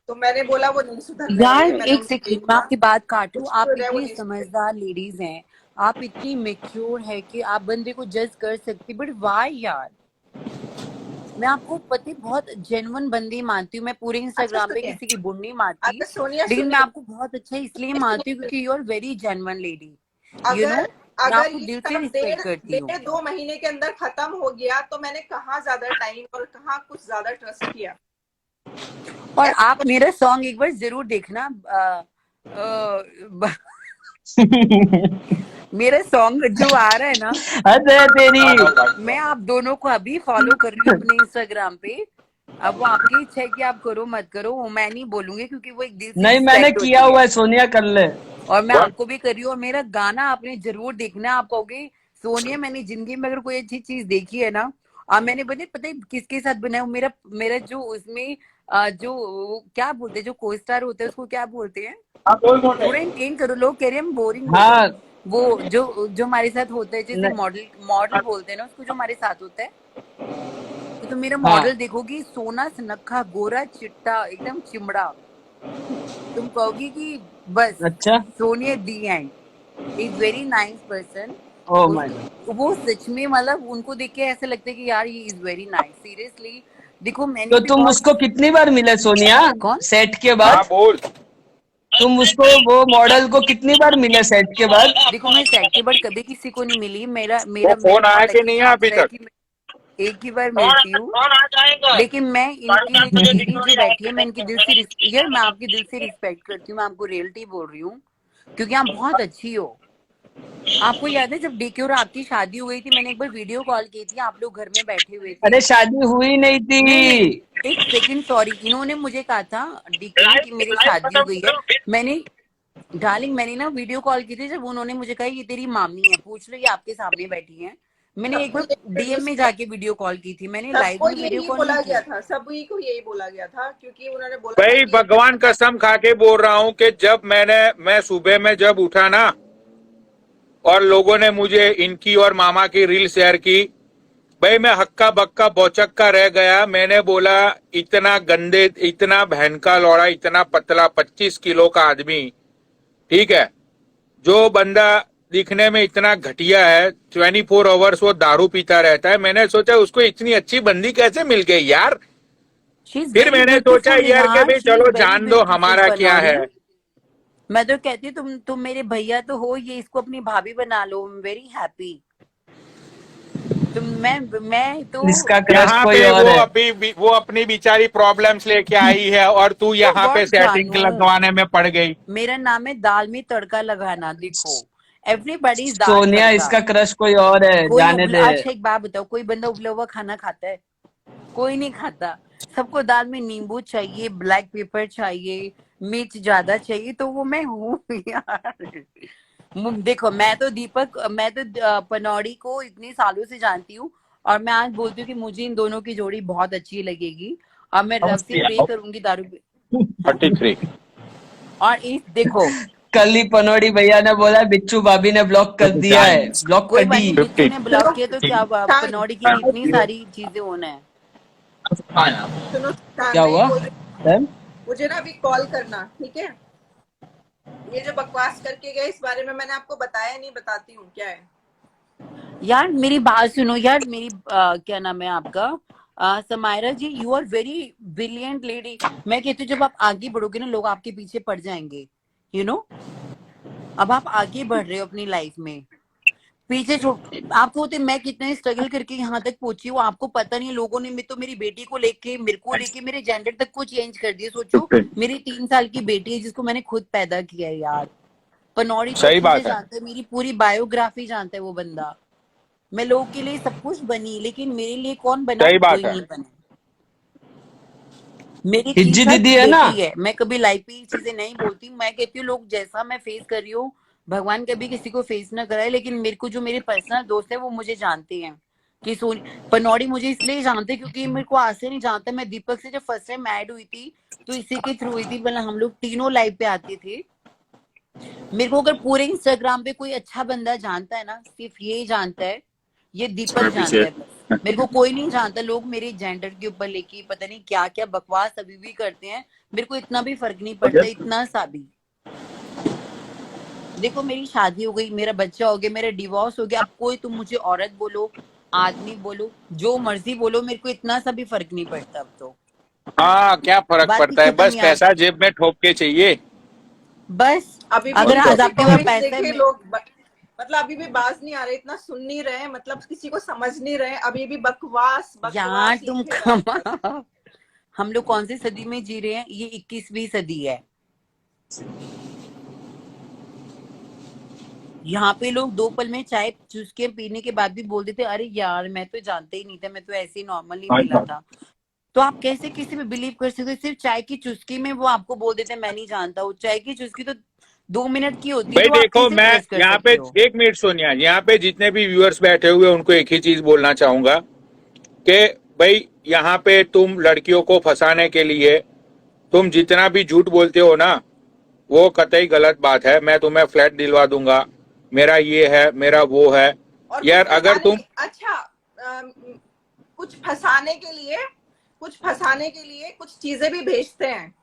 तो मैंने बोला वो नहीं सुधरने वाले। यार मैंने एक उनको सेकंड, मैं बोला, आपकी बात काटूं, कुछ आप जो है वो इतनी नहीं सुधरेगा। समझदार लेडीज हैं, आप इतनी मेच्योर है कि आप बंदे को जज कर सकती, बट वाई यार, मैं आपको पति बहुत जेन्युइन बंदी मानती हूँ, मैं पूरे अच्छा इंस्टाग्राम पे सुनिए, किसी की बुढ़ नहीं मारती, अच्छा सोनिया लेकिन मैं सुनिए, आपको बहुत अच्छा इसलिए मानती हूँ क्योंकि you are very genuine lady, you know, अगर मैं अगर आपको ये दिल से सब रिस्पेक्ट करती हूँ। 1.5-2 महीने के अंदर खत्म हो गया तो मैंने कहाँ ज्यादा टाइम और कहाँ कुछ ज्यादा ट्रस्ट किया। और आप मेरा सॉन्ग एक बार जरूर देखना, मेरा सॉन्ग जो आ रहा है ना, अरे तेरी, मैं आप दोनों को अभी फॉलो कर रही हूँ अपने इंस्टाग्राम पे। अब वो आपकी इच्छा है कि आप करो मत करो, वो मैं नहीं बोलूंगी क्योंकि वो एक दिल से नहीं मैंने रिस्पेक्ट किया होती हुआ है, है, सोनिया कर ले। और मैं आपको भी कर रही हूँ। और मेरा गाना आपने जरूर देखना, आप कहोगे सोनिया मैंने जिंदगी में अगर कोई अच्छी चीज देखी है ना, मैंने पता है किसके साथ बनाया, मेरा मेरा जो उसमें जो क्या बोलते हैं, जो को स्टार होता है उसको क्या बोलते हैं, थोड़ा इंटेन करो, लोग कह रहे हैं हम बोरिंग हो हाँ गए। वो जो जो हमारे साथ होता है, जैसे मॉडल मॉडल बोलते हैं ना उसको, जो हमारे साथ होता है, तो मेरा मॉडल हाँ देखोगी, सोना सुनखा गोरा चिट्टा एकदम चिमड़ा, तुम कहोगी कि बस अच्छा, Sonia di and, is very nice person. Oh my वो सच में मतलब उनको देख के ऐसा लगता है कि यार ये इज वेरी नाइस, सीरियसली। देखो मैंने तो भी तुम बहुत, उसको कितनी बार मिले सोनिया कौन, सेट के हाँ बाद? बोल। तुम उसको, वो मॉडल को कितनी बार मिले सेट के बाद? देखो मैं सेट के बाद कभी किसी को नहीं मिली, मेरा वो मेरा मेरा फोन आया बहुत कि लकी नहीं है अभी चांस है तक? कि मैं एक ही बार मिलती हूँ। लेकिन मैं इनकी देखो दीदी जो बैठी है, मैं इनकी दिल से यार मैं आपकी दिल से रिस्पेक्ट करती हूँ, मैं आपको रियलिटी बोल रही हूँ क्योंकि आप बहुत अच्छी हो। आपको याद है जब डीके और आपकी शादी हुई थी, मैंने एक बार वीडियो कॉल की थी, आप लोग घर में बैठे हुए थे। अरे शादी हुई नहीं थी। नहीं, एक सेकंड, सॉरी, इन्होंने मुझे कहा था डीके ने कि मेरी शादी हो गई है। मैंने डार्लिंग मैंने ना वीडियो कॉल की थी, जब उन्होंने मुझे कहा ये तेरी मामी है, पूछ लो, ये आपके सामने बैठी है। मैंने एक बार डीएम में जाके वीडियो कॉल की थी, मैंने लाइव सबको में वीडियो यही कॉल बोला नहीं गया की। था, सभी को यही बोला गया था, क्योंकि उन्होंने बोला था भाई कि भगवान कसम खा के बोल रहा हूँ कि जब मैं सुबह में जब उठा ना और लोगों ने मुझे इनकी और मामा की रील शेयर की, भाई मैं हक्का बक्का बौचक्का रह गया। मैंने बोला इतना गंदे, इतना बहन का लौड़ा, इतना पतला 25 किलो का आदमी, ठीक है, जो बंदा दिखने में इतना घटिया है, 24 आवर्स वो दारू पीता रहता है। मैंने सोचा उसको इतनी अच्छी बंदी कैसे मिल गई यार। शी इज फिर वेरी मैंने सोचा ब्यूटीफुल यार कि यार, भाई शी इज चलो वेरी जान दो ब्यूटीफुल हमारा क्या पनौड़ी। है। मैं तो कहती हूँ तुम मेरे भैया तो हो, ये इसको अपनी भाभी बना लो, आई एम वेरी हैप्पी। तो मैं तो इसका क्रश यहाँ कोई पे और है। वो अपनी बेचारी प्रॉब्लम्स लेके आई है और तू तो यहाँ पे व्हाट सेटिंग जानू, लगवाने में पड़ गई। मेरा नाम है दाल में तड़का लगाना। देखो, एवरीबॉडी इज दाल सोनिया, तड़का। इसका क्रश कोई और है, कोई जाने दे। अच्छा एक बात बताओ, कोई बंदा उबला हुआ खाना खाता है? कोई नहीं खाता। सबको दाल में नींबू चाहिए, ब्लैक पेपर चाहिए, मिर्च ज्यादा चाहिए, तो वो मैं हूँ यार। देखो, मैं तो पनौड़ी को इतने सालों से जानती हूँ, और मैं आज बोलती हूँ कि मुझे इन दोनों की जोड़ी बहुत अच्छी लगेगी, और मैं रब से प्रे करूंगी दारू 33। और इस देखो, कल ही पनोड़ी भैया ने बोला बिच्छू भाभी ने ब्लॉक कर दिया है, ब्लॉक कोई कर बात दी। नहीं, बिच्छू ने ब्लॉक सुनो किया तो क्या हुआ? शान, पनौड़ी के लिए इतनी सारी चीजें होना है। सुनो शान, क्या मैं ये हुआ बोल रही मैम? हूँ, मुझे ना अभी कॉल करना, ठीक है? ये जो बकवास करके गए इस बारे में मैंने आपको बताया नहीं, बताती हूँ क्या है। यार मेरी बात सुनो यार, मेरी क्या नाम है आपका? Samaira ji, you are very brilliant lady. मैं कहती हूँ जब आप आगे बढ़ोगे ना, लोग आपके पीछे पड़ जाएंगे, यू नो। अब आप आगे बढ़ रहे हो अपनी लाइफ में, पीछे छोड़। आपको होते मैं कितने स्ट्रगल करके यहाँ तक पहुंची हूँ, आपको पता नहीं। लोगों ने तो मेरी बेटी को लेके, मेरे को लेके, मेरे जेंडर तक को चेंज कर दिया। सोचो, मेरी 3 साल की बेटी है जिसको मैंने खुद पैदा किया है यार। पनौड़ी तक सही मुझे बात है। जानता है, मेरी पूरी बायोग्राफी जानता है वो बंदा। मैं लोगों के लिए सब कुछ बनी, लेकिन मेरे लिए कौन बना? सही बात कोई है। नहीं बना। मेरी 3 हिज्जी साल दीदी की है ना? बेटी है। मैं कभी लाइफ पे ये चीजें नहीं बोलती। मैं कहती हूँ लोग जैसा मैं फेस कर रही हूँ, भगवान कभी किसी को फेस ना कराए, लेकिन मेरे को जो मेरे पर्सनल दोस्त है वो मुझे जानते हैं कि सोनी पनौड़ी मुझे इसलिए जानते हैं क्योंकि मेरे को आज से नहीं जानता। मैं दीपक से जब फर्स्ट टाइम ऐड हुई थी तो इसी के थ्रू हुई थी, मतलब हम लोग तीनों लाइव पे आते थे। मेरे को अगर पूरे इंस्टाग्राम पे कोई अच्छा बंदा जानता है ना, सिर्फ ये जानता है, ये दीपक जानता है बस। मेरे को कोई नहीं जानता। लोग मेरे जेंडर के ऊपर लेके पता नहीं क्या क्या बकवास अभी भी करते हैं, मेरे को इतना भी फर्क नहीं पड़ता, इतना सा भी। देखो, मेरी शादी हो गई, मेरा बच्चा हो गया, मेरा डिवोर्स हो गया। अब कोई तुम मुझे औरत बोलो, आदमी बोलो, जो मर्जी बोलो, मेरे को इतना सा भी फर्क नहीं पड़ता अब तो। हाँ, क्या फर्क बात ही पड़ता है, खत्म बस यार। पैसा जेब में ठोक के चाहिए। बस अभी भी अगर नीचे आज से आपके पास कमेंट्स पैसा है, देखे लोग, मतलब अभी भी बाज नहीं आ रहे, इतना सुन नहीं रहे, मतलब किसी को समझ नहीं रहे, अभी भी बकवास यार बकवास तुम लिखे जा रहे हैं। कमा हम लोग कौन सी सदी में जी रहे हैं? ये 21वीं सदी है। यहाँ पे लोग 2 पल में चाय चुस्के पीने के बाद भी बोल देते अरे यार मैं तो जानते ही नहीं था, मैं तो ऐसे ही नॉर्मली मिला था। तो आप कैसे किसी पे बिलीव कर सकते हो? सिर्फ चाय की चुस्की में वो आपको बोल देते मैं नहीं जानता हूँ। चाय की चुस्की तो 2 मिनट की होती है, भाई तो आप देखो, कैसे मैं ट्रस्ट कर यहाँ पे, सकते हो? 1 मिनट सोनिया, यहाँ पे जितने भी व्यूअर्स बैठे हुए हैं उनको एक ही चीज बोलना चाहूंगा कि भाई यहाँ पे तुम लड़कियों को फंसाने के लिए तुम जितना भी झूठ बोलते हो ना, वो कतई गलत बात है। मैं तुम्हें फ्लैट दिलवा दूंगा, मेरा ये है, मेरा वो है। और यार कुछ अगर फंसाने तुम, के, अच्छा, कुछ फंसाने के लिए, कुछ चीजें भी भेजते हैं,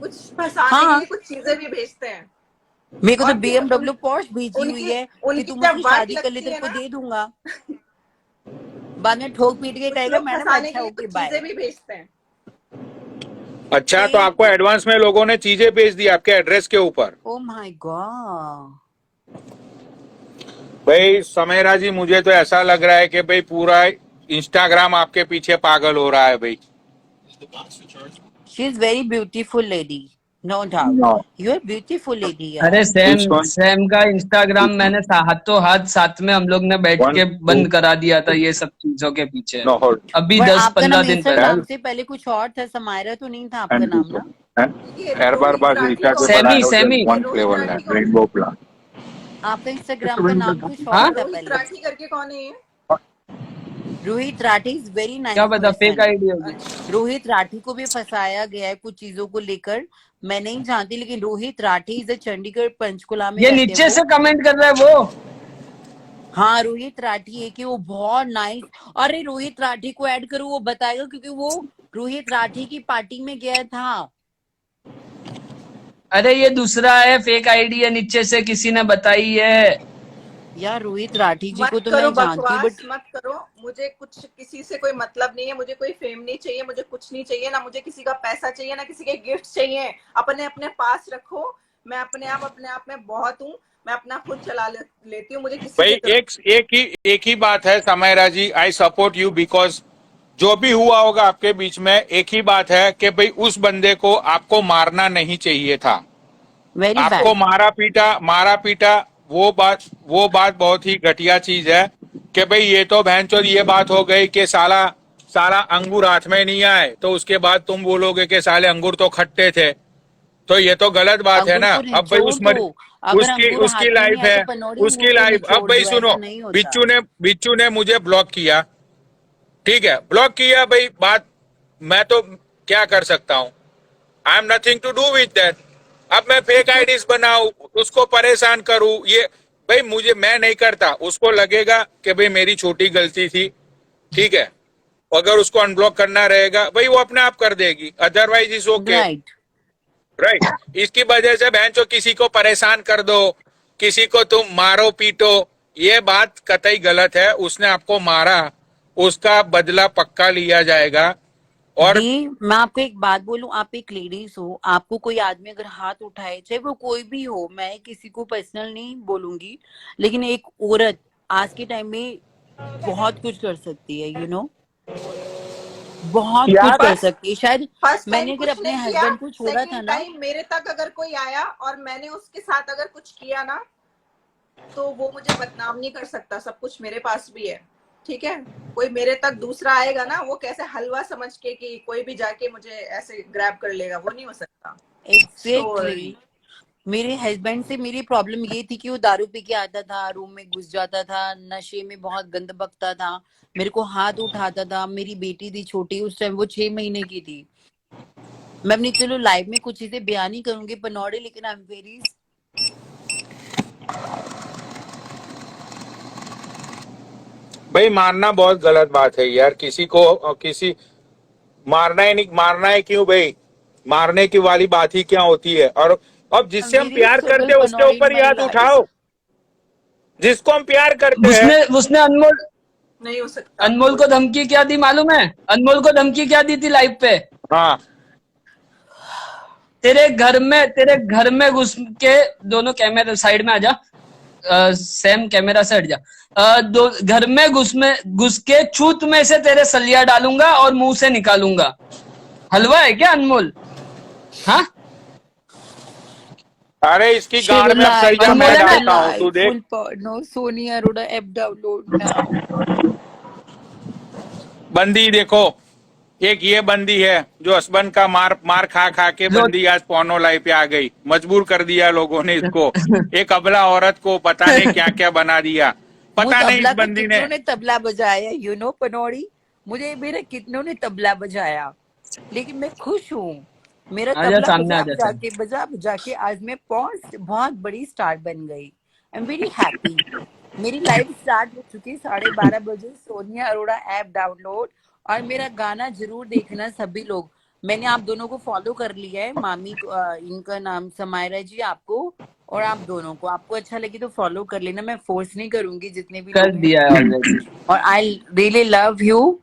कुछ फंसाने के हाँ, लिए कुछ चीजें भी भेजते हैं। मेरे को तो और फिर BMW पॉर्श भेजी हुई उनकी है कि उनकी तू जब मुझसे वाट शादी कर ले, लगती तेरे है को ना, दे दूंगा। बाद में ठोक पीट के कुछ कहेगा लोग मैडम फंसाने अच्छा के लिए ओके कुछ बाय। चीजें भी भेजते हैं। अच्छा तो एक आपको एडवांस में लोगों ने चीजें भेज दी आपके एड्रेस के ऊपर। Oh my God. भाई समेरा जी, मुझे तो ऐसा लग रहा है कि भाई पूरा इंस्टाग्राम आपके पीछे पागल हो रहा है भाई। She is very beautiful lady, no doubt. No. You are beautiful lady अरे यार। Sam, Which one? सैम का इंस्टाग्राम मैंने हाथों हाथ साथ में हम लोग ने बैठ One, के two, बंद करा दिया था ये सब चीजों के पीछे, no hold. अभी पर आपका 10-15 नाम दिन पहले। इंस्टाग्राम से पहले कुछ और था, समायरा तो नहीं था आपका And नाम this ना? one. And ये हर रोहित बार राठी रिचार्ज कौन पे है? सैमी, बनाया Sammy. One Rohit flavour Rathi है, कौन है? Rainbow plan. आपका इंस्टाग्राम का नाम कुछ हाँ, और था रोहित पहले। राठी करके कौन है ये? रोहित राठी इज वेरी क्या नाइस पता फेक पर्सन। आईडी होगी। अच्छा, रोहित राठी को भी फंसाया गया है कुछ चीजों को लेकर, मैं नहीं जानती, लेकिन रोहित राठी इज चंडीगढ़ पंचकुला में ये रहते हैं नीचे से वो। कमेंट कर रहा है वो। हाँ, रोहित राठी है कि वो बहुत नाइस। अरे रोहित राठी को ऐड करो, वो बताएगा, क्योंकि वो रोहित राठी की पार्टी में गया था। अरे ये दूसरा है, फेक आईडी है, नीचे से किसी ने बताई है। यार रोहित राठी जी मत को तो करो मैं जानती हूँ, बकवास, बट मत करो। मुझे कुछ किसी से कोई मतलब नहीं है, मुझे कोई फेम नहीं चाहिए, मुझे कुछ नहीं चाहिए, ना मुझे किसी का पैसा चाहिए, ना किसी के गिफ्ट चाहिए। अपने अपने पास रखो। मैं अपने आप में बहुत हूँ। मैं अपना खुद चला लेती हूँ, मुझे किसी भाई की जरूरत एक ही बात है समायरा जी, आई सपोर्ट यू बिकॉज जो भी हुआ होगा आपके बीच में, एक ही बात है कि भाई उस बंदे को आपको मारना नहीं चाहिए था। वेरी आपको बैड। मारा पीटा, वो बात बहुत ही घटिया चीज है कि भाई ये तो बहनचोद ये बात हो गई कि साला साला अंगूर हाथ में नहीं आए तो उसके बाद तुम बोलोगे कि साले अंगूर तो खट्टे थे, तो ये तो गलत बात है अंगूर ना। को अब भाई निचोड़ दो। अगर उसकी अंगूर उसकी हाथ में नहीं लाइफ आए है, तो पनौड़ी उसकी मुंह को लाइफ। अब निचोड़ भाई दो, सुनो, ऐसा नहीं होता। बिच्छू ने मुझे ब्लॉक किया, ठीक है, ब्लॉक किया भाई, बात मैं तो क्या कर सकता हूँ, I am nothing to do with that. अब मैं फेक आईडीज बनाऊं, उसको परेशान करूं, ये भाई मुझे, मैं नहीं करता, उसको लगेगा कि भाई मेरी छोटी गलती थी, ठीक है, अगर उसको अनब्लॉक करना रहेगा भाई वो अपने आप कर देगी, otherwise is okay, right. Right. इसकी वजह से बहन चो किसी को परेशान कर दो, किसी को तुम मारो पीटो, ये बात कतई गलत है। उसने आपको मारा, उसका बदला पक्का लिया जाएगा। और दी, मैं आपको एक बात बोलूं, आप एक लेडीज हो, आपको कोई आदमी अगर हाथ उठाए, चाहे वो कोई भी हो, मैं किसी को पर्सनल नहीं बोलूंगी, लेकिन एक औरत आज के टाइम में बहुत कुछ कर सकती है, बहुत कुछ यार कर फर्स्ट सकती है। शायद फर्स्ट टाइम मैंने अगर कुछ अपने नहीं किया, हस्बैंड को छोड़ा था सेकंड ना, टाइम मेरे तक अगर कोई आया और मैंने उसके साथ अगर कुछ किया ना, तो वो मुझे बदनाम नहीं कर सकता, सब कुछ मेरे पास भी है, ठीक है। कोई मेरे तक दूसरा आएगा ना, वो कैसे हलवा समझ के कि कोई भी जाके मुझे ऐसे ग्रैब कर लेगा, वो नहीं हो सकता। एग्जैक्टली। मेरे हस्बैंड से मेरी प्रॉब्लम ये थी कि वो दारू पी के आता था, रूम में घुस जाता था, नशे में बहुत गंद बकता था, मेरे को हाथ उठाता था। मेरी बेटी थी छोटी, उस टाइम वो 6 महीने की थी। मैं अपनी, चलो लाइव में कुछ चीजें बयान नहीं करूंगी पनौड़े, लेकिन आई एम वेरी, भाई मारना बहुत गलत बात है यार, किसी को किसी मारना ही नहीं, मारना है क्यों भाई, मारने की वाली बात ही क्या होती है। और अब आई एम जिससे हम वेरी प्यार स्ट्रगल करते हैं उसके पनौड़े इन ऊपर माई याद लाइफ। उठाओ, जिसको हम प्यार करते हैं। उसने उसने अनमोल नहीं हो सकता। अनमोल को धमकी क्या दी मालूम है? अनमोल को धमकी क्या दी थी लाइव पे? हाँ, तेरे घर में घुस के, दोनों कैमरे साइड में आ जा, सेम कैमरा से हट जा, घर में घुस के चूत में से तेरे सलिया डालूंगा और मुंह से निकालूंगा। हलवा है क्या अनमोल? हाँ, अरे इसकी गाड़ में अब सरिया मैं अनमोल है ना? डालता हूँ, तू देख। Full porno, Sony Aroda app download now. बंदी देखो, एक ये बंदी है जो हस्बैंड का मार खा खा के जो बंदी आज पोर्नो लाइफ पे आ गई, मजबूर कर दिया लोगों ने इसको, एक अबला औरत को पता नहीं क्या क्या बना दिया, वो पता नहीं तबला इस का बंदी ने। कितनों ने तबला बजाया, पनौड़ी, मुझे मेरे कितनों ने तबला बजाया, लेकिन मैं खुश हूँ। मेरा आजा तबला सामने, बजा आजा बजा सामने। के आज मैं बहुत बड़ी स्टार बन गई। I am very happy. मेरी लाइफ स्टार्ट हो चुकी 12:30 बजे। सोनिया अरोड़ा ऐप डाउनलोड, और मेरा गाना जरूर देखना सभी लोग। मैंने आप दोनों को फॉलो कर लिया है, मामी को, इनका नाम समायरा जी, आपको और आप दोनों को। आपको अच्छा लगे तो फॉलो कर लेना, मैं फोर्स नहीं करूंगी, जितने भी कर लोग दिया है हैं। ऑलरेडी। और I really love you,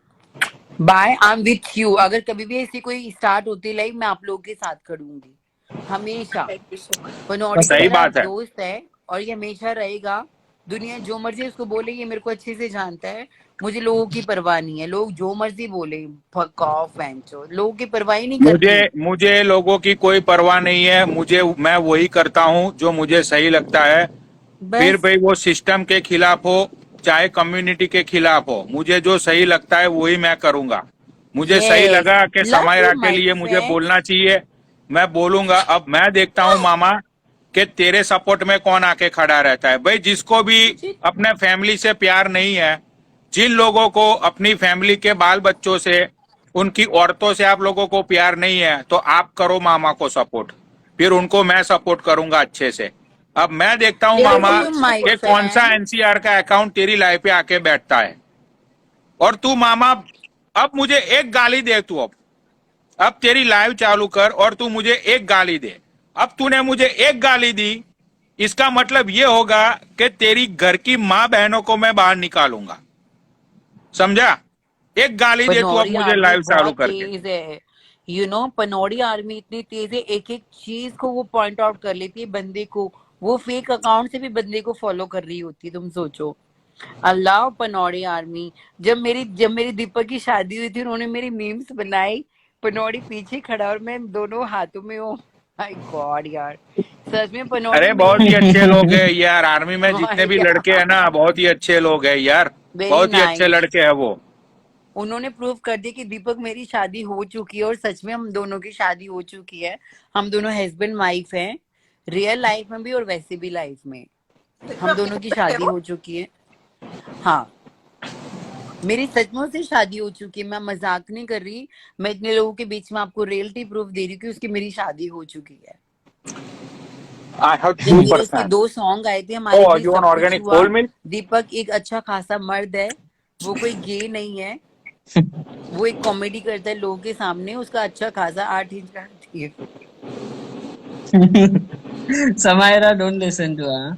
bye, I am with you. अगर कभी भी ऐसी कोई स्टार्ट होती लाइफ, मैं आप लोगों के साथ खड़ूंगी हमेशा। Thank you so much. पनौड़ी सही मेरा बात है। दोस्त है और ये हमेशा रहेगा। दुनिया जो मर्जी उसको बोले, ये मेरे को अच्छे से जानता है। मुझे लोगों की परवाह नहीं है, लोग जो मर्जी बोले, फक ऑफ एंचो, लोगों की परवाह ही नहीं करती। मुझे लोगों की कोई परवाह नहीं है, मैं वही करता हूँ जो मुझे सही लगता है। फिर बस भाई वो सिस्टम के खिलाफ हो चाहे कम्युनिटी के खिलाफ हो, मुझे जो सही लगता है वही मैं करूंगा। मुझे सही यस, लगा कि लव समायरा यू के माय लिए मुझे फ्रेंड। बोलना चाहिए, मैं बोलूंगा। अब मैं देखता हूँ मामा कि तेरे सपोर्ट में कौन आके खड़ा रहता है। भाई जिसको भी मुझे अपने फैमिली से प्यार नहीं है, जिन लोगों को अपनी फैमिली के बाल बच्चों से, उनकी औरतों से आप लोगों को प्यार नहीं है, तो आप करो मामा को सपोर्ट, फिर उनको मैं सपोर्ट करूंगा अच्छे से। अब मैं देखता हूँ लव मामा यू माय कि कौन सा फ्रेंड। एनसीआर का अकाउंट तेरी लाइफ पे आके बैठता है। और तू मामा, अब मुझे एक गाली दे तू, अब तेरी लाइव चालू कर और तू मुझे एक गाली दे। अब तूने मुझे एक गाली दी, इसका मतलब ये होगा कि तेरी घर की माँ बहनों को मैं बाहर निकालूंगा, समझा? एक गाली दे तू अब पनौड़ी मुझे आर्मी लाइव चालू बहुत करके। तेज है, पनौड़ी आर्मी इतनी तेज है, एक एक चीज को वो पॉइंट आउट कर लेती है बंदे को। वो फेक अकाउंट से भी बंदे को फॉलो कर रही होती, तुम सोचो। अल्लाह पनौड़ी आर्मी, जब मेरी दीपक की शादी हुई थी, उन्होंने मेरी मीम्स बनाई, पनौड़ी पीछे खड़ा और मैं दोनों हाथों में, ओ माय गॉड यार, सच में पनौड़ी अरे बहुत ही अच्छे लोग हैं यार, आर्मी में जितने भी लड़के हैं ना, बहुत ही अच्छे लोग हैं यार, वेरी बहुत ही अच्छे नाइस। लड़के हैं वो। उन्होंने प्रूव कर दिया कि दीपक मेरी शादी हो चुकी है, और सच में हम दोनों की शादी हो चुकी है। हम दोनों हस्बैंड वाइफ हैं, रियल लाइफ में भी और वैसे भी लाइफ में सच में हम आपके दोनों की husband है शादी वो? हो चुकी है। हाँ, मेरी सचमुच से शादी हो चुकी है, मैं मजाक नहीं कर रही। मैं इतने लोगों के बीच में आपको रियलिटी प्रूफ दे रही हूँ कि उसकी मेरी शादी हो चुकी है। आई हैव जब मेरे उसके 2%। 2 सॉन्ग आए थे, हमारे Oh, बीच you want सब कुछ organic हुआ। whole milk? दीपक एक अच्छा खासा मर्द है, वो कोई गे नहीं है, वो एक कॉमेडी करता है लोगों के सामने, उसका अच्छा खासा 8 इंच का ठीक। Samaira, don't listen to her.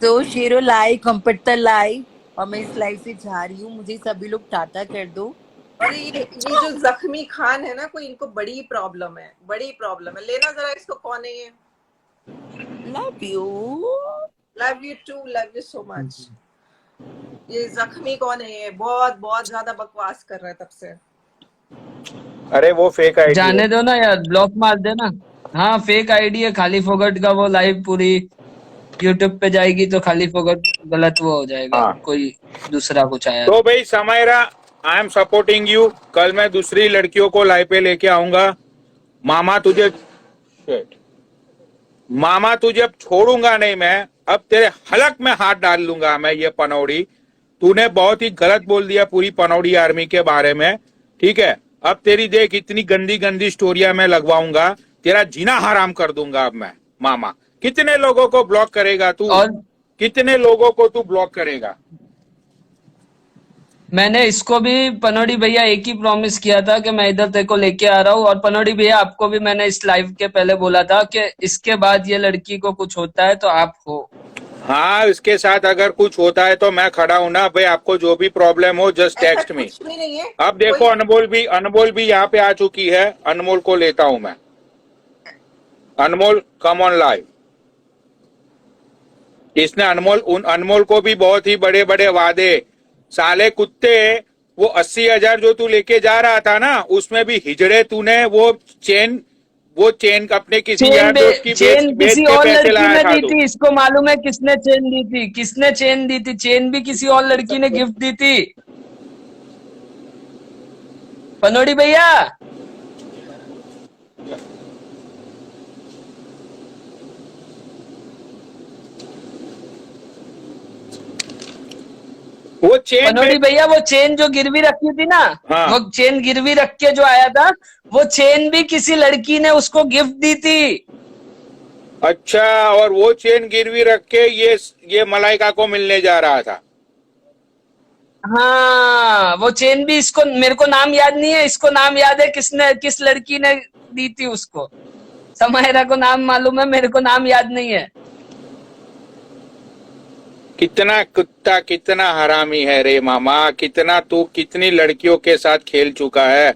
तो शेरो लाई कंपट्टा लाई, और मैं इस लाइफ से जा रही हूँ, मुझे सभी लोग टाटा कर दो। और ये जो जख्मी खान है ना, कोई इनको बड़ी प्रॉब्लम है, बड़ी प्रॉब्लम है। लेना जरा इसको, कौन है ये? Love you. Love you too, love you so much. ये जख्मी कौन है? ये बहुत बहुत ज्यादा बकवास कर रहा है तब से। अरे वो फेक आईडी जाने है। दो ना यार, ब्लॉक मार देना। हाँ, फेक आईडी है, खाली फोगट का। वो लाइव पूरी यूट्यूब पे जाएगी तो खाली फोगट गलत वो हो जाएगा, हाँ। कोई दूसरा कुछ आया तो भाई Samaira, I am supporting you. कल मैं दूसरी लड़कियों को लाइव पे लेके आऊंगा। मामा तुझे Shit. मामा तुझे अब छोड़ूंगा नहीं मैं, अब तेरे हलक में हाथ डाल लूंगा मैं। ये पनौड़ी, तूने बहुत ही गलत बोल दिया पूरी पनौड़ी आर्मी के बारे में, ठीक है? अब तेरी देख इतनी गंदी गंदी स्टोरियां मैं लगवाऊंगा, तेरा जीना हराम कर दूंगा अब मैं। मामा, कितने लोगों को ब्लॉक करेगा तू? और कितने लोगों को तू ब्लॉक करेगा? मैंने इसको भी, पनौड़ी भैया, एक ही प्रॉमिस किया था कि मैं इधर तेरे को लेके आ रहा हूँ। और पनौड़ी भैया, आपको भी मैंने इस लाइव के पहले बोला था कि इसके बाद ये लड़की को कुछ होता है तो आप हो। हाँ, इसके साथ अगर कुछ होता है तो मैं खड़ा हूं ना भाई। आपको जो भी प्रॉब्लम हो जस्ट ऐसा टेक्स्ट मी। कुछ भी नहीं है। अब देखो कोई अनमोल भी यहाँ पे आ चुकी है। अनमोल को लेता हूं मैं। अनमोल, कम ऑन लाइव। इसने अनमोल को भी बहुत ही बड़े बड़े वादे, साले कुत्ते, वो 80,000 जो तू लेके जा रहा था ना, उसमें भी हिजड़े तूने वो चेन अपने किसी यार दोस्त की चेन बेच किसी के और पैसे लड़की लाया ने था दी तू। थी। इसको मालूम है किसने चेन दी थी? किसने चेन दी थी? चेन भी किसी और लड़की ने गिफ्ट दी थी। पनौड़ी भैया, वो चेन पनौड़ी भैया, वो चेन जो गिरवी रखी थी ना, हाँ। वो चेन गिरवी रख के जो आया था, वो चेन भी किसी लड़की ने उसको गिफ्ट दी थी। अच्छा, और वो चेन गिरवी रख के ये मलाइका को मिलने जा रहा था। हाँ, वो चेन भी इसको, मेरे को नाम याद नहीं है, इसको नाम याद है किस लड़की ने दी थी उसको। समायरा को नाम मालूम है, मेरे को नाम याद नहीं है। कितना कुत्ता, कितना हरामी है रे मामा, कितनी लड़कियों के साथ खेल चुका है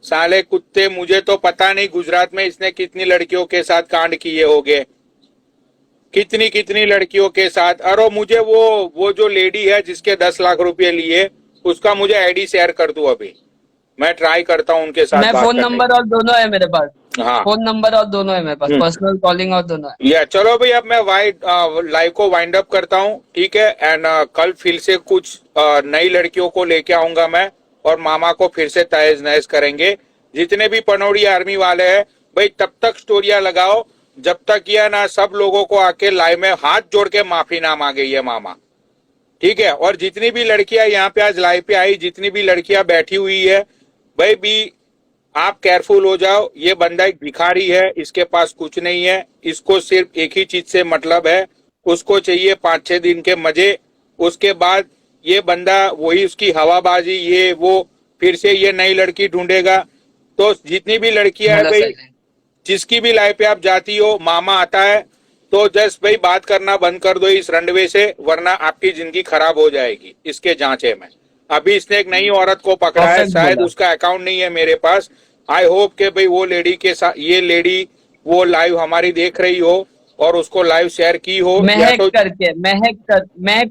साले कुत्ते। मुझे तो पता नहीं गुजरात में इसने कितनी लड़कियों के साथ कांड किए होंगे, कितनी लड़कियों के साथ। अरे मुझे वो जो लेडी है जिसके 10 लाख रुपए लिए, उसका मुझे आईडी शेयर कर दू। अभी मैं ट्राई करता हूँ उनके साथ मैं बात फोन करने नंबर और दोनों है मेरे पास। हाँ। फोन नंबर और दोनों है मेरे पास, पर्सनल कॉलिंग और दोनों है। या चलो भाई, अब मैं लाइव को वाइंड अप करता हूँ, ठीक है? एंड कल फिर से कुछ नई लड़कियों को लेके आऊंगा मैं, और मामा को फिर से तहस नहस करेंगे। जितने भी पनौड़ी आर्मी वाले हैं भाई, तब तक स्टोरिया लगाओ जब तक ये ना सब लोगों को आके लाइव में हाथ जोड़ के माफी ना मांगे ये मामा, ठीक है? और जितनी भी लड़कियां यहाँ पे आज लाइव पे आई, जितनी भी लड़कियां बैठी हुई है भाई, भी आप केयरफुल हो जाओ। ये बंदा एक भिखारी है, इसके पास कुछ नहीं है, इसको सिर्फ एक ही चीज से मतलब है, उसको चाहिए 5-6 दिन के मजे। उसके बाद ये बंदा वही उसकी हवाबाजी, ये वो फिर से ये नई लड़की ढूंढेगा। तो जितनी भी लड़कियां है भाई, जिसकी भी लाइफ पे आप जाती हो, मामा आता है तो जस्ट भाई बात करना बंद कर दो इस रंडवे से, वरना आपकी जिंदगी खराब हो जाएगी इसके जांचे में। अभी इसने एक नई औरत को पकड़ा है, Perfect शायद बोला। उसका अकाउंट नहीं है मेरे पास। आई होप के भाई वो लेडी के साथ, ये लेडी वो लाइव हमारी देख रही हो, और उसको लाइव शेयर की हो या महक तो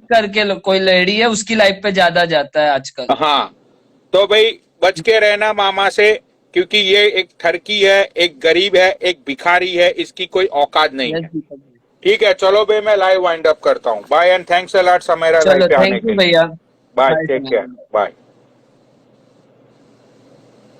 करके कोई लेडी है, उसकी लाइफ पे ज्यादा जाता है आजकल। हाँ, तो भाई बच के रहना मामा से, क्योंकि ये एक ठरकी है, एक गरीब है, एक भिखारी है, इसकी कोई औकात नहीं है। ठीक है, चलो भाई मैं लाइव वाइंड अप करता हूँ। Bye and thanks a lot Samera चलो, लाइव पे आने थैंक के यू लिए। भैया। Bye, Bye, take care, bye.